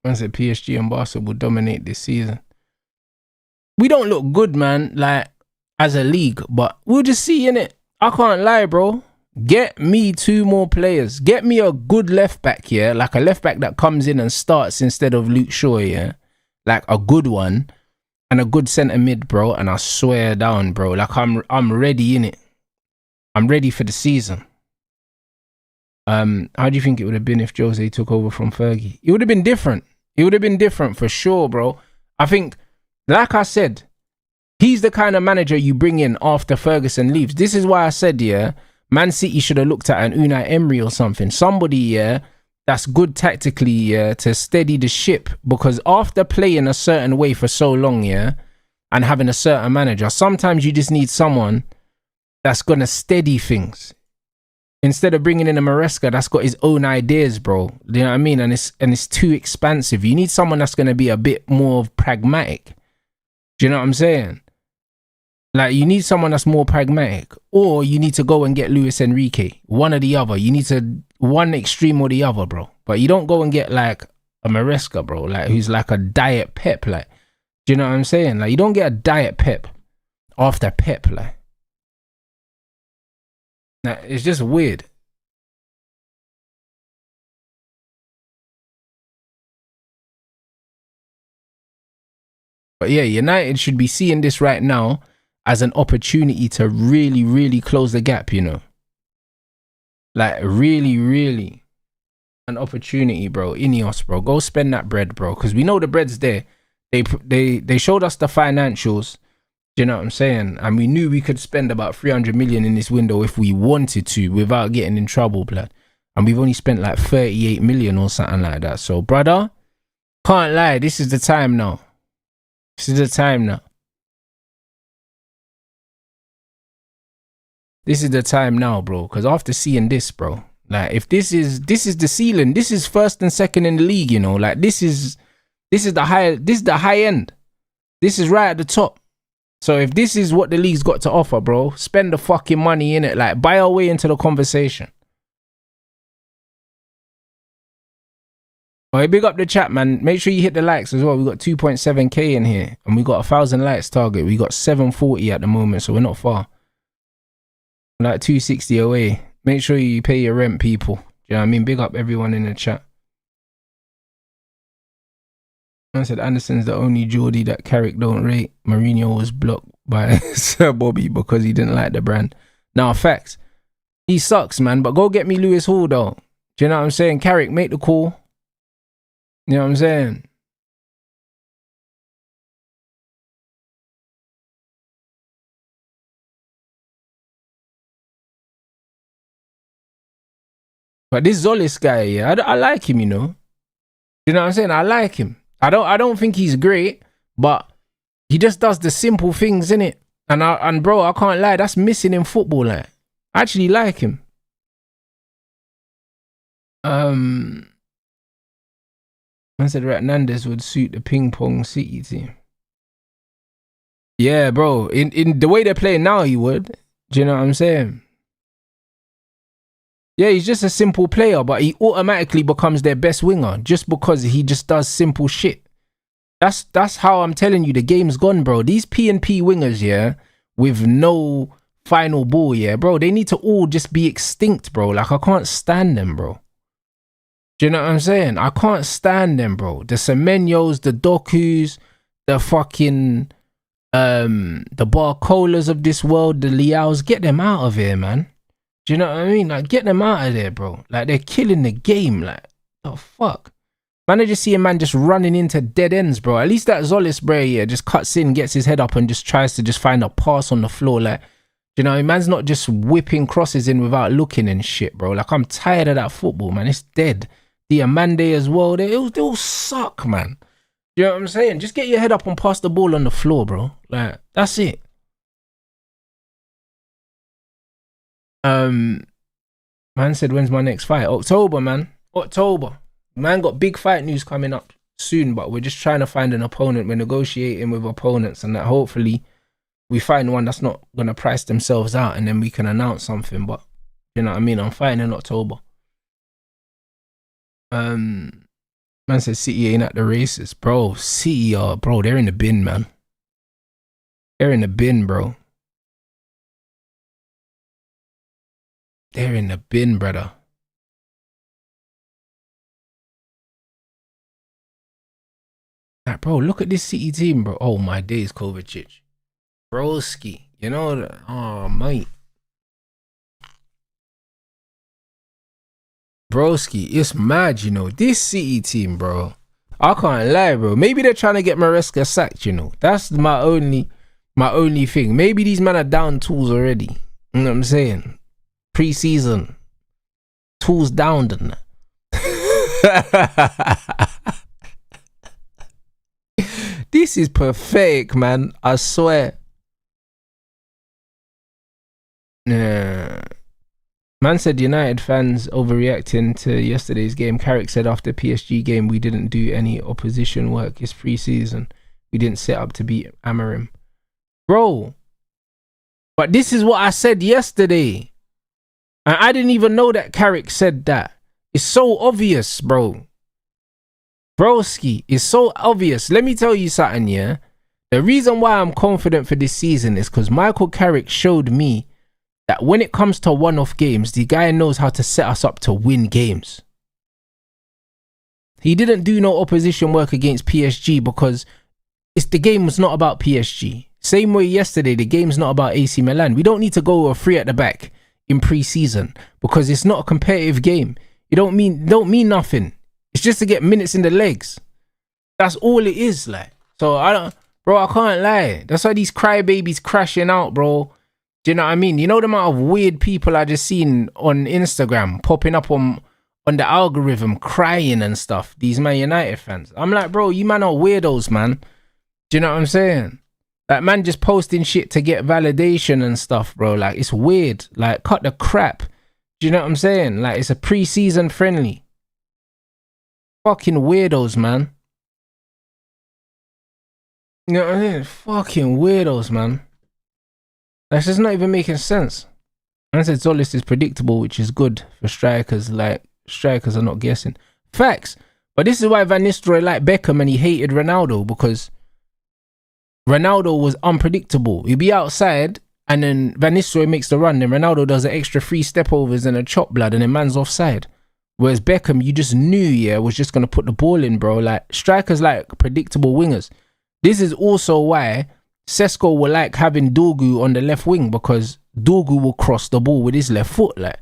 I said PSG and Barca will dominate this season. We don't look good, man, like, as a league, but we'll just see, innit? I can't lie, bro. Get me 2 more players. Get me a good left back, yeah? Like a left back that comes in and starts instead of Luke Shaw, yeah? Like a good one. And a good centre mid, bro. And I swear down, bro. Like I'm ready, innit? I'm ready for the season. How do you think it would have been if Jose took over from Fergie? It would have been different. It would have been different for sure, bro. I think, like I said, he's the kind of manager you bring in after Ferguson leaves. This is why I said, yeah, Man City should have looked at an Unai Emery or something. Somebody, yeah, that's good tactically, yeah, to steady the ship. Because after playing a certain way for so long, yeah, and having a certain manager, sometimes you just need someone that's going to steady things. Instead of bringing in a Maresca that's got his own ideas, bro. You know what I mean? And it's too expansive. You need someone that's going to be a bit more pragmatic. Do you know what I'm saying? Like, you need someone that's more pragmatic. Or you need to go and get Luis Enrique. One or the other. You need to... One extreme or the other, bro. But you don't go and get, like, a Maresca, bro. Like, who's like a diet Pep, like. Do you know what I'm saying? Like, you don't get a diet Pep after Pep, like. Nah, it's just weird. But yeah, United should be seeing this right now as an opportunity to really, really close the gap, you know? Like, really, really an opportunity, bro. Ineos, bro. Go spend that bread, bro. Because we know the bread's there. They showed us the financials. Do you know what I'm saying? And we knew we could spend about 300 million in this window if we wanted to without getting in trouble, blood. And we've only spent like 38 million or something like that. So, brother, can't lie. This is the time now. This is the time now. This is the time now, bro. Because after seeing this, bro, like, if this is the ceiling, this is first and second in the league, you know. Like, this is the high end. This is right at the top. So if this is what the league's got to offer, bro, spend the fucking money in it. Like, buy our way into the conversation. Alright, big up the chat, man. Make sure you hit the likes as well. We got 2.7k in here, and we got 1,000 likes target. We got 740 at the moment, so we're not far. Like 260 away. Make sure you pay your rent, people. Do you know what I mean? Big up everyone in the chat. I said Anderson's the only Geordie that Carrick don't rate. Mourinho was blocked by Sir Bobby because he didn't like the brand. Now, facts. He sucks, man. But go get me Lewis Hall, though. Do you know what I'm saying? Carrick, make the call. You know what I'm saying? But this Zolis guy, yeah, I like him, you know. You know what I'm saying? I like him. I don't think he's great, but he just does the simple things, innit? And bro, I can't lie, that's missing in football, like. I actually like him. I said Hernandez would suit the ping pong City team. Yeah, bro. In the way they're playing now, he would. Do you know what I'm saying? Yeah, he's just a simple player, but he automatically becomes their best winger just because he just does simple shit. That's how I'm telling you the game's gone, bro. These P&P wingers, yeah, with no final ball, yeah, bro, they need to all just be extinct, bro. Like, I can't stand them, bro. Do you know what I'm saying? I can't stand them, bro. The Semenyos, the Dokus, the fucking the Barcolas of this world, the Liaos, get them out of here, man. Do you know what I mean? Like, get them out of there, bro. Like, they're killing the game. Like, the fuck? Man, I just see a man just running into dead ends, bro. At least that Zolis, bro, yeah, just cuts in, gets his head up and just tries to just find a pass on the floor. Like, you know, man's not just whipping crosses in without looking and shit, bro. Like, I'm tired of that football, man. It's dead. The Amande as well, they all suck, man. You know what I'm saying? Just get your head up and pass the ball on the floor, bro. Like, that's it. Man said, when's my next fight? October, man. October. Man got big fight news coming up soon, but we're just trying to find an opponent. We're negotiating with opponents, and that hopefully we find one that's not going to price themselves out, and then we can announce something. But, you know what I mean? I'm fighting in October. Man said City ain't at the races. Bro, City are, bro, they're in the bin, man. They're in the bin, bro. They're in the bin, brother. Like, bro, look at this City team, bro. Oh, my days, Kovacic. Broski. You know, oh, mate. Broski, it's mad, you know. This City team, bro. I can't lie, bro. Maybe they're trying to get Maresca sacked, you know. That's my only thing. Maybe these men are down tools already. You know what I'm saying? Pre-season. Tools down, didn't This is pathetic, man. I swear. Yeah. Man said United fans overreacting to yesterday's game. Carrick said after PSG game, we didn't do any opposition work. It's pre-season. We didn't set up to beat Amorim. Bro. But this is what I said yesterday. And I didn't even know that Carrick said that. It's so obvious, bro. Broski, it's so obvious. Let me tell you something, yeah? The reason why I'm confident for this season is because Michael Carrick showed me that when it comes to one-off games, the guy knows how to set us up to win games. He didn't do no opposition work against PSG because the game was not about PSG. Same way yesterday, the game's not about AC Milan. We don't need to go a three at the back in pre-season because it's not a competitive game. It don't mean nothing. It's just to get minutes in the legs. That's all it is, like. So I can't lie. That's why these crybabies crashing out, bro. Do you know what I mean? You know the amount of weird people I just seen on Instagram popping up on the algorithm crying and stuff. These Man United fans. I'm like, bro, you man are weirdos, man. Do you know what I'm saying? Like, man just posting shit to get validation and stuff, bro. Like, it's weird. Like, cut the crap. Do you know what I'm saying? Like, it's a pre-season friendly. Fucking weirdos, man. You know what I mean? Fucking weirdos, man. That's just not even making sense. I said Zolis is predictable, which is good for strikers. Like, strikers are not guessing. Facts. But this is why Van Nistelrooy liked Beckham and he hated Ronaldo, because Ronaldo was unpredictable. He'd be outside and then Van Nistelrooy makes the run, then Ronaldo does an extra 3 step-overs and a chop blood and then man's offside. Whereas Beckham, you just knew, yeah, was just going to put the ball in, bro. Like, strikers like predictable wingers. This is also why Sesko will like having Dorgu on the left wing, because Dorgu will cross the ball with his left foot. Like,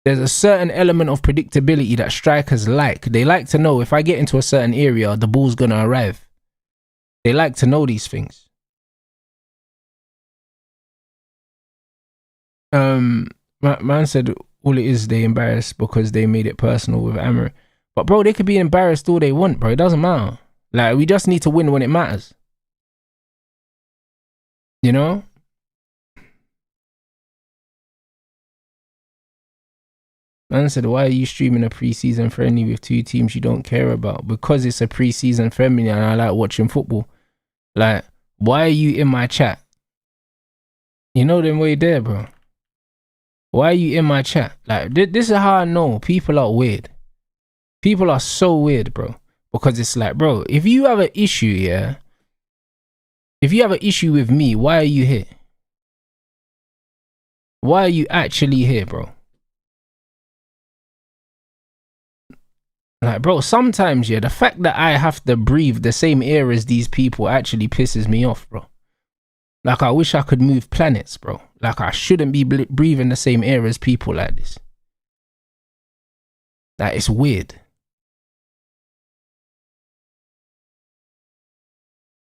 there's a certain element of predictability that strikers like. They like to know if I get into a certain area, the ball's going to arrive. They like to know these things. Man said all it is, they embarrassed because they made it personal with Amorim. But bro, they could be embarrassed all they want, bro. It doesn't matter. Like, we just need to win when it matters. You know? Man said, why are you streaming a pre-season friendly with 2 teams you don't care about? Because it's a pre-season friendly and I like watching football. Like, why are you in my chat? You know them way there, bro. Why are you in my chat? Like, this is how I know people are weird. People are so weird, bro. Because it's like, bro, if you have an issue, yeah? If you have an issue with me, why are you here? Why are you actually here, bro? Like, bro, sometimes, yeah, the fact that I have to breathe the same air as these people actually pisses me off, bro. Like, I wish I could move planets, bro. Like, I shouldn't be breathing the same air as people like this. Like, it's weird.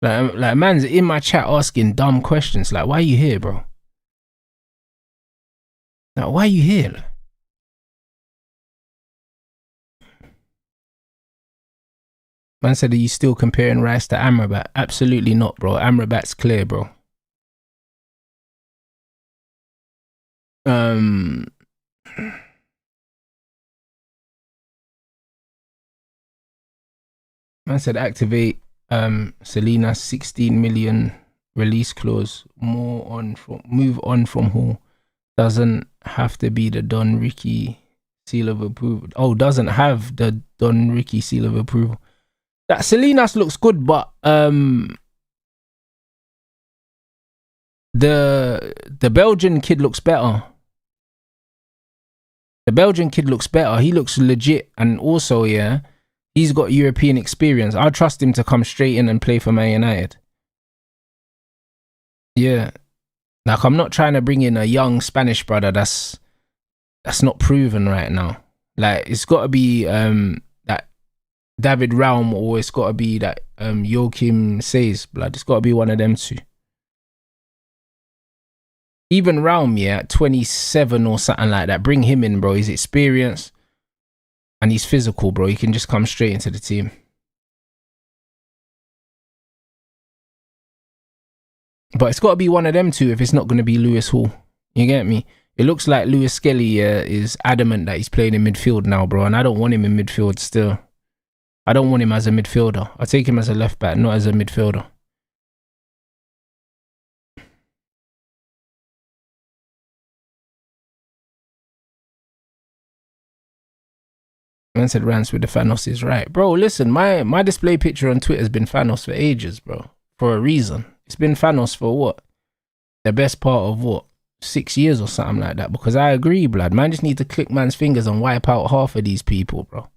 Like man's in my chat asking dumb questions. Like, why are you here, bro? Like, why are you here? Like, man said, are you still comparing Rice to Amrabat? Absolutely not, bro. Amrabat's clear, bro. Man said activate Selina's 16 million release clause. Move on from Hall. Doesn't have to be the Don Ricky seal of approval. Oh, doesn't have the Don Ricky seal of approval. That Salinas looks good, but the Belgian kid looks better. The Belgian kid looks better. He looks legit, and also, yeah, he's got European experience. I trust him to come straight in and play for Man United. Yeah, like I'm not trying to bring in a young Spanish brother that's not proven right now. Like it's got to be that David Raum, or it's got to be that Joachim Says. Blood, it's got to be one of them two. Even Raum, yeah, at 27 or something like that, bring him in, bro. He's experienced and he's physical, bro. He can just come straight into the team. But it's got to be one of them two if it's not going to be Lewis Hall. You get me? It looks like Lewis Skelly is adamant that he's playing in midfield now, bro. And I don't want him in midfield still. I don't want him as a midfielder. I take him as a left back, not as a midfielder. Man said Rance with the Thanos is right. Bro, listen, my display picture on Twitter has been Thanos for ages, bro. For a reason. It's been Thanos for what? The best part of what? 6 years or something like that. Because I agree, blood. Man just need to click man's fingers and wipe out half of these people, bro.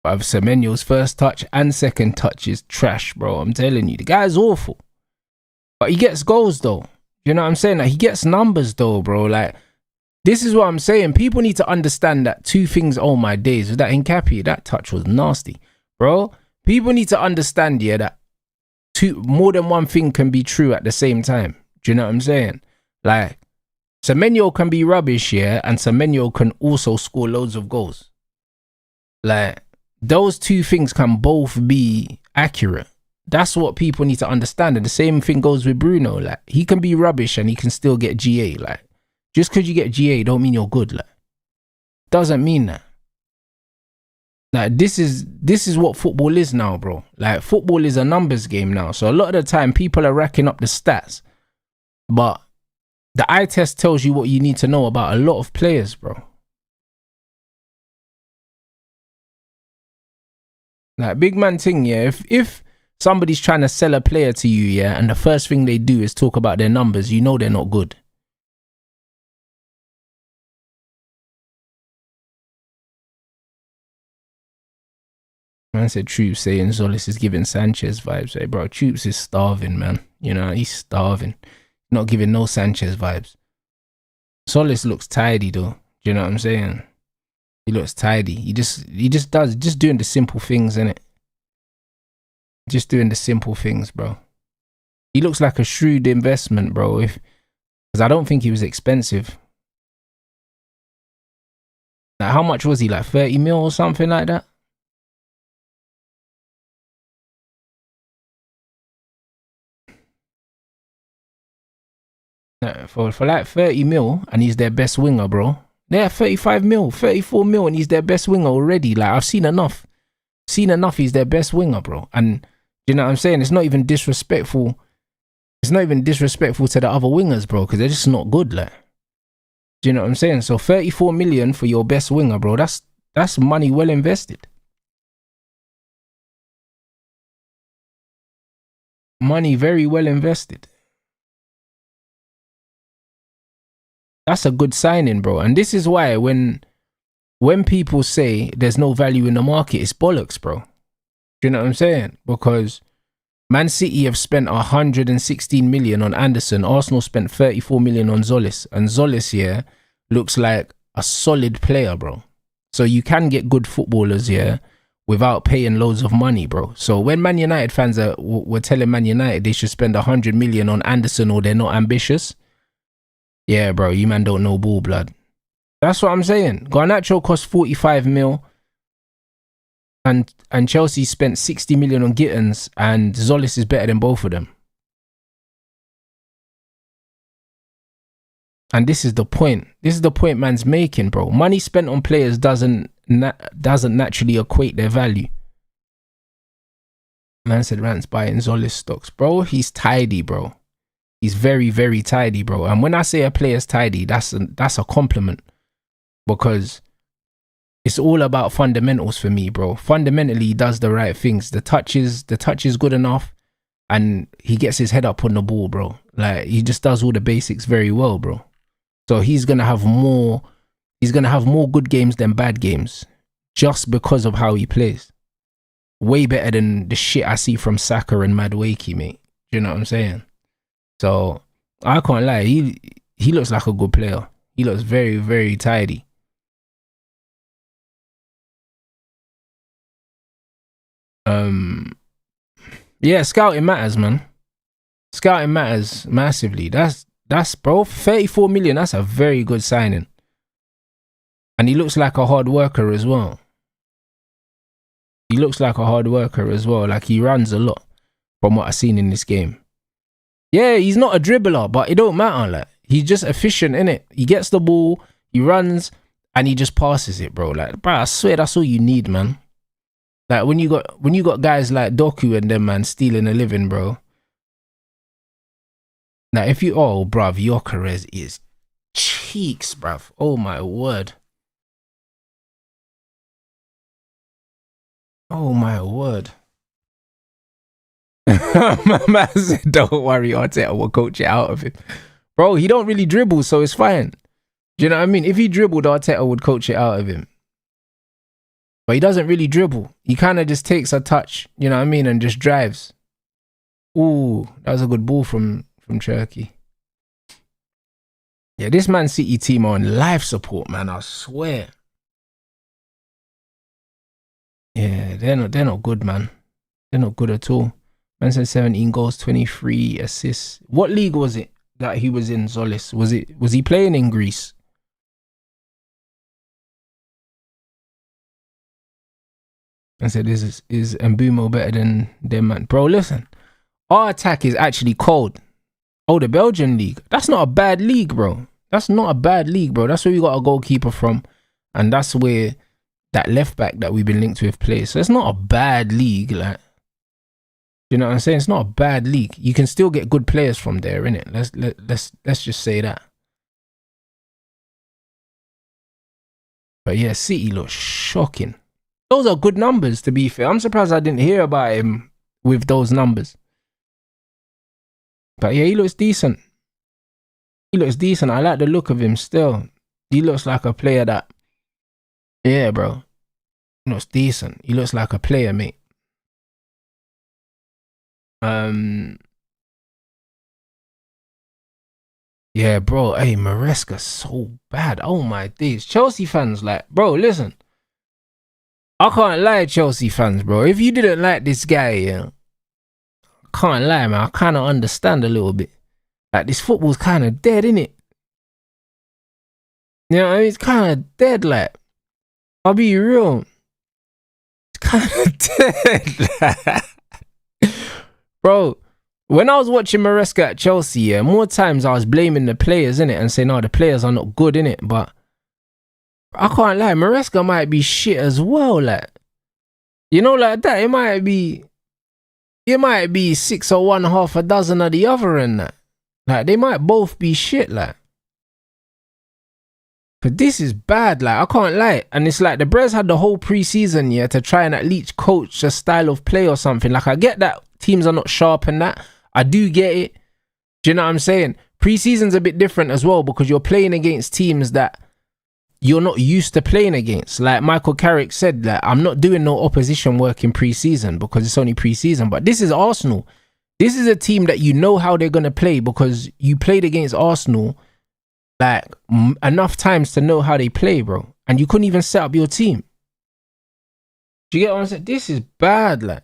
But Semenyo's first touch and second touch is trash, bro. I'm telling you, the guy's awful. But he gets goals, though. You know what I'm saying? Like, he gets numbers, though, bro. Like, this is what I'm saying. People need to understand that two things, oh my days, with that Hincapié, that touch was nasty, bro. People need to understand, yeah, that more than one thing can be true at the same time. Do you know what I'm saying? Like, Semenyo can be rubbish, yeah, and Semenyo can also score loads of goals. Like, those two things can both be accurate. That's what people need to understand. And the same thing goes with Bruno. Like, he can be rubbish and he can still get GA. Like, just because you get GA don't mean you're good. Like, doesn't mean that. Like, this is what football is now, bro. Like, football is a numbers game now. So a lot of the time people are racking up the stats, but the eye test tells you what you need to know about a lot of players, bro. Like, big man thing, yeah. If somebody's trying to sell a player to you, yeah, and the first thing they do is talk about their numbers, you know they're not good. Man said Troops saying Zolis is giving Sanchez vibes. Hey, bro, Troops is starving, man. You know, he's starving. Not giving no Sanchez vibes. Solis looks tidy, though. Do you know what I'm saying? He looks tidy. He just doing the simple things, innit? Just doing the simple things, bro. He looks like a shrewd investment, bro. Because I don't think he was expensive. Like, how much was he? Like 30 mil or something like that? For like 30 mil, and he's their best winger, bro. They're 35 mil, 34 mil, and he's their best winger already. Like, I've seen enough. He's their best winger, bro. And you know what I'm saying? It's not even disrespectful. It's not even disrespectful to the other wingers, bro, because they're just not good, like. Do you know what I'm saying? So 34 million for your best winger, bro. That's money well invested. Money very well invested. That's a good signing, bro. And this is why when people say there's no value in the market, it's bollocks, bro. Do you know what I'm saying? Because Man City have spent 116 million on Anderson. Arsenal spent 34 million on Zolis. And Zolis here looks like a solid player, bro. So you can get good footballers here without paying loads of money, bro. So when Man United fans were telling Man United they should spend 100 million on Anderson or they're not ambitious, yeah, bro, you man don't know ball, blood. That's what I'm saying. Garnacho cost 45 mil. And Chelsea spent 60 million on Gittins, and Zolis is better than both of them. And this is the point. This is the point man's making, bro. Money spent on players doesn't naturally equate their value. Man said Rant's buying Zolis stocks. Bro, he's tidy, bro. He's very, very tidy, bro. And when I say a player's tidy, that's a compliment. Because it's all about fundamentals for me, bro. Fundamentally, he does the right things. The touch is good enough, and he gets his head up on the ball, bro. Like, he just does all the basics very well, bro. So he's gonna have more good games than bad games, just because of how he plays. Way better than the shit I see from Saka and Madueke, mate. Do you know what I'm saying? So I can't lie. He looks like a good player. He looks very, very tidy. Yeah, scouting matters, man. Scouting matters massively. That's bro, 34 million, that's a very good signing. And he looks like a hard worker as well. Like, he runs a lot from what I've seen in this game. Yeah, he's not a dribbler, but it don't matter. Like, he's just efficient, innit? He gets the ball, he runs, and he just passes it, bro. Like, bro, I swear that's all you need, man. Like, when you got guys like Doku and them, man, stealing a living, bro. Now, bruv, Gyökeres is cheeks, bruv. Oh my word. Oh my word. My man said, don't worry, Arteta will coach it out of him. Bro, he don't really dribble, so it's fine. Do you know what I mean? If he dribbled, Arteta would coach it out of him. But he doesn't really dribble. He kind of just takes a touch, you know what I mean, and just drives. Ooh, that was a good ball from Turkey. Yeah, this Man City team are on life support, man, I swear. Yeah, they're not good, man. They're not good at all. Man said 17 goals, 23 assists. What league was it that he was in, Zolis? Was he playing in Greece? I said, is Mbumo better than them, man? Bro, listen. Our attack is actually cold. Oh, the Belgian league. That's not a bad league, bro. That's not a bad league, bro. That's where we got a goalkeeper from. And that's where that left back that we've been linked with plays. So it's not a bad league, like. You know what I'm saying? It's not a bad league. You can still get good players from there, innit? Let's just say that. But yeah, City looks shocking. Those are good numbers, to be fair. I'm surprised I didn't hear about him with those numbers. But yeah, he looks decent. I like the look of him still. He looks like a player that... Yeah, bro. He looks decent. He looks like a player, mate. Yeah, bro. Hey, Maresca's so bad. Oh my days. Chelsea fans, like, bro, listen. I can't lie, Chelsea fans, bro. If you didn't like this guy, yeah, I can't lie, man. I kind of understand a little bit. Like, this football's kind of dead, innit? You know what I mean? It's kind of dead, like. I'll be real. It's kind of dead. Bro, when I was watching Maresca at Chelsea, yeah, more times I was blaming the players, innit? And saying, no, the players are not good, innit? But I can't lie, Maresca might be shit as well, like. You know, like that, it might be 6 or one, half a dozen of the other and that. Like, they might both be shit, like. But this is bad, like, I can't lie. And it's like, the Brez had the whole pre-season, yeah, to try and at least coach a style of play or something. Like, I get that teams are not sharp and that. I do get it. Do you know what I'm saying? Pre-season's a bit different as well because you're playing against teams that you're not used to playing against. Like Michael Carrick said, like, I'm not doing no opposition work in pre-season because it's only pre-season. But this is Arsenal. This is a team that you know how they're going to play because you played against Arsenal like enough times to know how they play, bro. And you couldn't even set up your team. Do you get what I'm saying? This is bad, like.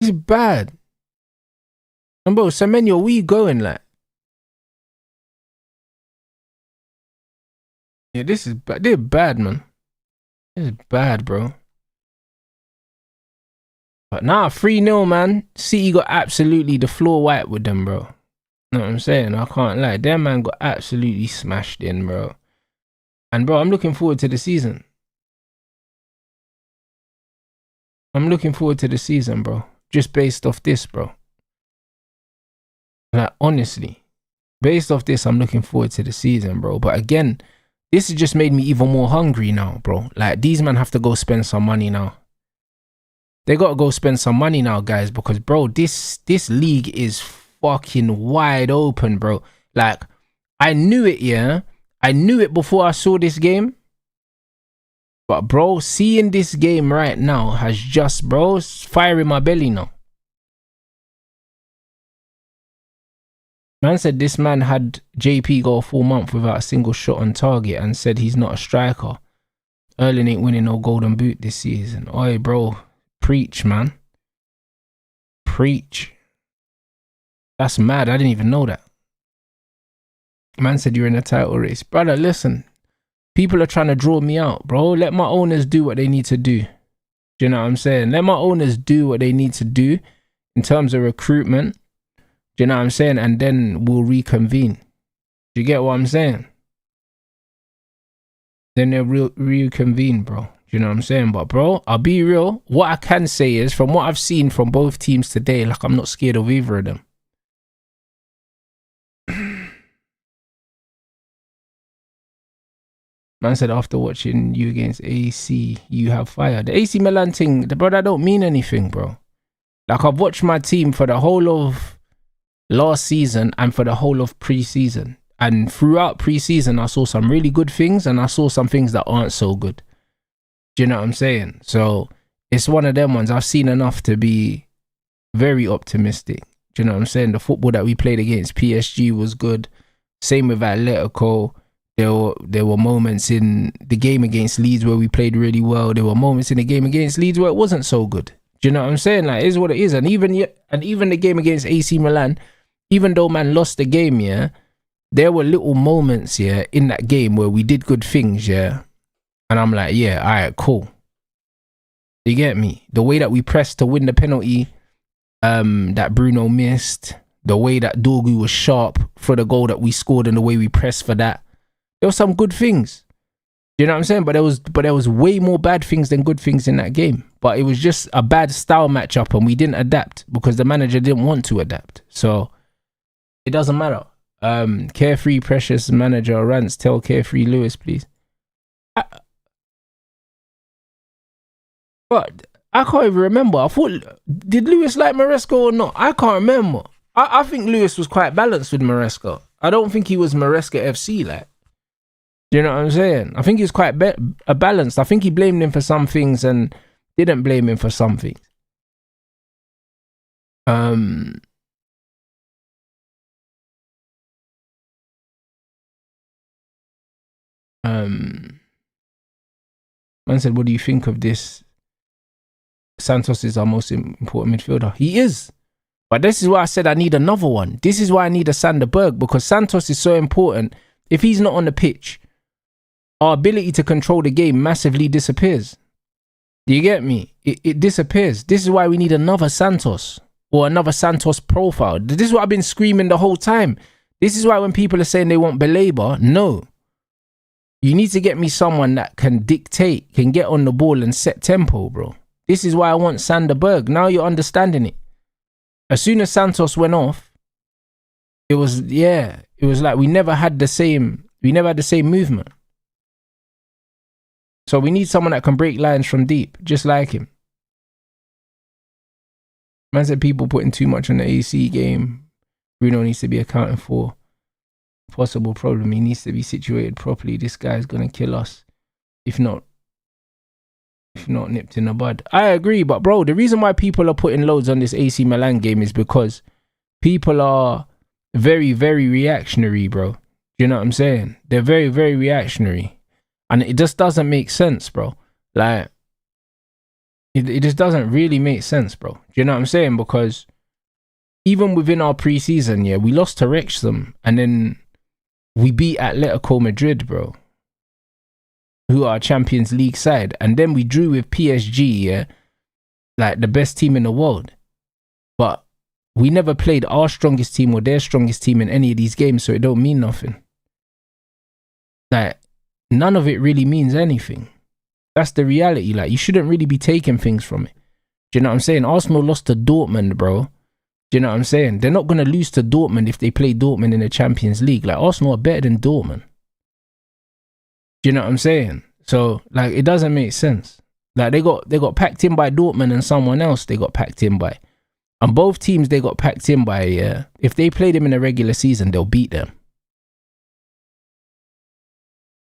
This is bad. And bro, Semenyo, where you going, like? Yeah, this is bad. They're bad, man. This is bad, bro. But nah, 3-0, man. City got absolutely the floor white with them, bro. Know what I'm saying? I can't lie. Their man got absolutely smashed in, bro. And bro, I'm looking forward to the season. I'm looking forward to the season, bro. Just based off this, bro. Like, honestly. Based off this, I'm looking forward to the season, bro. But again, this has just made me even more hungry now, bro. Like, these men have to go spend some money now. They got to go spend some money now, guys. Because, bro, this league is fucking wide open, bro. Like, I knew it, yeah. I knew it before I saw this game. But, bro, seeing this game right now has just, bro, it's fire in my belly now. Man said this man had JP go a full month without a single shot on target and said he's not a striker. Erling ain't winning no golden boot this season. Oi, bro. Preach, man. Preach. That's mad. I didn't even know that. Man said you're in a title race. Brother, listen. People are trying to draw me out, bro. Let my owners do what they need to do. Do you know what I'm saying? Let my owners do what they need to do in terms of recruitment. Do you know what I'm saying? And then we'll reconvene. Do you get what I'm saying? Then they'll reconvene, bro. Do you know what I'm saying? But, bro, I'll be real. What I can say is, from what I've seen from both teams today, like, I'm not scared of either of them. Man said after watching you against AC, you have fire. The AC Milan thing, bro, that don't mean anything, bro. Like, I've watched my team for the whole of last season and for the whole of pre-season. And throughout pre-season, I saw some really good things and I saw some things that aren't so good. Do you know what I'm saying? So, it's one of them ones. I've seen enough to be very optimistic. Do you know what I'm saying? The football that we played against PSG was good. Same with Atletico. There were moments in the game against Leeds where we played really well. There were moments in the game against Leeds where it wasn't so good. Do you know what I'm saying? Like, it is what it is. And even the game against AC Milan, even though man lost the game, yeah, there were little moments, yeah, in that game where we did good things, yeah. And I'm like, yeah, all right, cool. You get me? The way that we pressed to win the penalty, that Bruno missed, the way that Dorgu was sharp for the goal that we scored and the way we pressed for that. There were some good things. You know what I'm saying? But there was way more bad things than good things in that game. But it was just a bad style matchup and we didn't adapt because the manager didn't want to adapt. So it doesn't matter. Carefree Precious manager rants, tell Carefree Lewis, please. But I can't even remember. I thought, did Lewis like Maresca or not? I can't remember. I think Lewis was quite balanced with Maresca. I don't think he was Maresca FC like. Do you know what I'm saying? I think he's quite balanced. I think he blamed him for some things and didn't blame him for some things. Man said, what do you think of this? Santos is our most important midfielder. He is. But this is why I said I need another one. This is why I need a Sander Berg, because Santos is so important. If he's not on the pitch, our ability to control the game massively disappears. Do you get me? It disappears. This is why we need another Santos or another Santos profile. This is what I've been screaming the whole time. This is why when people are saying they want Belabor, no. You need to get me someone that can dictate, can get on the ball and set tempo, bro. This is why I want Sander Berg. Now you're understanding it. As soon as Santos went off, it was like we never had the same movement. So we need someone that can break lines from deep, just like him. Man said people putting too much on the AC game. Bruno needs to be accounted for. Possible problem. He needs to be situated properly. This guy's gonna kill us. If not nipped in the bud. I agree, but bro, the reason why people are putting loads on this AC Milan game is because people are very, very reactionary, bro. You know what I'm saying? They're very, very reactionary. And it just doesn't make sense, bro. Like, it just doesn't really make sense, bro. You know what I'm saying? Because even within our preseason, yeah, we lost to Wrexham and then we beat Atletico Madrid, bro, who are Champions League side. And then we drew with PSG, yeah, like the best team in the world. But we never played our strongest team or their strongest team in any of these games, so it don't mean nothing. Like, none of it really means anything. That's the reality. Like, you shouldn't really be taking things from it. Do you know what I'm saying? Arsenal lost to Dortmund, bro. Do you know what I'm saying? They're not going to lose to Dortmund if they play Dortmund in the Champions League. Like, Arsenal are better than Dortmund. Do you know what I'm saying? So, like, it doesn't make sense. Like, they got packed in by Dortmund and someone else they got packed in by. And both teams they got packed in by, yeah, if they play them in a regular season, they'll beat them.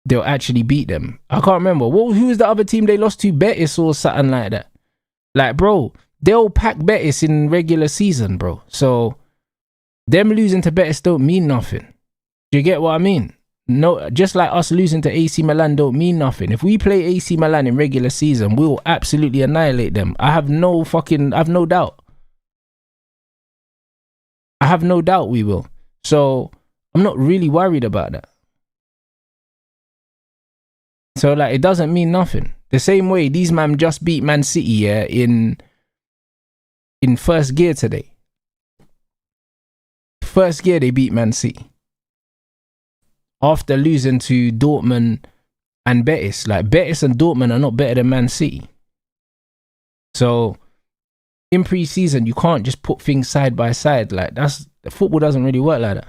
They'll actually beat them. I can't remember. Who was the other team they lost to? Betis or something like that. Like, bro, they'll pack Betis in regular season, bro. So, them losing to Betis don't mean nothing. Do you get what I mean? No, just like us losing to AC Milan don't mean nothing. If we play AC Milan in regular season, we'll absolutely annihilate them. I have no doubt. I have no doubt we will. So, I'm not really worried about that. So, like, it doesn't mean nothing. The same way these man just beat Man City, yeah, in first gear today. First gear they beat Man City. After losing to Dortmund and Betis. Like, Betis and Dortmund are not better than Man City. So, in pre-season, you can't just put things side by side. Like, football doesn't really work like that.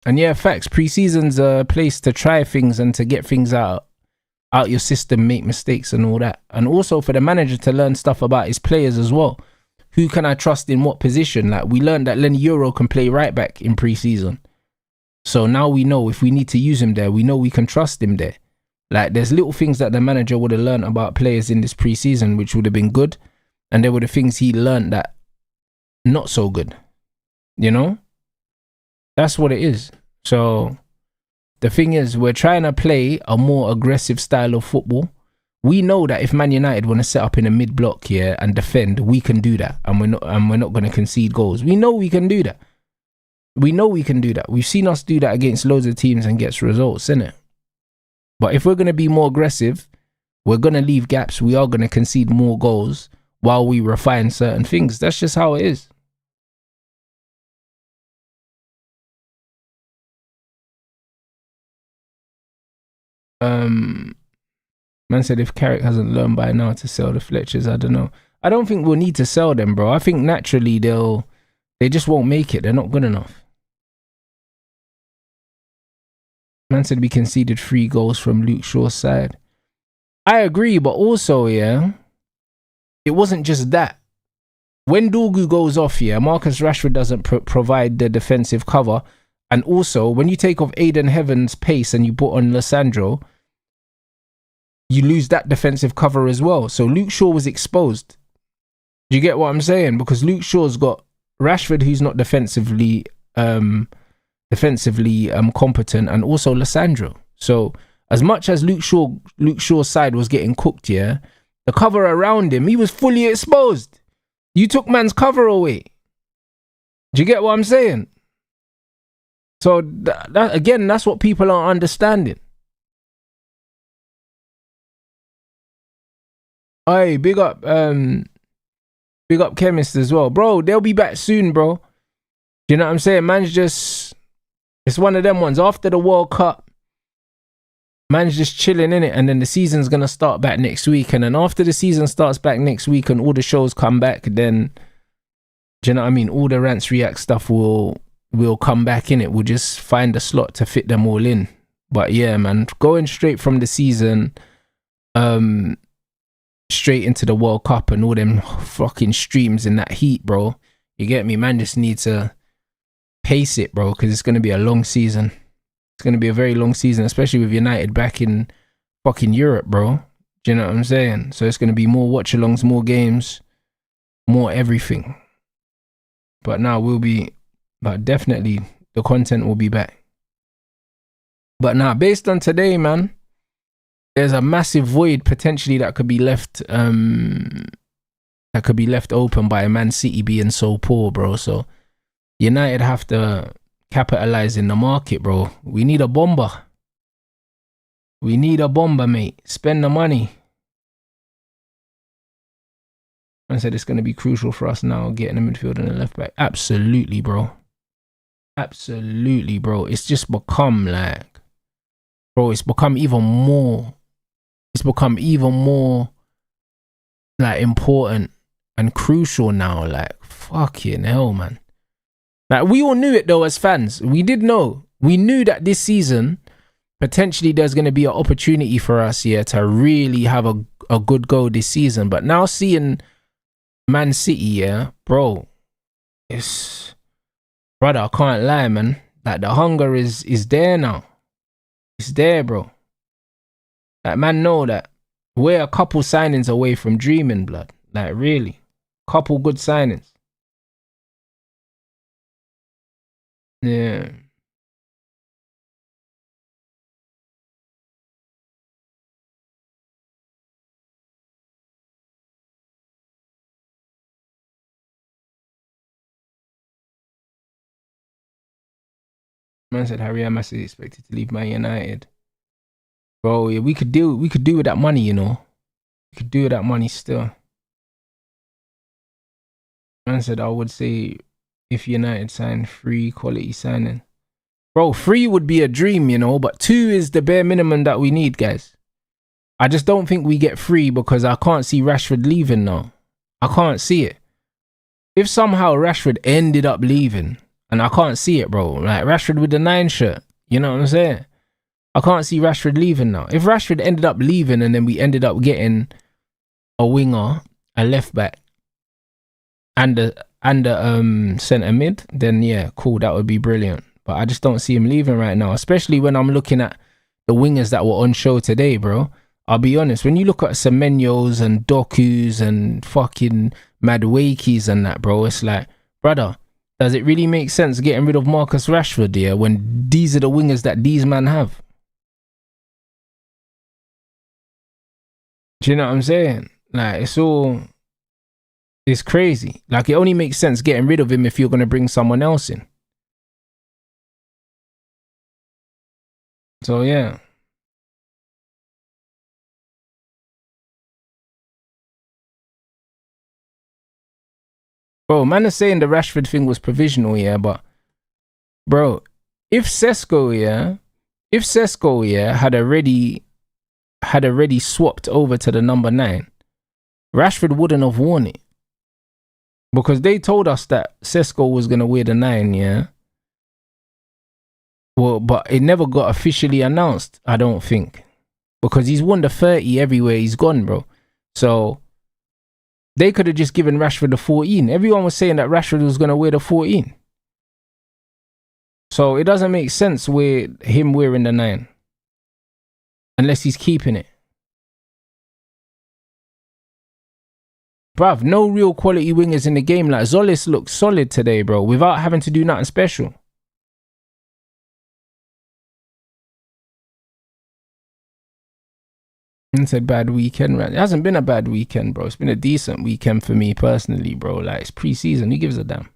And yeah, facts. Pre-season's a place to try things and to get things out your system, make mistakes and all that. And also for the manager to learn stuff about his players as well. Who can I trust in what position? Like, we learned that Lenny Euro can play right back in pre-season. So now we know if we need to use him there, we know we can trust him there. Like, there's little things that the manager would have learned about players in this pre-season which would have been good. And there were the things he learned that not so good. You know? That's what it is. So, the thing is, we're trying to play a more aggressive style of football. We know that if Man United want to set up in a mid-block here and defend, we can do that. And we're not going to concede goals. We know we can do that. We know we can do that. We've seen us do that against loads of teams and gets results, innit? But if we're going to be more aggressive, we're going to leave gaps. We are going to concede more goals while we refine certain things. That's just how it is. Man said if Carrick hasn't learned by now to sell the Fletchers, I don't know. I don't think we'll need to sell them, bro. I think naturally they just won't make it. They're not good enough. Man said we conceded 3 goals from Luke Shaw's side. I agree, but also, yeah, it wasn't just that. When Dorgu goes off, yeah, Marcus Rashford doesn't provide the defensive cover. And also, when you take off Aiden Heaven's pace and you put on Lissandro, you lose that defensive cover as well. So Luke Shaw was exposed. Do you get what I'm saying? Because Luke Shaw's got Rashford, who's not defensively competent, and also Lissandro. So as much as Luke Shaw's side was getting cooked, yeah, the cover around him, he was fully exposed. You took man's cover away. Do you get what I'm saying? So that again, that's what people aren't understanding. Hey, big up Chemist as well, bro. They'll be back soon, bro. Do you know what I'm saying? It's one of them ones. After the World Cup, man's just chilling in it, and then the season's gonna start back next week. And then after the season starts back next week, and all the shows come back, then do you know what I mean? All the Rants React stuff will come back in it. We'll just find a slot to fit them all in. But yeah, man, going straight from the season, straight into the World Cup and all them fucking streams in that heat, bro. You get me? Man just need to pace it, bro, because it's going to be a long season. It's going to be a very long season, especially with United back in fucking Europe, bro. Do you know what I'm saying? So it's going to be more watch-alongs, more games, more everything. But now but definitely the content will be back. But now, based on today, man, there's a massive void potentially that could be left open by Man City being so poor, bro. So United have to capitalize in the market, bro. We need a bomber. We need a bomber, mate. Spend the money. I said it's going to be crucial for us now, getting a midfielder and a left back. Absolutely, bro. Absolutely, bro. It's just become like, bro, it's become even more like important and crucial now. Like, fucking hell, man. Like, we all knew it though as fans. We did know. We knew that this season, potentially there's going to be an opportunity for us here to really have a good go this season. But now seeing Man City, yeah, bro, brother, I can't lie, man. Like, the hunger is there now. It's there, bro. Like, man, know that we're a couple signings away from dreaming, blood. Like, really. Couple good signings. Yeah. Man said Harry Amos is expected to leave Man United. Bro, yeah, we could do with that money, you know. We could do with that money still. Man said I would say if United sign 3 quality signing. Bro, 3 would be a dream, you know, but 2 is the bare minimum that we need, guys. I just don't think we get 3 because I can't see Rashford leaving now. I can't see it. If somehow Rashford ended up leaving, and I can't see it, bro. Like, Rashford with the 9 shirt. You know what I'm saying? I can't see Rashford leaving now. If Rashford ended up leaving and then we ended up getting a winger, a left back, and a centre mid, then yeah, cool. That would be brilliant. But I just don't see him leaving right now, especially when I'm looking at the wingers that were on show today, bro. I'll be honest. When you look at Semenyos and Doku's and fucking Maduekis and that, bro, it's like, brother, does it really make sense getting rid of Marcus Rashford here when these are the wingers that these men have? Do you know what I'm saying? Like, it's crazy. Like, it only makes sense getting rid of him if you're going to bring someone else in. So, yeah. Bro, man is saying the Rashford thing was provisional, yeah, but bro, if Sesko had already swapped over to the number 9, Rashford wouldn't have worn it. Because they told us that Sesko was gonna wear the 9, yeah. Well, but it never got officially announced, I don't think. Because he's won the 30 everywhere he's gone, bro. So they could have just given Rashford the 14. Everyone was saying that Rashford was going to wear the 14. So it doesn't make sense with him wearing the 9. Unless he's keeping it. Bruv, no real quality wingers in the game. Like, Zolis looks solid today, bro. Without having to do nothing special. It's a bad weekend, right? It hasn't been a bad weekend, bro. It's been a decent weekend for me personally, bro. Like, it's pre-season. Who gives a damn?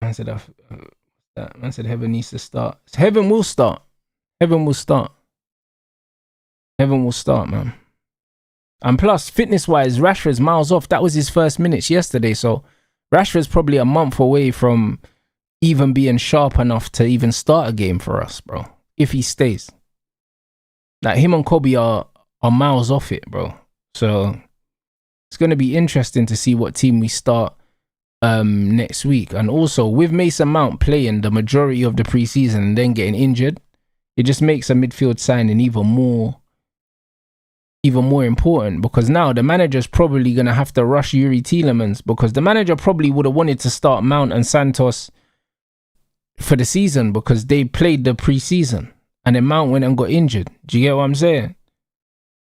Man said heaven needs to start. Heaven will start. Heaven will start. Heaven will start, man. And plus, fitness-wise, Rashford's miles off. That was his first minutes yesterday. So Rashford's probably a month away from even being sharp enough to even start a game for us, bro. If he stays. Like, him and Kobe are miles off it, bro. So it's going to be interesting to see what team we start next week. And also with Mason Mount playing the majority of the preseason and then getting injured, it just makes a midfield signing even more important, because now the manager's probably going to have to rush Yuri Tielemans, because the manager probably would have wanted to start Mount and Santos for the season because they played the preseason and then Mount went and got injured. Do you get what I'm saying?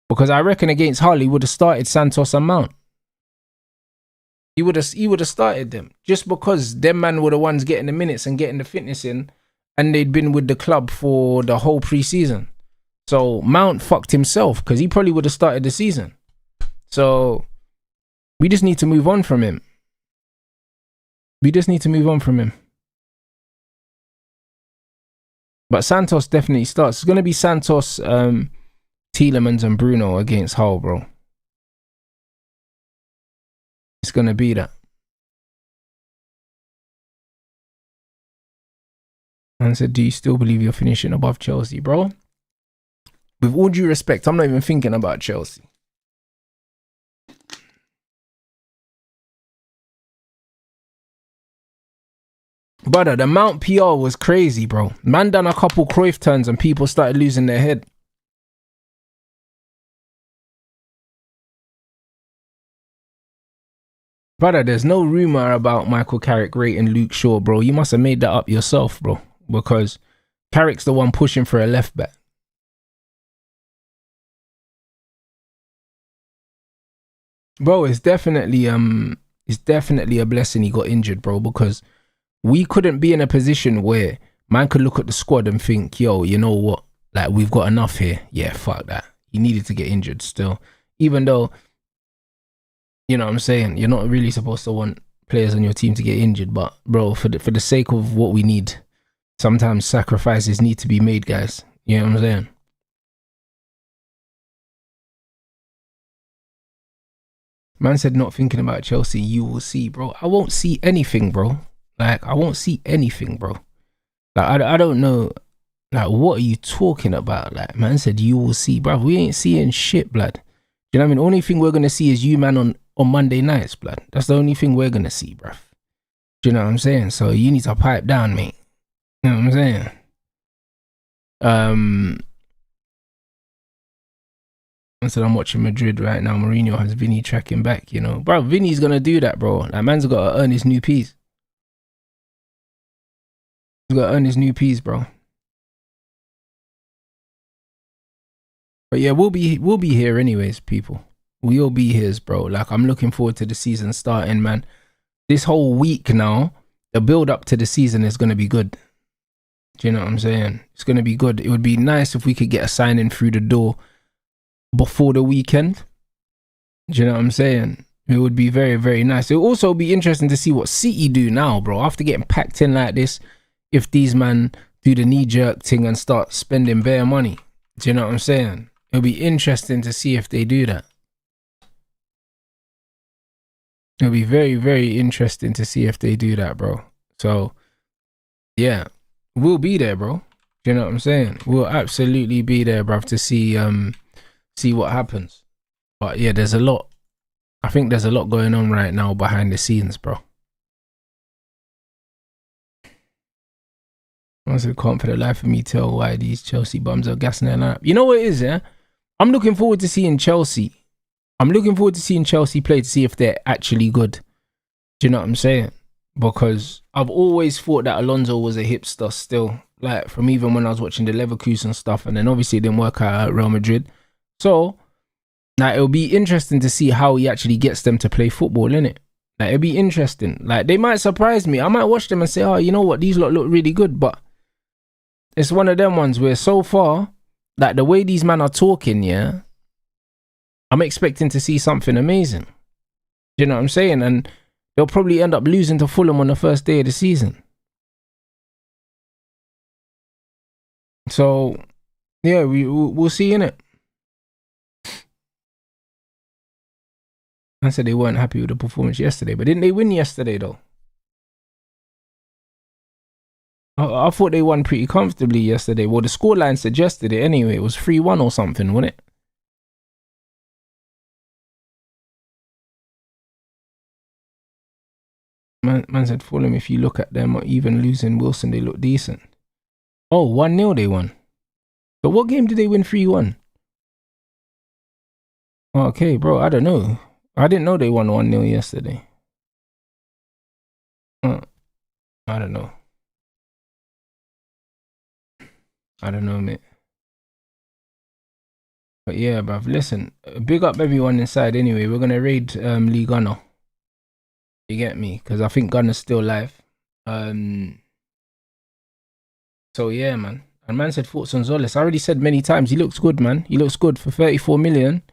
Because I reckon against Hull he would have started Santos and Mount. He would have started them just because them man were the ones getting the minutes and getting the fitness in, and they'd been with the club for the whole preseason. So Mount fucked himself because he probably would have started the season. So we just need to move on from him. But Santos definitely starts. It's going to be Santos, Tielemans and Bruno against Hull, bro. It's going to be that. And I said, do you still believe you're finishing above Chelsea, bro? With all due respect, I'm not even thinking about Chelsea. Brother, the Mount PR was crazy, bro. Man done a couple Cruyff turns and people started losing their head. Brother, there's no rumour about Michael Carrick rating Luke Shaw, bro. You must have made that up yourself, bro. Because Carrick's the one pushing for a left back. Bro, it's definitely a blessing he got injured, bro, because we couldn't be in a position where man could look at the squad and think, yo, you know what? Like, we've got enough here. Yeah, fuck that. He needed to get injured still. Even though, you know what I'm saying, you're not really supposed to want players on your team to get injured. But, bro, for the sake of what we need, sometimes sacrifices need to be made, guys. You know what I'm saying? Man said not thinking about Chelsea, you will see, bro. I won't see anything, bro. Like, I won't see anything, bro. Like, I don't know. Like, what are you talking about? Like, man said you will see, bro. We ain't seeing shit, blood. You know what I mean? The only thing we're going to see is you, man, on Monday nights, blood. That's the only thing we're going to see, bro. Do you know what I'm saying? So you need to pipe down, mate. You know what I'm saying? I said I'm watching Madrid right now. Mourinho has Vinny tracking back, you know. Bro, Vinny's going to do that, bro. That man's got to earn his new piece. He's got to earn his new piece, bro. But yeah, we'll be here anyways, people. We'll be here, bro. Like, I'm looking forward to the season starting, man. This whole week now, the build up to the season is going to be good. Do you know what I'm saying? It's going to be good. It would be nice if we could get a signing through the door before the weekend. Do you know what I'm saying? It would be very, very nice. It would also be interesting to see what City do now, bro. After getting packed in like this, if these man do the knee-jerk thing and start spending bare money. Do you know what I'm saying? It'll be interesting to see if they do that. It'll be very, very interesting to see if they do that, bro. So, yeah. We'll be there, bro. Do you know what I'm saying? We'll absolutely be there, bruv, to see what happens. But yeah, there's a lot. I think there's a lot going on right now behind the scenes, bro. I can't for the life of me tell why these Chelsea bums are gassing their lineup. You know what it is, yeah? I'm looking forward to seeing Chelsea. I'm looking forward to seeing Chelsea play to see if they're actually good. Do you know what I'm saying? Because I've always thought that Alonso was a hipster still. Like, from even when I was watching the Leverkusen stuff, and then obviously it didn't work out at Real Madrid. So, now it'll be interesting to see how he actually gets them to play football, innit? Like, it'll be interesting. Like, they might surprise me. I might watch them and say, oh, you know what? These lot look really good. But it's one of them ones where so far, like, the way these men are talking, yeah, I'm expecting to see something amazing. Do you know what I'm saying? And they'll probably end up losing to Fulham on the first day of the season. So, yeah, we'll see, innit? I said they weren't happy with the performance yesterday, but didn't they win yesterday, though? I thought they won pretty comfortably yesterday. Well, the scoreline suggested it anyway. It was 3-1 or something, wasn't it? Man said Fulham, if you look at them or even losing Wilson, they look decent. Oh, 1-0 they won. But what game did they win 3-1? Okay, bro, I don't know. I didn't know they won 1-0 yesterday. I don't know. I don't know, mate. But yeah, bruv, listen, big up everyone inside anyway. We're going to raid Lee Gunner. You get me? Because I think Gunner's still live. So yeah, man. And man said thoughts on Zolis. I already said many times, he looks good, man. He looks good for 34 million.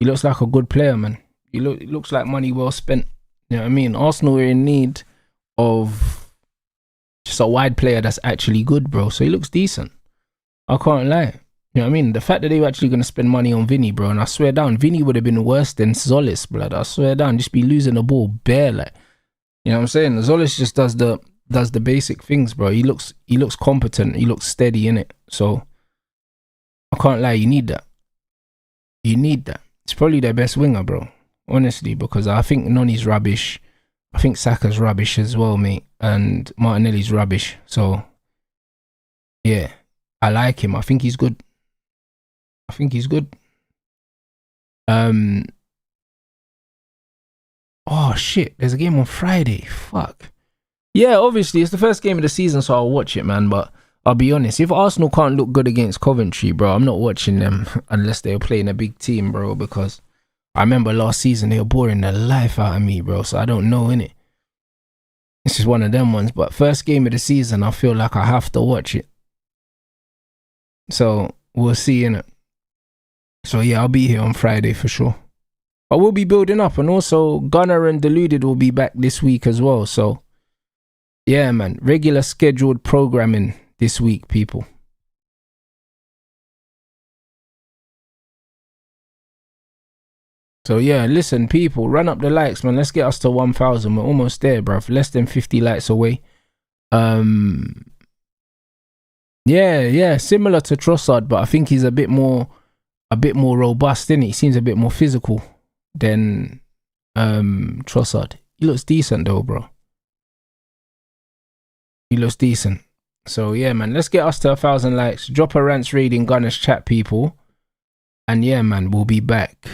He looks like a good player, man. He looks like money well spent. You know what I mean? Arsenal are in need of just a wide player that's actually good, bro. So he looks decent. I can't lie. You know what I mean? The fact that they were actually going to spend money on Vinny, bro, and I swear down, Vinny would have been worse than Zolis, blood. I swear down, just be losing the ball bare, like. You know what I'm saying? Zolis just does the basic things, bro. He looks competent. He looks steady in it. So I can't lie. You need that. You need that. It's probably their best winger, bro. Honestly, because I think Noni's rubbish. I think Saka's rubbish as well, mate. And Martinelli's rubbish. So yeah, I like him. I think he's good. Oh shit, there's a game on Friday. Fuck. Yeah, obviously it's the first game of the season, so I'll watch it, man. But I'll be honest, if Arsenal can't look good against Coventry, bro, I'm not watching them unless they're playing a big team, bro. Because I remember last season they were boring the life out of me, bro. So I don't know, innit? This is one of them ones. But first game of the season, I feel like I have to watch it. So we'll see, innit? So yeah, I'll be here on Friday for sure. But we'll be building up, and also Gunner and Deluded will be back this week as well. So yeah, man, regular scheduled programming this week, people. So yeah, listen, people, run up the likes, man. Let's get us to 1,000. We're almost there, bruv. Less than 50 likes away. Yeah, similar to Trossard, but I think he's a bit more robust, isn't he? He seems a bit more physical than Trossard. He looks decent though, bro. He looks decent. So yeah, man, let's get us to 1,000 likes. Drop a rants raid in Gunners chat, people. And yeah, man, we'll be back.